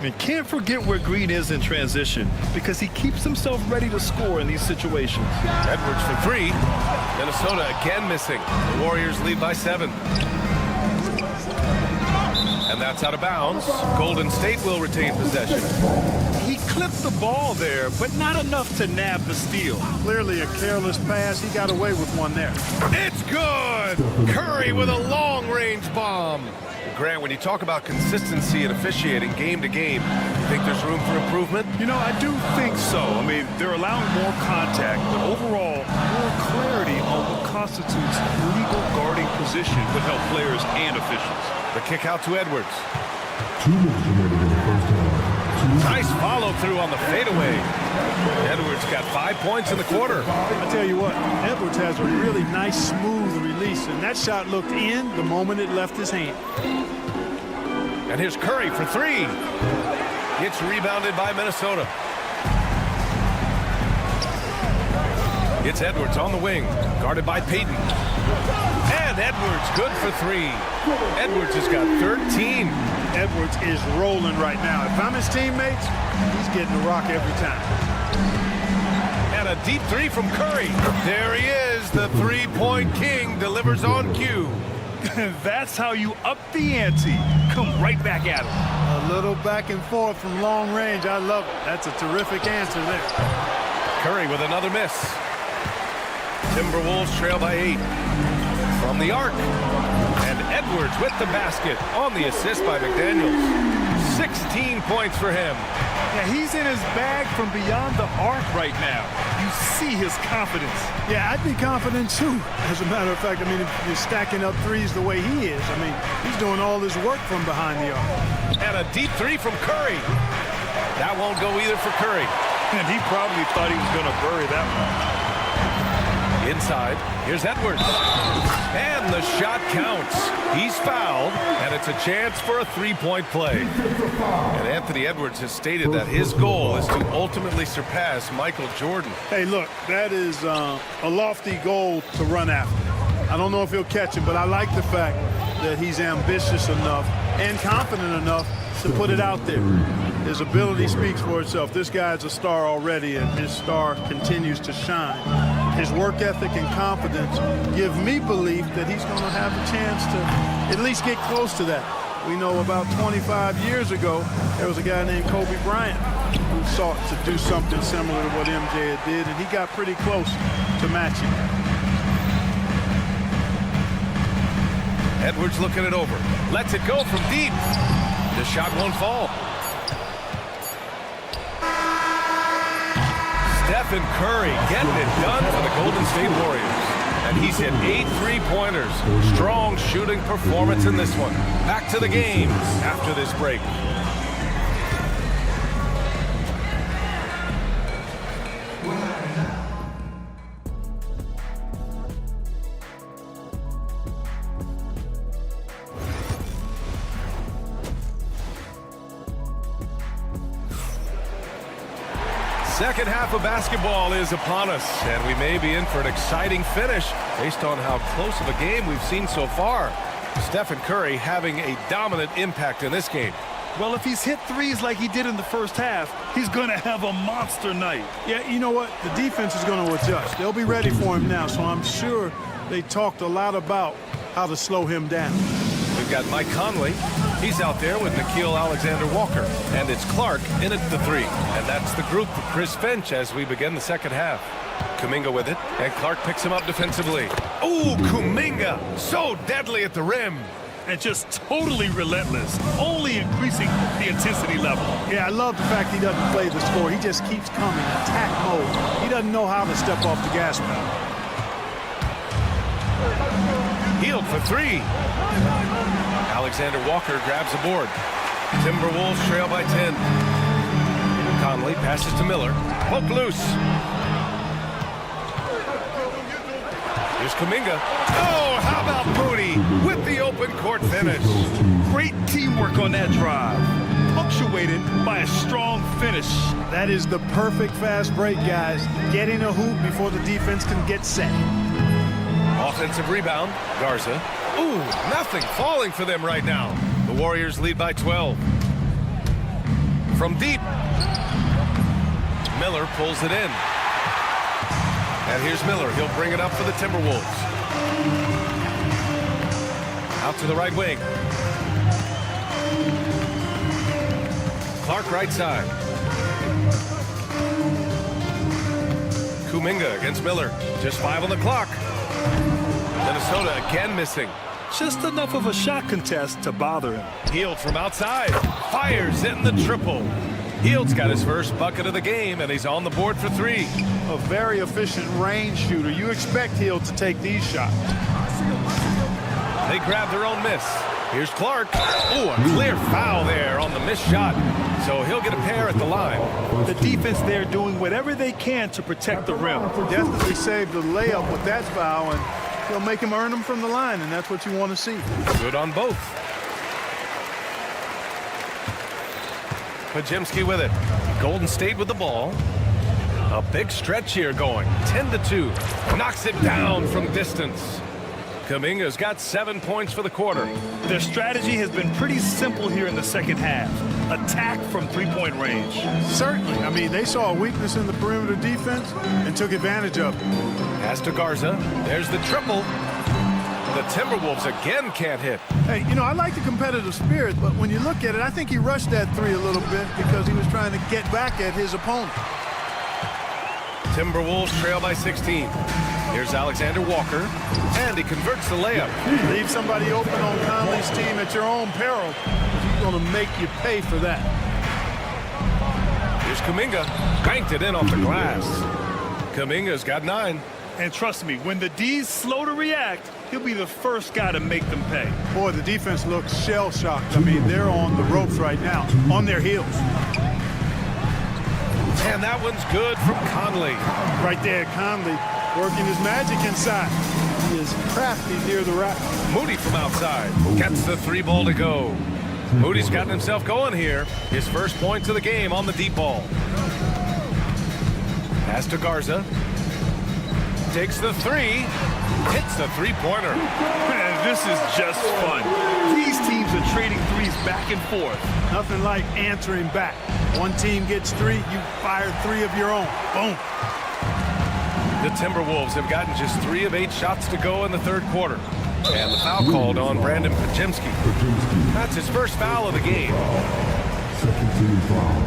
And can't forget where Green is in transition because he keeps himself ready to score in these situations. Edwards for 3. Minnesota again missing. The Warriors lead by 7. And that's out of bounds. Golden State will retain possession. He clipped the ball there, but not enough to nab the steal. Clearly a careless pass. He got away with one there. It's good. Curry with a long-range bomb. Grant, when you talk about consistency and officiating game to game, you think there's room for improvement? You know, I do think so. I mean, they're allowing more contact, but overall, more clarity on what constitutes legal guarding position would help players and officials. The kick out to Edwards. 2 minutes remaining in the first half. Nice follow through on the fadeaway. Edwards got 5 points in the quarter. I tell you what, Edwards has a really nice, smooth release, and that shot looked in the moment it left his hand. And here's Curry for 3. It's rebounded by Minnesota. It's Edwards on the wing, guarded by Payton. And Edwards good for 3. Edwards has got 13. Edwards is rolling right now. If I'm his teammates, he's getting the rock every time. And a deep 3 from Curry. There he is, the three-point king, delivers on cue. That's how you up the ante. Come right back at him. A little back and forth from long range. I love it. That's a terrific answer there. Curry with another miss. Timberwolves trail by 8. From the arc. And Edwards with the basket on the assist by McDaniels. 16 points for him. Yeah, he's in his bag from beyond the arc right now. You see his confidence. Yeah, I'd be confident too. As a matter of fact, I mean, if you're stacking up threes the way he is, I mean, he's doing all his work from behind the arc. And a deep three from Curry. That won't go either for Curry. And he probably thought he was going to bury that one. Inside, here's Edwards. And the shot counts. He's fouled, and it's a chance for a three-point play. And Anthony Edwards has stated that his goal is to ultimately surpass Michael Jordan. Hey, look, that is a lofty goal to run after. I don't know if he'll catch it, but I like the fact that he's ambitious enough and confident enough to put it out there. His ability speaks for itself. This guy's a star already, and his star continues to shine. His work ethic and confidence give me belief that he's going to have a chance to at least get close to that. We know about 25 years ago, there was a guy named Kobe Bryant who sought to do something similar to what MJ did, and he got pretty close to matching. Edwards looking it over. Lets it go from deep. The shot won't fall. Stephen Curry getting it done for the Golden State Warriors. And he's hit 8 3-pointers. Strong shooting performance in this one. Back to the game after this break. Second half of basketball is upon us, and we may be in for an exciting finish based on how close of a game we've seen so far. Stephen Curry having a dominant impact in this game. Well, if he's hit threes like he did in the first half, he's going to have a monster night. Yeah, you know what? The defense is going to adjust. They'll be ready for him now, so I'm sure they talked a lot about how to slow him down. We've got Mike Conley. He's out there with Nickeil Alexander-Walker. And it's Clark in at the three. And that's the group for Chris Finch as we begin the second half. Kuminga with it, and Clark picks him up defensively. Ooh, Kuminga, so deadly at the rim. And just totally relentless, only increasing the intensity level. Yeah, I love the fact he doesn't play the score. He just keeps coming, attack mode. He doesn't know how to step off the gas pedal. Healed for three. Alexander Walker grabs the board. Timberwolves trail by 10. Conley passes to Miller. Poke loose. Here's Kuminga. Oh, how about Moody with the open court finish. Great teamwork on that drive, punctuated by a strong finish. That is the perfect fast break, guys. Getting a hoop before the defense can get set. Offensive rebound, Garza. Ooh, nothing falling for them right now. The Warriors lead by 12. From deep, Miller pulls it in. And here's Miller. He'll bring it up for the Timberwolves. Out to the right wing. Clark right side. Kuminga against Miller. Just 5 on the clock. Minnesota again missing. Just enough of a shot contest to bother him. Hield from outside. Fires in the triple. Hield's got his first bucket of the game, and he's on the board for 3. A very efficient range shooter. You expect Hield to take these shots. They grab their own miss. Here's Clark. Ooh, a clear foul there on the missed shot. So he'll get a pair at the line. The defense there doing whatever they can to protect the rim. Definitely saved the layup with that foul, and he'll make him earn them from the line, and that's what you want to see. Good on both. Podziemski with it. Golden State with the ball. A big stretch here going. 10-2. Knocks it down from distance. Kuminga's got 7 points for the quarter. Their strategy has been pretty simple here in the second half. Attack from three-point range. Certainly. I mean, they saw a weakness in the perimeter defense and took advantage of it. Pass to Garza. There's the triple. The Timberwolves again can't hit. Hey, you know, I like the competitive spirit, but when you look at it, I think he rushed that three a little bit because he was trying to get back at his opponent. Timberwolves trail by 16. Here's Alexander Walker, and he converts the layup. Leave somebody open on Conley's team at your own peril. He's going to make you pay for that. Here's Kuminga. Banked it in off the glass. Kuminga's got 9. And trust me, when the D's slow to react, he'll be the first guy to make them pay. Boy, the defense looks shell-shocked. I mean, they're on the ropes right now, on their heels. And that one's good from Conley. Right there, Conley working his magic inside. He is crafty near the rack. Moody from outside gets the 3 ball to go. Moody's gotten himself going here. His first points of the game on the deep ball. Pass to Garza. Takes the 3. Hits the 3-pointer. Man, this is just fun. These teams are trading threes back and forth. Nothing like answering back. One team gets 3, you fire 3 of your own. Boom. The Timberwolves have gotten just 3 of 8 shots to go in the third quarter. And the foul called on Brandon Pajimski. That's his first foul of the game. Second team foul.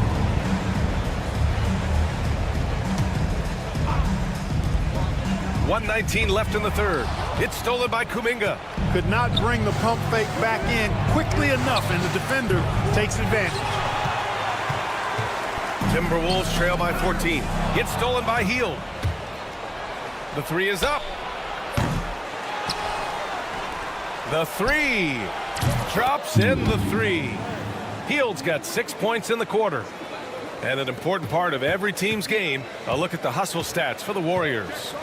1:19 left in the third. It's stolen by Kuminga. Could not bring the pump fake back in quickly enough, and the defender takes advantage. Timberwolves trail by 14. It's stolen by Hield. The 3 is up. The 3 drops in the 3. Hield's got 6 points in the quarter. And an important part of every team's game, a look at the hustle stats for the Warriors.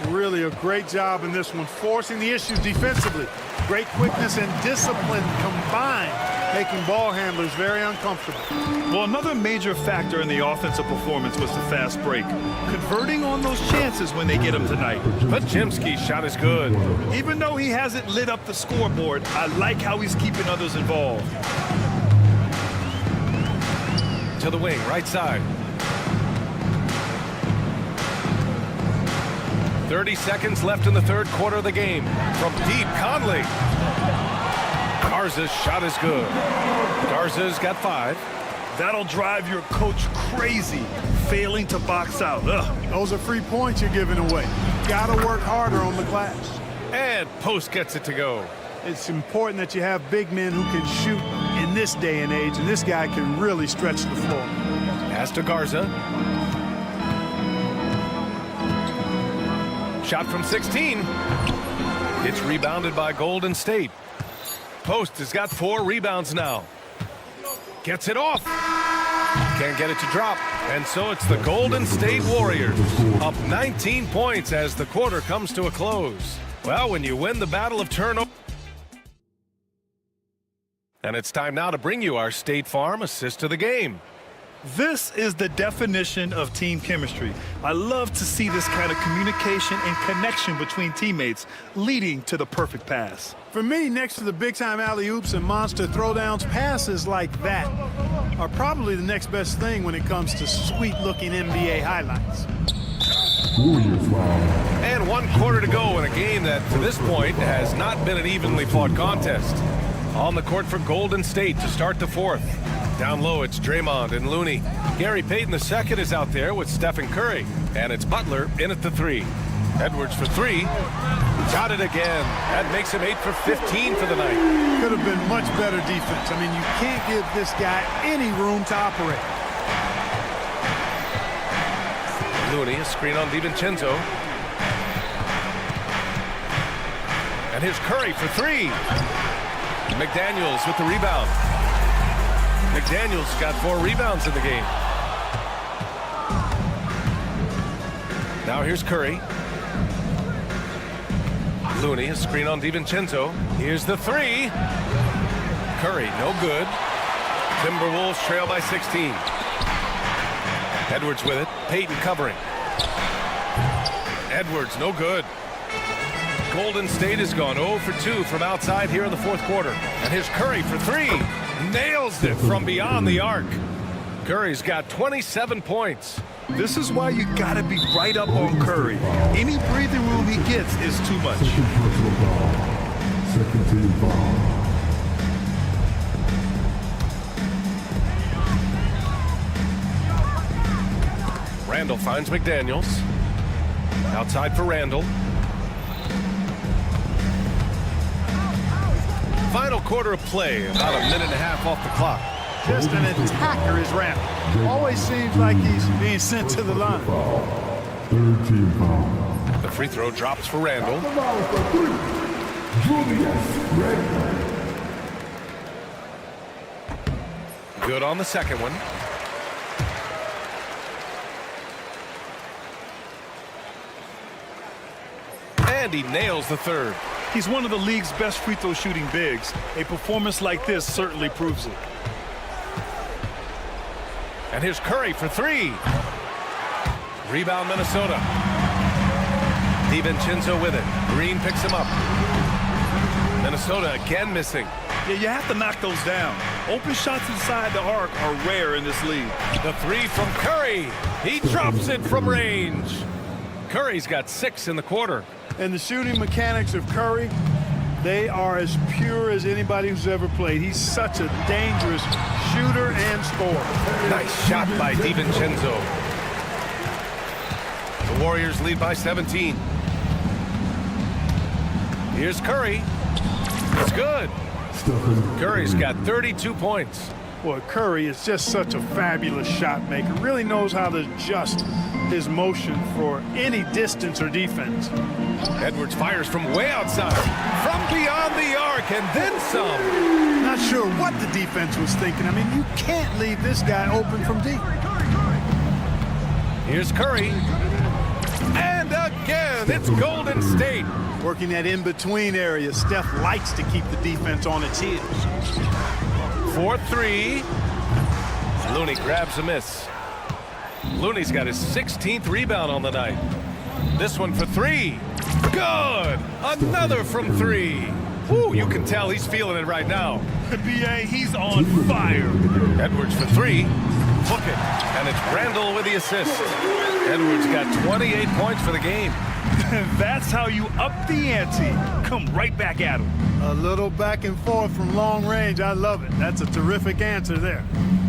Really a great job in this one, forcing the issues defensively. Great quickness and discipline combined, making ball handlers very uncomfortable. Well, another major factor in the offensive performance was the fast break. Converting on those chances when they get them tonight. Pajimski's shot is good. Even though he hasn't lit up the scoreboard, I like how he's keeping others involved. To the wing, right side. 30 seconds left in the third quarter of the game. From deep, Conley. Garza's shot is good. Garza's got 5. That'll drive your coach crazy, failing to box out. Ugh. Those are free points you're giving away. Got to work harder on the glass. And Post gets it to go. It's important that you have big men who can shoot in this day and age, and this guy can really stretch the floor. Pass to Garza. Shot from 16. It's rebounded by Golden State. Post has got 4 rebounds now. Gets it off. Can't get it to drop. And so it's the Golden State Warriors up 19 points as the quarter comes to a close. Well, when you win the battle of turnover. And it's time now to bring you our State Farm assist of the game. This is the definition of team chemistry. I love to see this kind of communication and connection between teammates leading to the perfect pass. For me, next to the big-time alley-oops and monster throwdowns, passes like that are probably the next best thing when it comes to sweet-looking NBA highlights. And 1 quarter to go in a game that, to this point, has not been an evenly fought contest. On the court for Golden State to start the fourth. Down low, it's Draymond and Looney. Gary Payton II is out there with Stephen Curry. And it's Butler in at the 3. Edwards for 3. Got it again. That makes him 8 for 15 for the night. Could have been much better defense. I mean, you can't give this guy any room to operate. Looney, a screen on DiVincenzo. And here's Curry for 3. McDaniels with the rebound. McDaniels got 4 rebounds in the game. Now here's Curry. Looney, a screen on DiVincenzo. Here's the 3. Curry, no good. Timberwolves trail by 16. Edwards with it. Payton covering. Edwards, no good. Golden State has gone 0 for 2 from outside here in the fourth quarter. And here's Curry for 3. Nails it from beyond the arc. Curry's got 27 points. This is why you gotta be right up on Curry. Any breathing room he gets is too much. Second team foul. Randall finds McDaniels. Outside for Randall. Final quarter of play, about a minute and a half off the clock. just an attacker is Randall. Always seems like he's being sent to the line. Third team foul. The free throw drops for Randall. The foul for three. Julius Randle. Good on the second one. And he nails the third. He's one of the league's best free throw shooting bigs. A performance like this certainly proves it. And here's Curry for three. Rebound Minnesota. DiVincenzo with it. Green picks him up. Minnesota again missing. Yeah, you have to knock those down. Open shots inside the arc are rare in this league. The three from Curry. He drops it from range. Curry's got 6 in the quarter. And the shooting mechanics of Curry, they are as pure as anybody who's ever played. He's such a dangerous shooter and scorer. Nice shot by DiVincenzo. The Warriors lead by 17. Here's Curry. It's good. Curry's got 32 points. Boy, Curry is just such a fabulous shot maker. Really knows how to adjust his motion for any distance or defense. Edwards fires from way outside, from beyond the arc, and then some. Not sure what the defense was thinking. I mean, you can't leave this guy open from deep. Here's Curry. And again, it's Golden State. Working that in-between area. Steph likes to keep the defense on its heels. 4-3. Looney grabs a miss. Looney's got his 16th rebound on the night. This one for three. Good! Another from three. Woo, you can tell he's feeling it right now. B.A., he's on fire. Edwards for three. Hook it. And it's Randall with the assist. Edwards got 28 points for the game. That's how you up the ante. Come right back at him. A little back and forth from long range. I love it. That's a terrific answer there.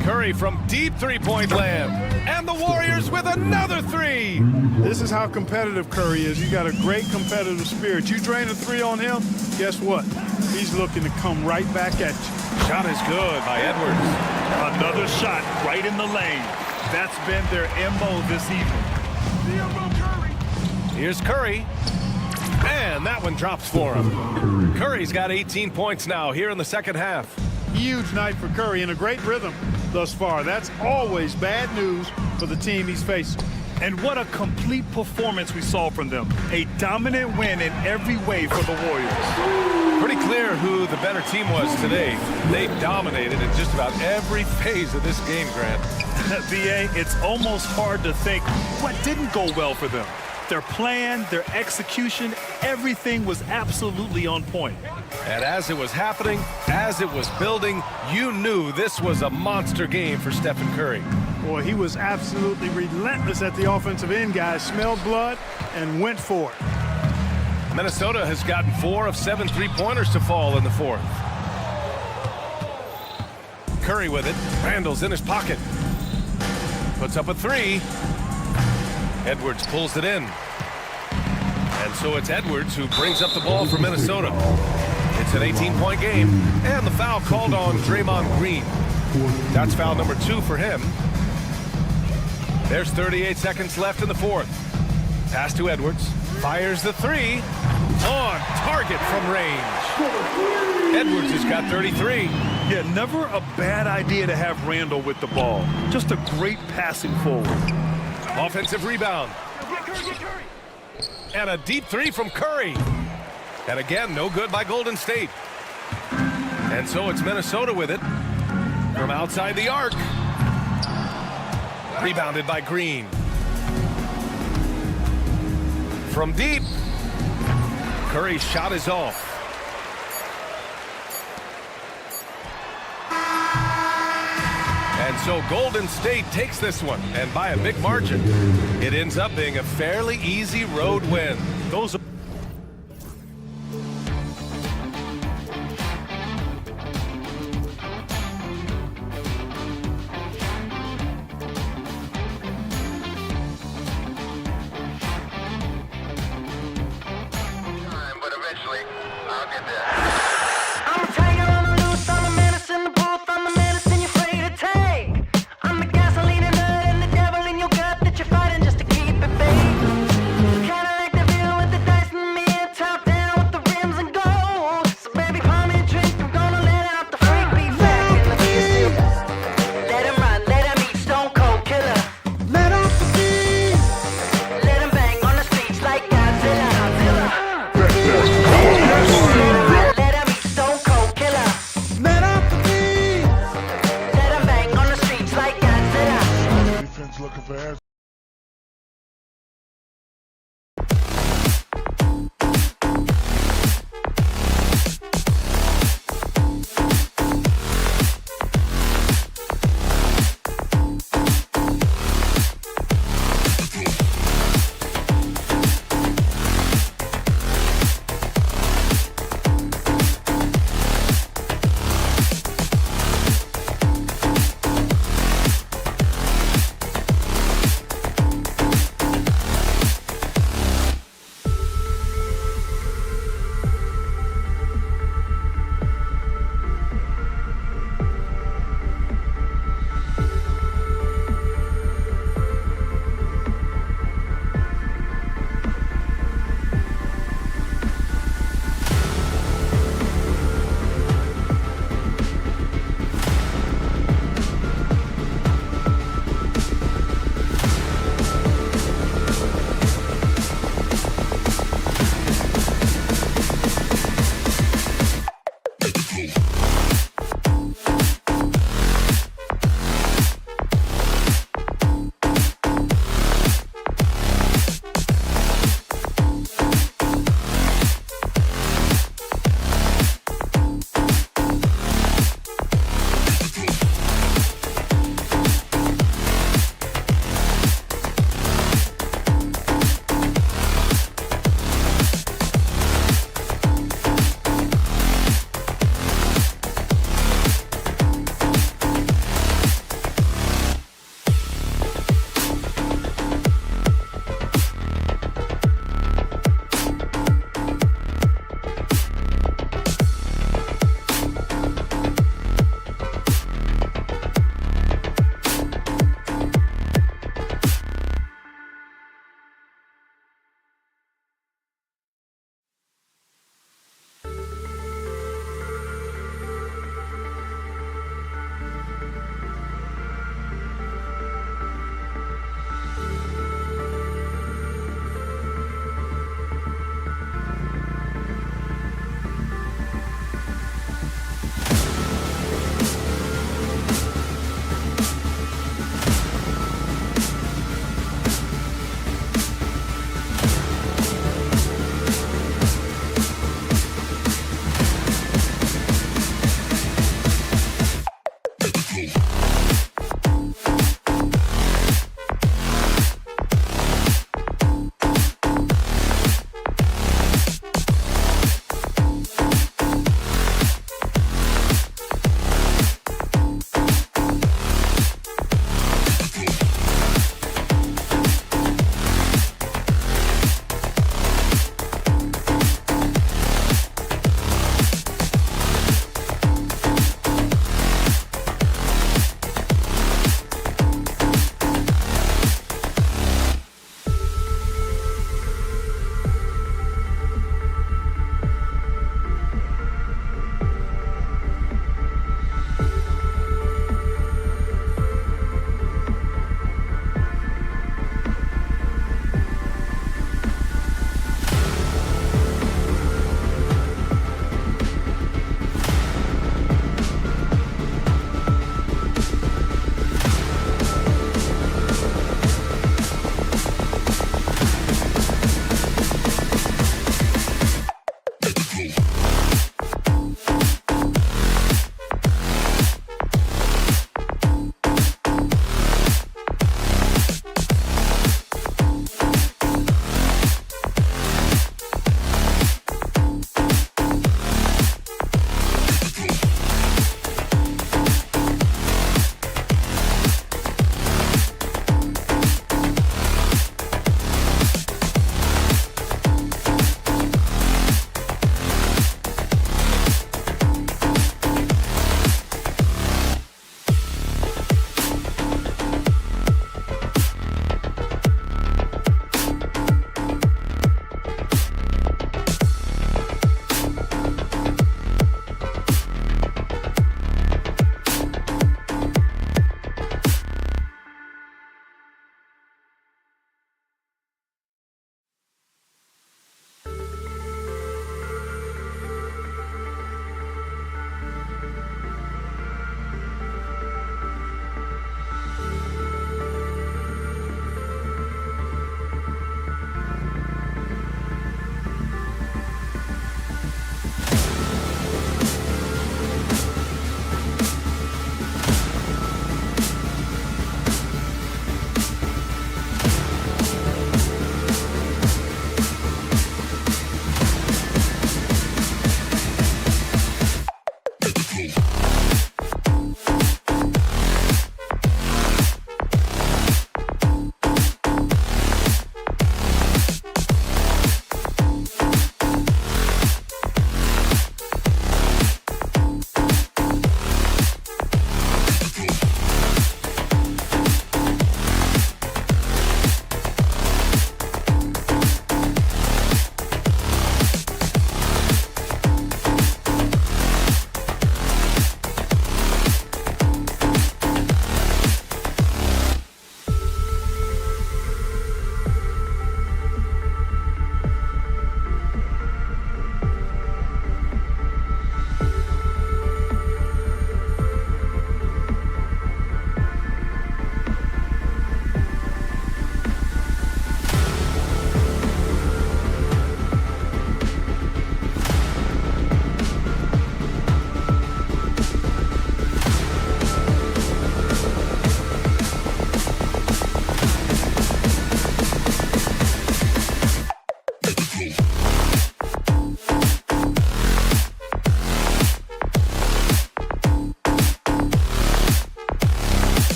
Curry from deep three-point land. And the Warriors with another three. This is how competitive Curry is. You got a great competitive spirit. You drain a three on him, guess what? He's looking to come right back at you. Shot is good by Edwards. Another shot right in the lane. That's been their MO this evening. Here's Curry. And that one drops for him. Curry's got 18 points now here in the second half. Huge night for Curry and a great rhythm thus far. That's always bad news for the team he's facing. And what a complete performance we saw from them. A dominant win in every way for the Warriors. Pretty clear who the better team was today. They dominated in just about every phase of this game, Grant. B.A., it's almost hard to think what didn't go well for them. Their plan, their execution, everything was absolutely on point. And as it was happening, as it was building, you knew this was a monster game for Stephen Curry. Boy, he was absolutely relentless at the offensive end, guys. Smelled blood and went for it. Minnesota has gotten 4 of 7 three-pointers to fall in the fourth. Curry with it. Randall's in his pocket. Puts up a three. Edwards pulls it in. And so it's Edwards who brings up the ball for Minnesota. It's an 18-point game, and the foul called on Draymond Green. That's foul number 2 for him. There's 38 seconds left in the fourth. Pass to Edwards. Fires the three. On target from range. Edwards has got 33. Yeah, never a bad idea to have Randall with the ball. Just a great passing forward. Offensive rebound. And a deep three from Curry. And again, no good by Golden State. And so it's Minnesota with it. From outside the arc. Rebounded by Green. From deep. Curry's shot is off. And so Golden State takes this one, and by a big margin. It ends up being a fairly easy road win. Those are but eventually I'll get there. I'm a tiger on the loose, I'm a menace in the booth, I'm the medicine you're afraid to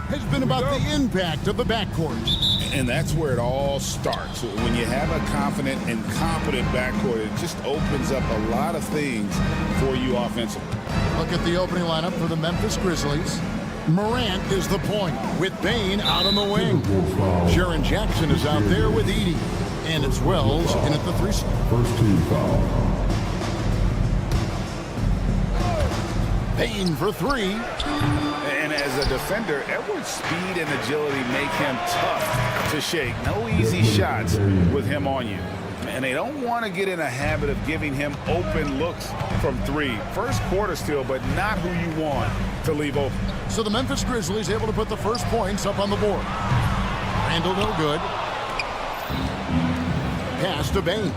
Has been about the impact of the backcourt. And that's where it all starts. When you have a confident and competent backcourt, it just opens up a lot of things for you offensively. Look at the opening lineup for the Memphis Grizzlies. Morant is the point with Bane out on the wing. Jaren Jackson is out there with Edey. And it's Wells in at the 3 slot. First team foul. Bane for 3. And as a defender, Edwards' speed and agility make him tough to shake. No easy shots with him on you. And they don't want to get in a habit of giving him open looks from 3. First quarter still, but not who you want to leave open. So the Memphis Grizzlies able to put the first points up on the board. Randall no good. Pass to Bane.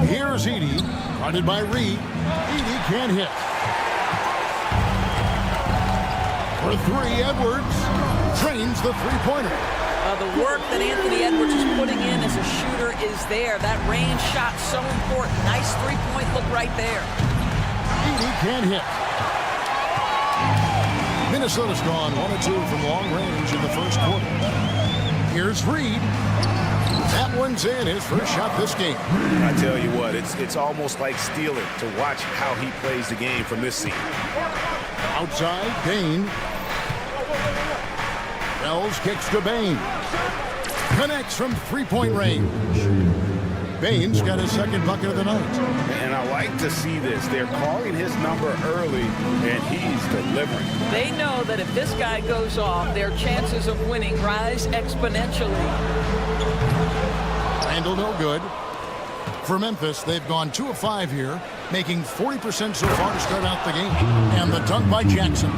Here's Edey, guarded by Reed. Edey can't hit. For 3, Edwards trains the three-pointer. The work that Anthony Edwards is putting in as a shooter is there. That range shot so important. Nice three-point look right there. Edey can't hit. Minnesota's gone 1 of 2 from long range in the first quarter. Here's Reed. That one's in, his first shot this game. I tell you what, it's almost like stealing to watch how he plays the game from this seat. Outside, Bane. Wells kicks to Bane. Connects from three-point range. Bane's got his second bucket of the night. And I like to see this. They're calling his number early, and he's delivering. They know that if this guy goes off, their chances of winning rise exponentially. Randall no good. For Memphis, they've gone 2 of 5 here, making 40% so far to start out the game. And the dunk by Jackson.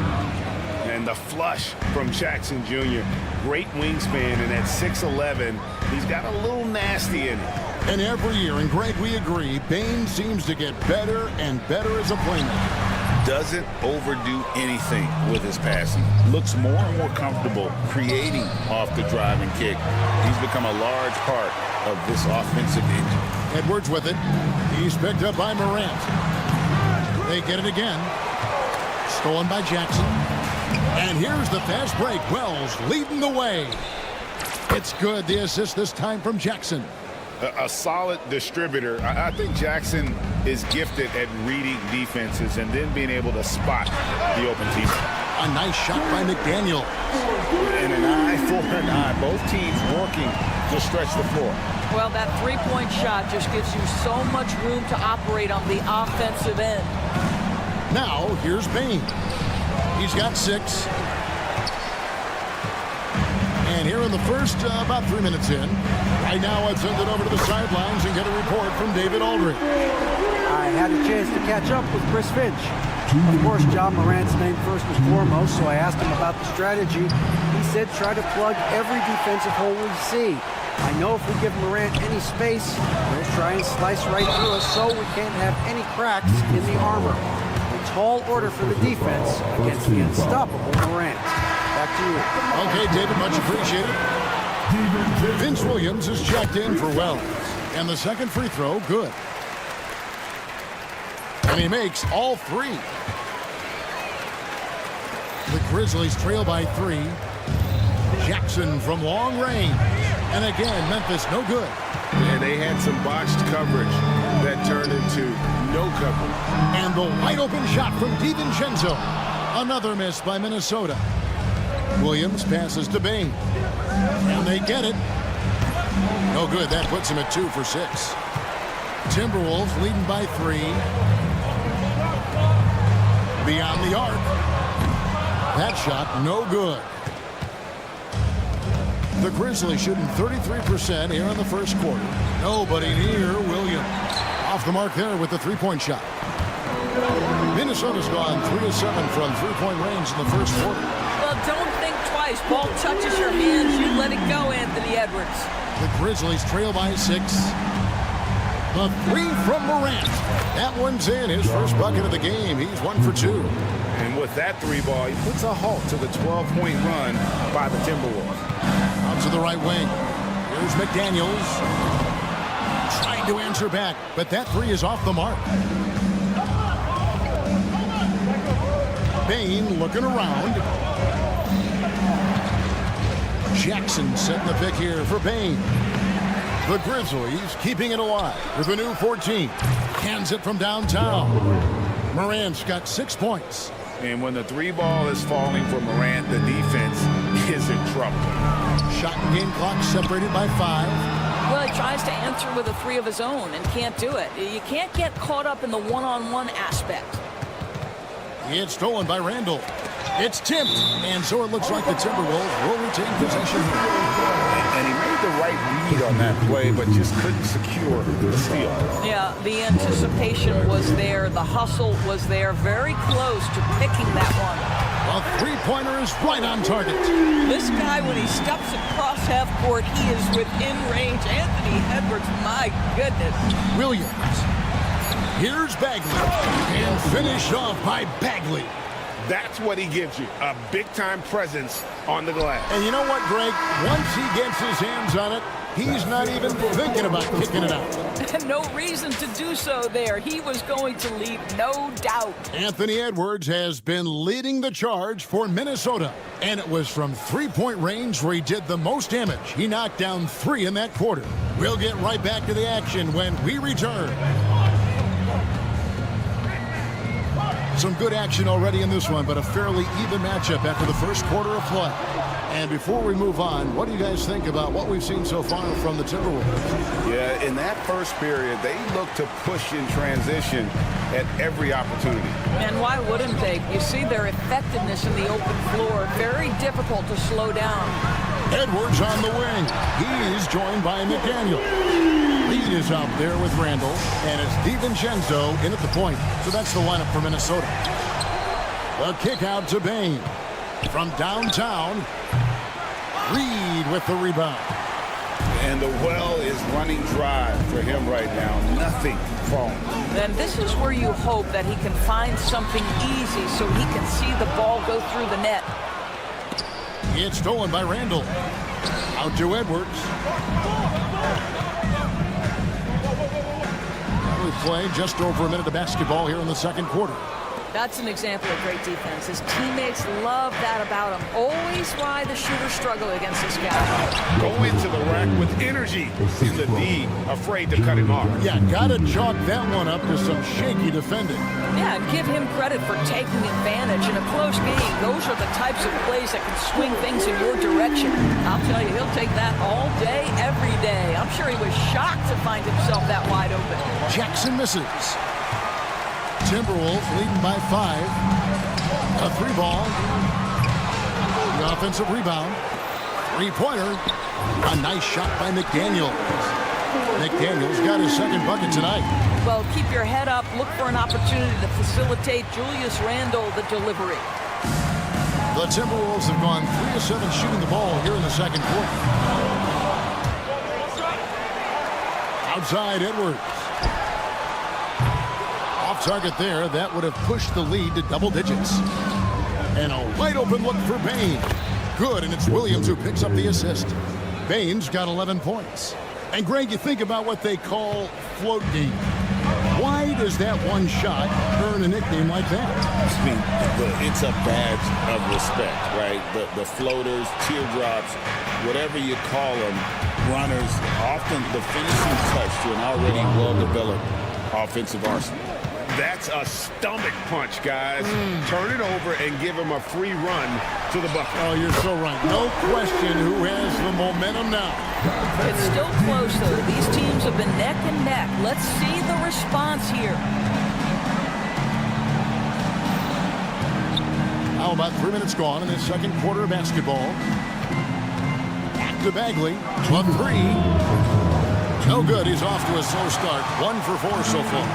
And the flush from Jackson Jr. Great wingspan, and at 6'11", he's got a little nasty in it. And every year, and Greg, we agree, Bane seems to get better and better as a playmaker. Doesn't overdo anything with his passing. Looks more and more comfortable creating off the drive and kick. He's become a large part of this offensive engine. Edwards with it. He's picked up by Morant. They get it again. Stolen by Jackson. And here's the fast break. Wells leading the way. It's good. The assist this time from Jackson. A solid distributor. I think Jackson is gifted at reading defenses and then being able to spot the open team. A nice shot by McDaniel. And an eye for an eye. Both teams working to stretch the floor. Well, that three-point shot just gives you so much room to operate on the offensive end. Now, here's Bane. He's got 6. And here in the first, about 3 minutes in. Right now, I'd send it over to the sidelines and get a report from David Aldridge. I had a chance to catch up with Chris Finch. Of course, John Morant's name first and foremost, so I asked him about the strategy. He said try to plug every defensive hole we see. I know if we give Morant any space, he'll try and slice right through us so we can't have any cracks in the armor. A tall order for the defense against the unstoppable Morant. Back to you. Okay, David, much appreciated. Vince Williams is checked in for Wells. And the second free throw, good. And he makes all 3. The Grizzlies trail by 3. Jackson from long range. And again, Memphis no good. And they had some botched coverage that turned into no coverage. And the wide open shot from DiVincenzo. Another miss by Minnesota. Williams passes to Bain. And they get it. No good. That puts him at 2 for 6. Timberwolves leading by 3. Beyond the arc. That shot no good. The Grizzlies shooting 33% here in the first quarter. Nobody near Williams. Off the mark there with the three-point shot. Minnesota's gone 3 of 7 from three-point range in the first quarter. Well, don't think twice. Ball touches your hands. You let it go, Anthony Edwards. The Grizzlies trail by 6. A 3 from Morant. That one's in. His first bucket of the game. He's 1 for 2. And with that 3 ball, he puts a halt to the 12-point run by the Timberwolves. Out to the right wing. Here's McDaniels. Trying to answer back, but that 3 is off the mark. Bain looking around. Jackson setting the pick here for Bain. The Grizzlies keeping it alive with a new 14. Hands it from downtown. Morant's got 6 points. And when the 3 ball is falling for Morant, the defense is in trouble. Shot and game clock separated by 5. Well, he tries to answer with a 3 of his own and can't do it. You can't get caught up in the one-on-one aspect. It's stolen by Randall. It's tipped, and so it looks like the Timberwolves will retain possession here. And he made the right read on that play, but just couldn't secure the steal. Yeah, the anticipation was there. The hustle was there. Very close to picking that one. A three-pointer is right on target. This guy, when he steps across half court, he is within range. Anthony Edwards, my goodness. Williams. Here's Bagley. And finished off by Bagley. That's what he gives you, a big-time presence on the glass. And you know what, Greg? Once he gets his hands on it, he's not even thinking about kicking it out. No reason to do so there. He was going to lead, no doubt. Anthony Edwards has been leading the charge for Minnesota. And it was from three-point range where he did the most damage. He knocked down 3 in that quarter. We'll get right back to the action when we return. Some good action already in this one, but a fairly even matchup after the first quarter of play. And before we move on, what do you guys think about what we've seen so far from the Timberwolves? Yeah, in that first period, they looked to push in transition at every opportunity. And why wouldn't they? You see their effectiveness in the open floor. Very difficult to slow down. Edwards on the wing. He's joined by McDaniel. Lead is out there with Randall, and it's DiVincenzo in at the point. So that's the lineup for Minnesota. A kick out to Bain. From downtown, Reed with the rebound. And the well is running dry for him right now. Nothing falling. Then this is where you hope that he can find something easy so he can see the ball go through the net. It's stolen by Randall. Out to Edwards. We play just over a minute of basketball here in the second quarter. That's an example of great defense. His teammates love that about him. Always why the shooters struggle against this guy. Go into the rack with energy. Is the D afraid to cut him off? Yeah, gotta chalk that one up to some shaky defending. Yeah, and give him credit for taking advantage. In a close game, those are the types of plays that can swing things in your direction. I'll tell you, he'll take that all day, every day. I'm sure he was shocked to find himself that wide open. Jackson misses. Timberwolves leading by 5. A 3-ball. The offensive rebound. 3-pointer. A nice shot by McDaniels. McDaniels got his second bucket tonight. Well, keep your head up. Look for an opportunity to facilitate Julius Randle the delivery. The Timberwolves have gone 3 of 7 shooting the ball here in the second quarter. Outside Edwards. Off target there. That would have pushed the lead to double digits. And a wide open look for Bain. Good, and it's Williams who picks up the assist. Bain's got 11 points. And Greg, you think about what they call float game. Wide does that one shot earn a nickname like that? I mean, it's a badge of respect, right? The floaters, teardrops, whatever you call them, runners, often the finishing touch to an already well-developed offensive arsenal. That's a stomach punch, guys. Turn it over and give him a free run to the bucket. Oh, you're so right. No question who has the momentum now. It's still close, though. These teams have been neck and neck. Let's see the response here. Now about 3 minutes gone in the second quarter of basketball. Back to Bagley. 1-3. No good. He's off to a slow start. 1 for 4 so far.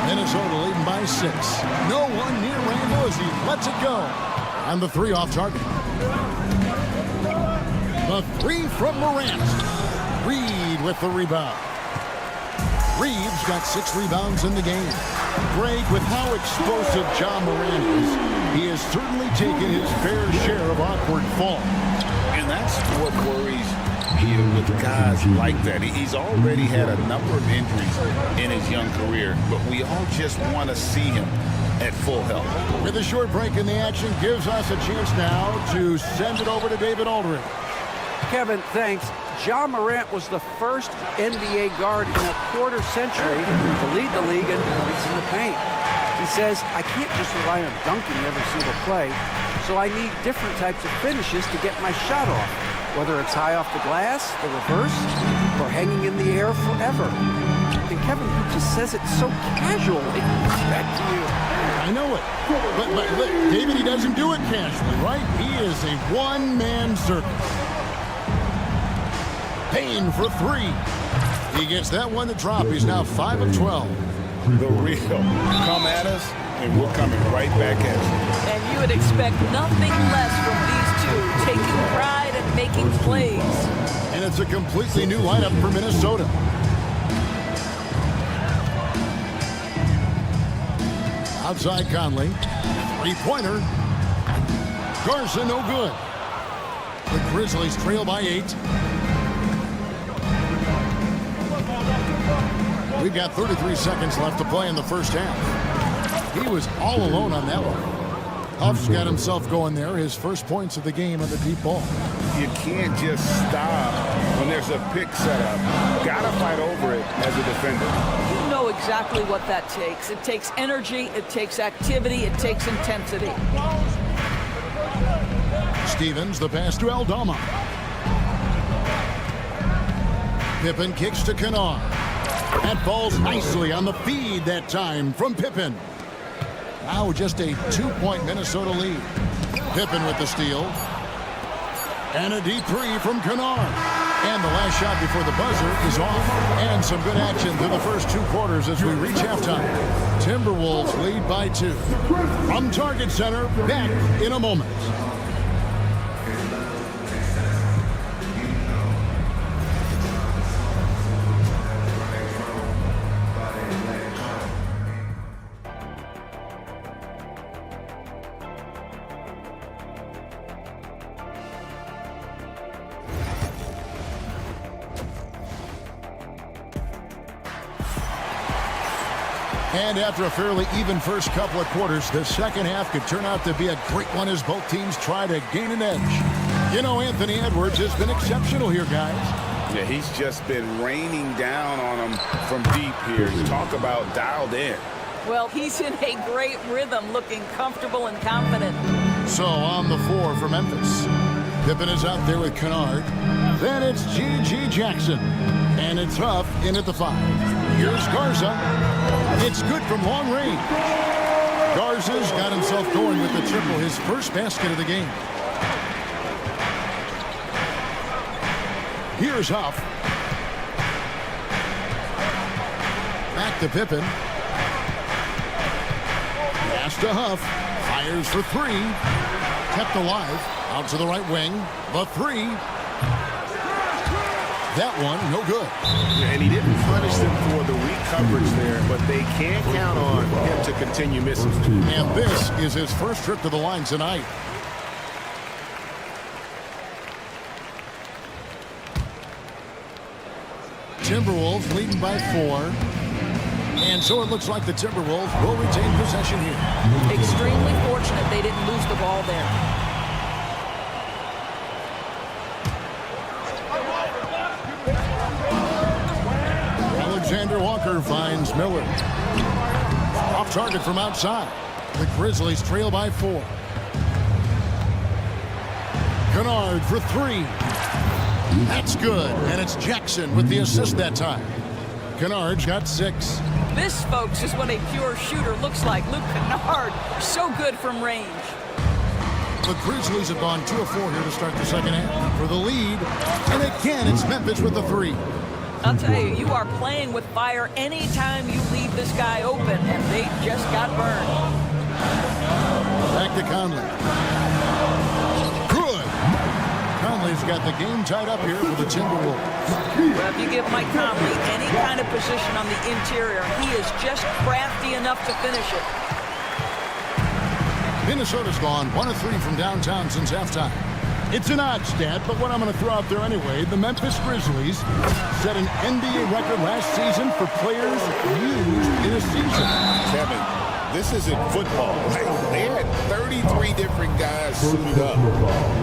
Minnesota leading by 6. No one near Randall as he lets it go. And the 3 off target. The 3 from Morant. Reed with the rebound. Reeves got 6 rebounds in the game. Greg, with how explosive John Morant is, he has certainly taken his fair share of awkward falls. And that's what worries you with guys like that. He's already had a number of injuries in his young career, but we all just want to see him at full health. With a short break in the action, gives us a chance now to send it over to David Aldridge. Kevin, thanks. John Morant was the first NBA guard in a quarter century to lead the league in points in the paint. He says, I can't just rely on dunking every single play, so I need different types of finishes to get my shot off, whether it's high off the glass, the reverse, or hanging in the air forever. And Kevin, he just says it so casually. Back to you. I know it. But look, David, he doesn't do it casually, right? He is a one-man circus. Payne for 3. He gets that one to drop. He's now 5 of 12. The real. Come at us, and we're coming right back at you. And you would expect nothing less from these two, taking pride and making plays. And it's a completely new lineup for Minnesota. Outside Conley. 3-pointer. Garza no good. The Grizzlies trail by 8. We've got 33 seconds left to play in the first half. He was all alone on that one. Huff's got himself going there. His first points of the game on the deep ball. You can't just stop when there's a pick set up. Got to fight over it as a defender. You know exactly what that takes. It takes energy, it takes activity, it takes intensity. Stevens, the pass to Aldama. Pippen kicks to Kennard. That falls nicely on the feed that time from Pippen. Now just a 2-point Minnesota lead. Pippen with the steal. And a deep 3 from Kennard. And the last shot before the buzzer is off. And some good action through the first 2 quarters as we reach halftime. Timberwolves lead by 2. From Target Center, back in a moment. And after a fairly even first couple of quarters, the second half could turn out to be a great one as both teams try to gain an edge. You know, Anthony Edwards has been exceptional here, guys. Yeah, he's just been raining down on them from deep here. You talk about dialed in. Well, he's in a great rhythm, looking comfortable and confident. So on the 4 for Memphis. Pippen is out there with Kennard. Then it's G.G. Jackson. And it's Huff in at the 5. Here's Garza. It's good from long range. Garza's got himself going with the triple, his first basket of the game. Here's Huff. Back to Pippen. Pass to Huff. Fires for 3. Kept alive. Out to the right wing. The 3. That one, no good. And he didn't punish them for the weak coverage there, but they can't count on him to continue missing. And this is his first trip to the line tonight. Timberwolves leading by 4. And so it looks like the Timberwolves will retain possession here. Extremely fortunate they didn't lose the ball there. Alexander Walker finds Miller. Off target from outside. The Grizzlies trail by 4. Kennard for 3. That's good, and it's Jackson with the assist that time. Kennard's got 6. This, folks, is what a pure shooter looks like. Luke Kennard, so good from range. The Grizzlies have gone 2 of 4 here to start the second half for the lead. And again, it's Memphis with the 3. I'll tell you, you are playing with fire anytime you leave this guy open, and they just got burned. Back to Conley. Good. Conley's got the game tied up here for the Timberwolves. Well, if you give Mike Conley any kind of position on the interior, he is just crafty enough to finish it. Minnesota's gone 1 of 3 from downtown since halftime. It's an odd stat, but what I'm going to throw out there anyway, the Memphis Grizzlies set an NBA record last season for players used in a season. Kevin, this isn't football. They had 33 different guys suited up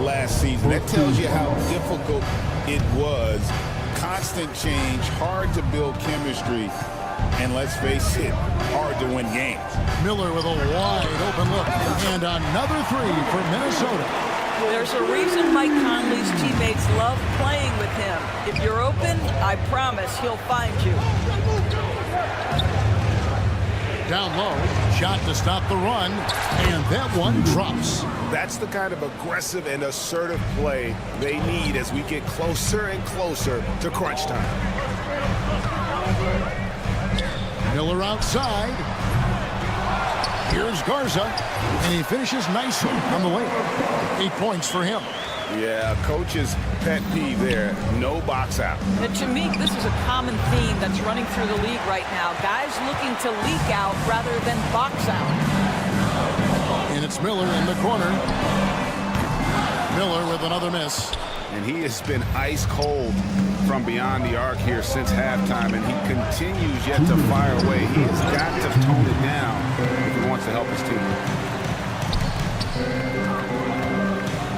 last season. That tells you how difficult it was. Constant change, hard to build chemistry, and let's face it, hard to win games. Miller with a wide open look, and another 3 for Minnesota. There's a reason Mike Conley's teammates love playing with him. If you're open, I promise he'll find you. Down low, shot to stop the run, and that one drops. That's the kind of aggressive and assertive play they need as we get closer and closer to crunch time. Miller outside. Here's Garza, and he finishes nicely on the way. 8 points for him. Yeah, coach's pet peeve there. No box out. And to me, this is a common theme that's running through the league right now. Guys looking to leak out rather than box out. And it's Miller in the corner. Miller with another miss. And he has been ice cold from beyond the arc here since halftime, and he continues yet to fire away. He has got to tone it down if he wants to help his team.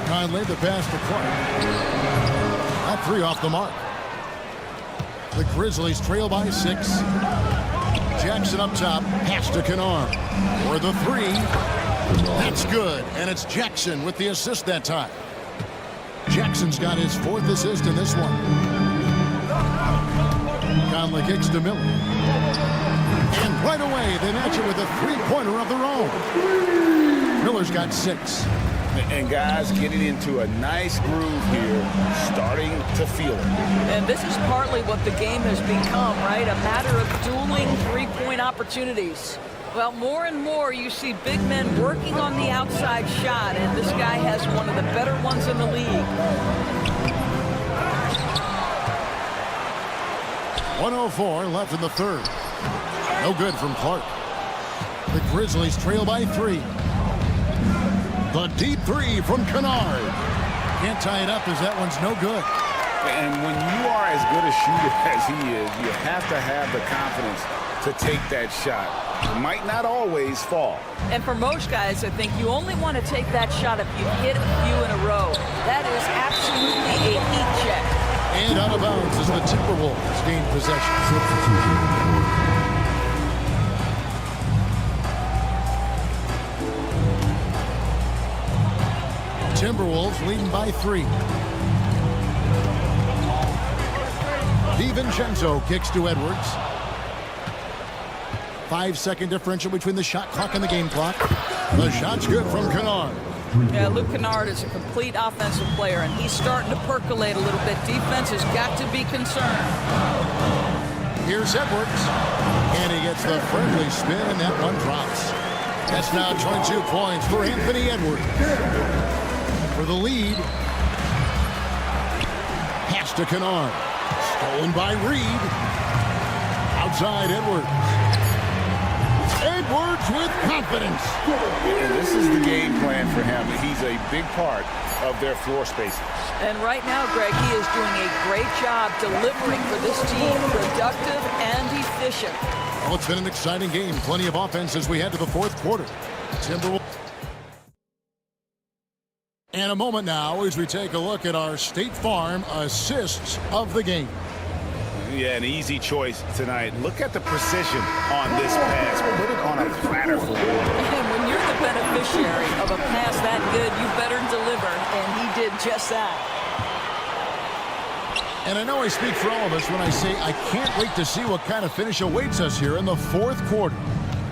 Conley the pass to Clark. That 3 off the mark. The Grizzlies trail by 6. Jackson up top, pass to Kennard. For the 3. That's good, and it's Jackson with the assist that time. Jackson's got his 4th assist in this one. Conley kicks to Miller. And right away, they match it with a 3-pointer of their own. Miller's got 6. And guys getting into a nice groove here, starting to feel it. And this is partly what the game has become, right? A matter of dueling 3-point opportunities. Well, more and more you see big men working on the outside shot, and this guy has one of the better ones in the league. 1:04 left in the 3rd. No good from Clark. The Grizzlies trail by 3. The deep 3 from Kennard. Can't tie it up as that one's no good. And when you are as good a shooter as he is, you have to have the confidence to take that shot. It might not always fall. And for most guys, I think you only want to take that shot if you hit a few in a row. That is absolutely a heat check. And out of bounds as the Timberwolves gain possession. Timberwolves leading by 3. DiVincenzo kicks to Edwards. 5-second differential between the shot clock and the game clock. The shot's good from Kennard. Yeah, Luke Kennard is a complete offensive player, and he's starting to percolate a little bit. Defense has got to be concerned. Here's Edwards. And he gets the friendly spin, and that one drops. That's now 22 points for Anthony Edwards. For the lead. Pass to Kennard. Stolen by Reed. Outside Edwards. Edwards with confidence. And this is the game plan for him. He's a big part of their floor spacing. And right now, Greg, he is doing a great job delivering for this team, productive and efficient. Well, it's been an exciting game. Plenty of offense as we head to the fourth quarter. Timberwolves. And a moment now as we take a look at our State Farm assists of the game. Yeah, an easy choice tonight. Look at the precision on this pass. Put it on a platter for him. And when you're the beneficiary of a pass that good, you better deliver, and he did just that. And I know I speak for all of us when I say I can't wait to see what kind of finish awaits us here in the fourth quarter.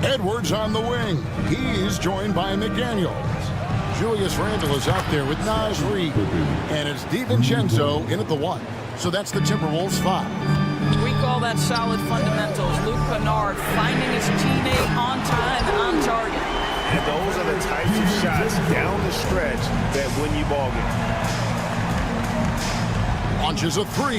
Edwards on the wing. He's joined by McDaniels. Julius Randle is out there with Naz Reid. And it's DiVincenzo in at the 1. So that's the Timberwolves 5. We call that solid fundamentals. Luke Kennard finding his teammate on time and on target. And those are the types of shots down the stretch that win you ball games. Launches a 3.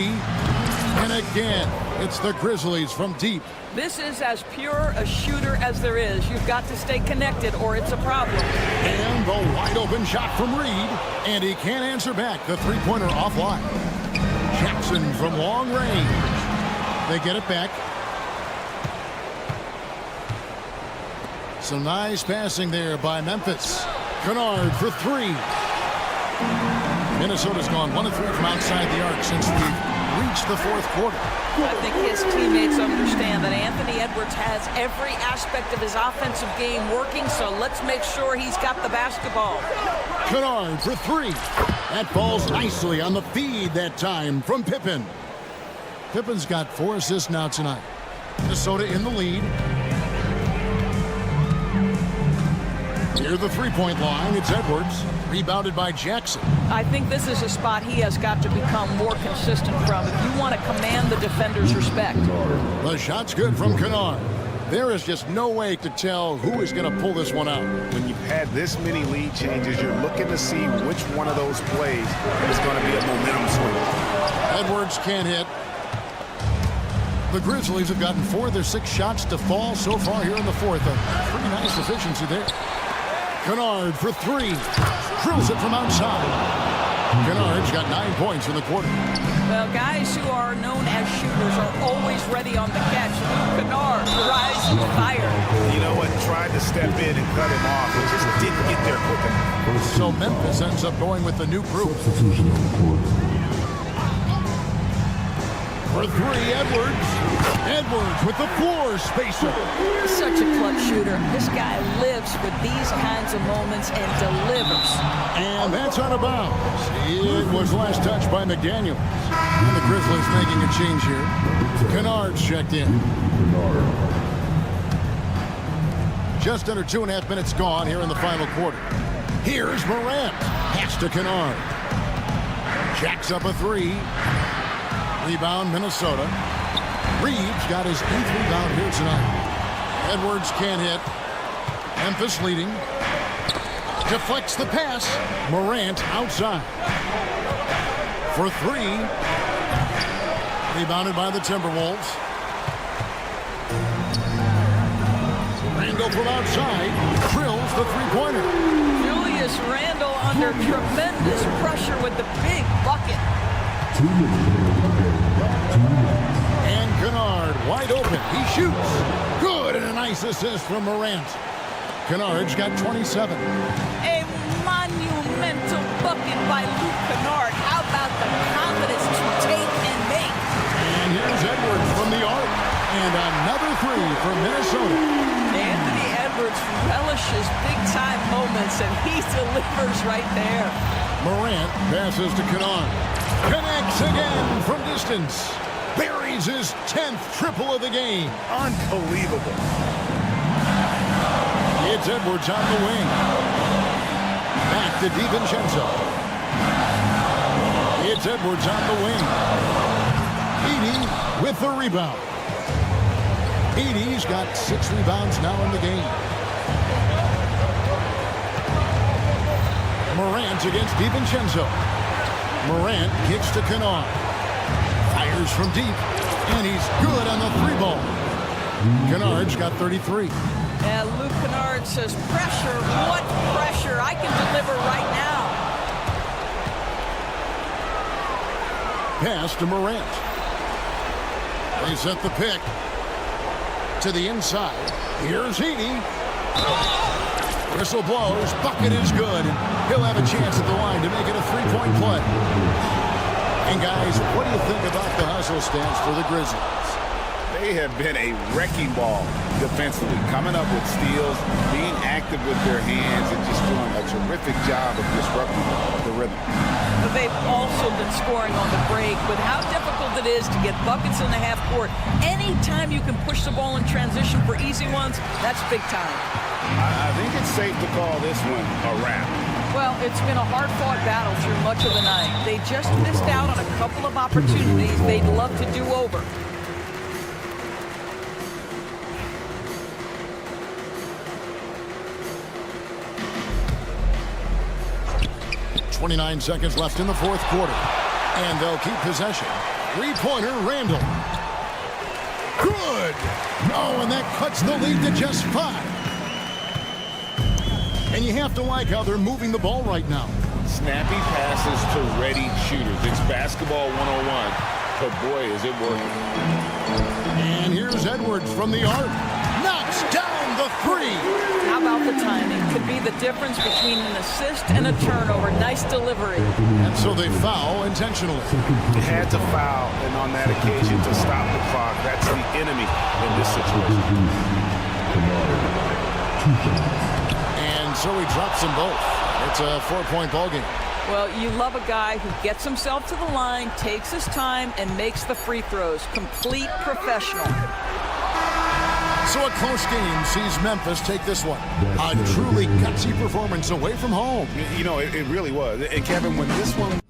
And again, it's the Grizzlies from deep. This is as pure a shooter as there is. You've got to stay connected or it's a problem. And the wide open shot from Reid. And he can't answer back. The three-pointer offline. Jackson from long range. They get it back. Some nice passing there by Memphis. Kennard for 3. Minnesota's gone 1 of 3 from outside the arc since we've reached the fourth quarter. I think his teammates understand that Anthony Edwards has every aspect of his offensive game working, so let's make sure he's got the basketball. Kennard for 3. That falls nicely on the feed that time from Pippen. Pippen's got 4 assists now tonight. Minnesota in the lead. Near the three-point line, it's Edwards. Rebounded by Jackson. I think this is a spot he has got to become more consistent from if you want to command the defender's respect. The shot's good from Kennard. There is just no way to tell who is going to pull this one out. When you've had this many lead changes, you're looking to see which one of those plays is going to be a momentum swing. Edwards can't hit. The Grizzlies have gotten 4 of their 6 shots to fall so far here in the fourth. A pretty nice efficiency there. Kennard for 3. Drills it from outside. Kennard's got 9 points in the quarter. Well, guys who are known as shooters are always ready on the catch. Kennard, rising fire. You know what? Tried to step in and cut him off, but just didn't get there quick enough. So Memphis ends up going with the new group. For 3, Edwards. Edwards with the floor spacer. Such a clutch shooter. This guy lives for these kinds of moments and delivers. And that's out of bounds. It was last touched by McDaniels. And the Grizzlies making a change here. Kennard's checked in. Just under 2.5 minutes gone here in the final quarter. Here's Morant. Pass to Kennard. Jacks up a 3. Rebound, Minnesota. Reeves got his 8th rebound here tonight. Edwards can't hit. Memphis leading. Deflects the pass. Morant outside. For 3. Rebounded by the Timberwolves. Randle from outside. Drills the three-pointer. Julius Randle under tremendous pressure with the big bucket. And Kennard wide open. He shoots. Good, and a nice assist from Morant. Kennard's got 27. A monumental bucket by Luke Kennard. How about the confidence to take and make? And here's Edwards from the arc. And another 3 for Minnesota. Anthony Edwards relishes big-time moments, and he delivers right there. Morant passes to Kennard. Connects again from distance. Buries his 10th triple of the game. Unbelievable. It's Edwards on the wing. Back to DiVincenzo. It's Edwards on the wing. Edey with the rebound. Edey's got 6 rebounds now in the game. Morant against DiVincenzo. Morant kicks to Kennard. Fires from deep. And he's good on the 3-ball. Kennard's got 33. And Luke Kennard says, pressure, what pressure? I can deliver right now. Pass to Morant. They set the pick. to the inside. Here's Heaney. Whistle blows. Bucket is good. He'll have a chance at the line to make it a three-point play. And, guys, what do you think about the hustle stance for the Grizzlies? They have been a wrecking ball defensively, coming up with steals, being active with their hands, and just doing a terrific job of disrupting the rhythm. But they've also been scoring on the break. With how difficult it is to get buckets in the half court, anytime you can push the ball in transition for easy ones, that's big time. I think it's safe to call this one a wrap. Well, it's been a hard-fought battle through much of the night. They just missed out on a couple of opportunities they'd love to do over. 29 seconds left in the fourth quarter. And they'll keep possession. Three-pointer, Randall. Good! Oh, and that cuts the lead to just 5. And you have to like how they're moving the ball right now. Snappy passes to ready shooters. It's basketball 101. But boy, is it working. And here's Edwards from the arc. Knocks down the 3. How about the timing? Could be the difference between an assist and a turnover. Nice delivery. And so they foul intentionally. They had to foul, and on that occasion to stop the clock. That's the enemy in this situation. And so he drops them both. It's a 4-point ball game. Well, you love a guy who gets himself to the line, takes his time, and makes the free throws. Complete professional. So a close game sees Memphis take this one. A truly gutsy performance away from home. You know, it really was. And Kevin, when this one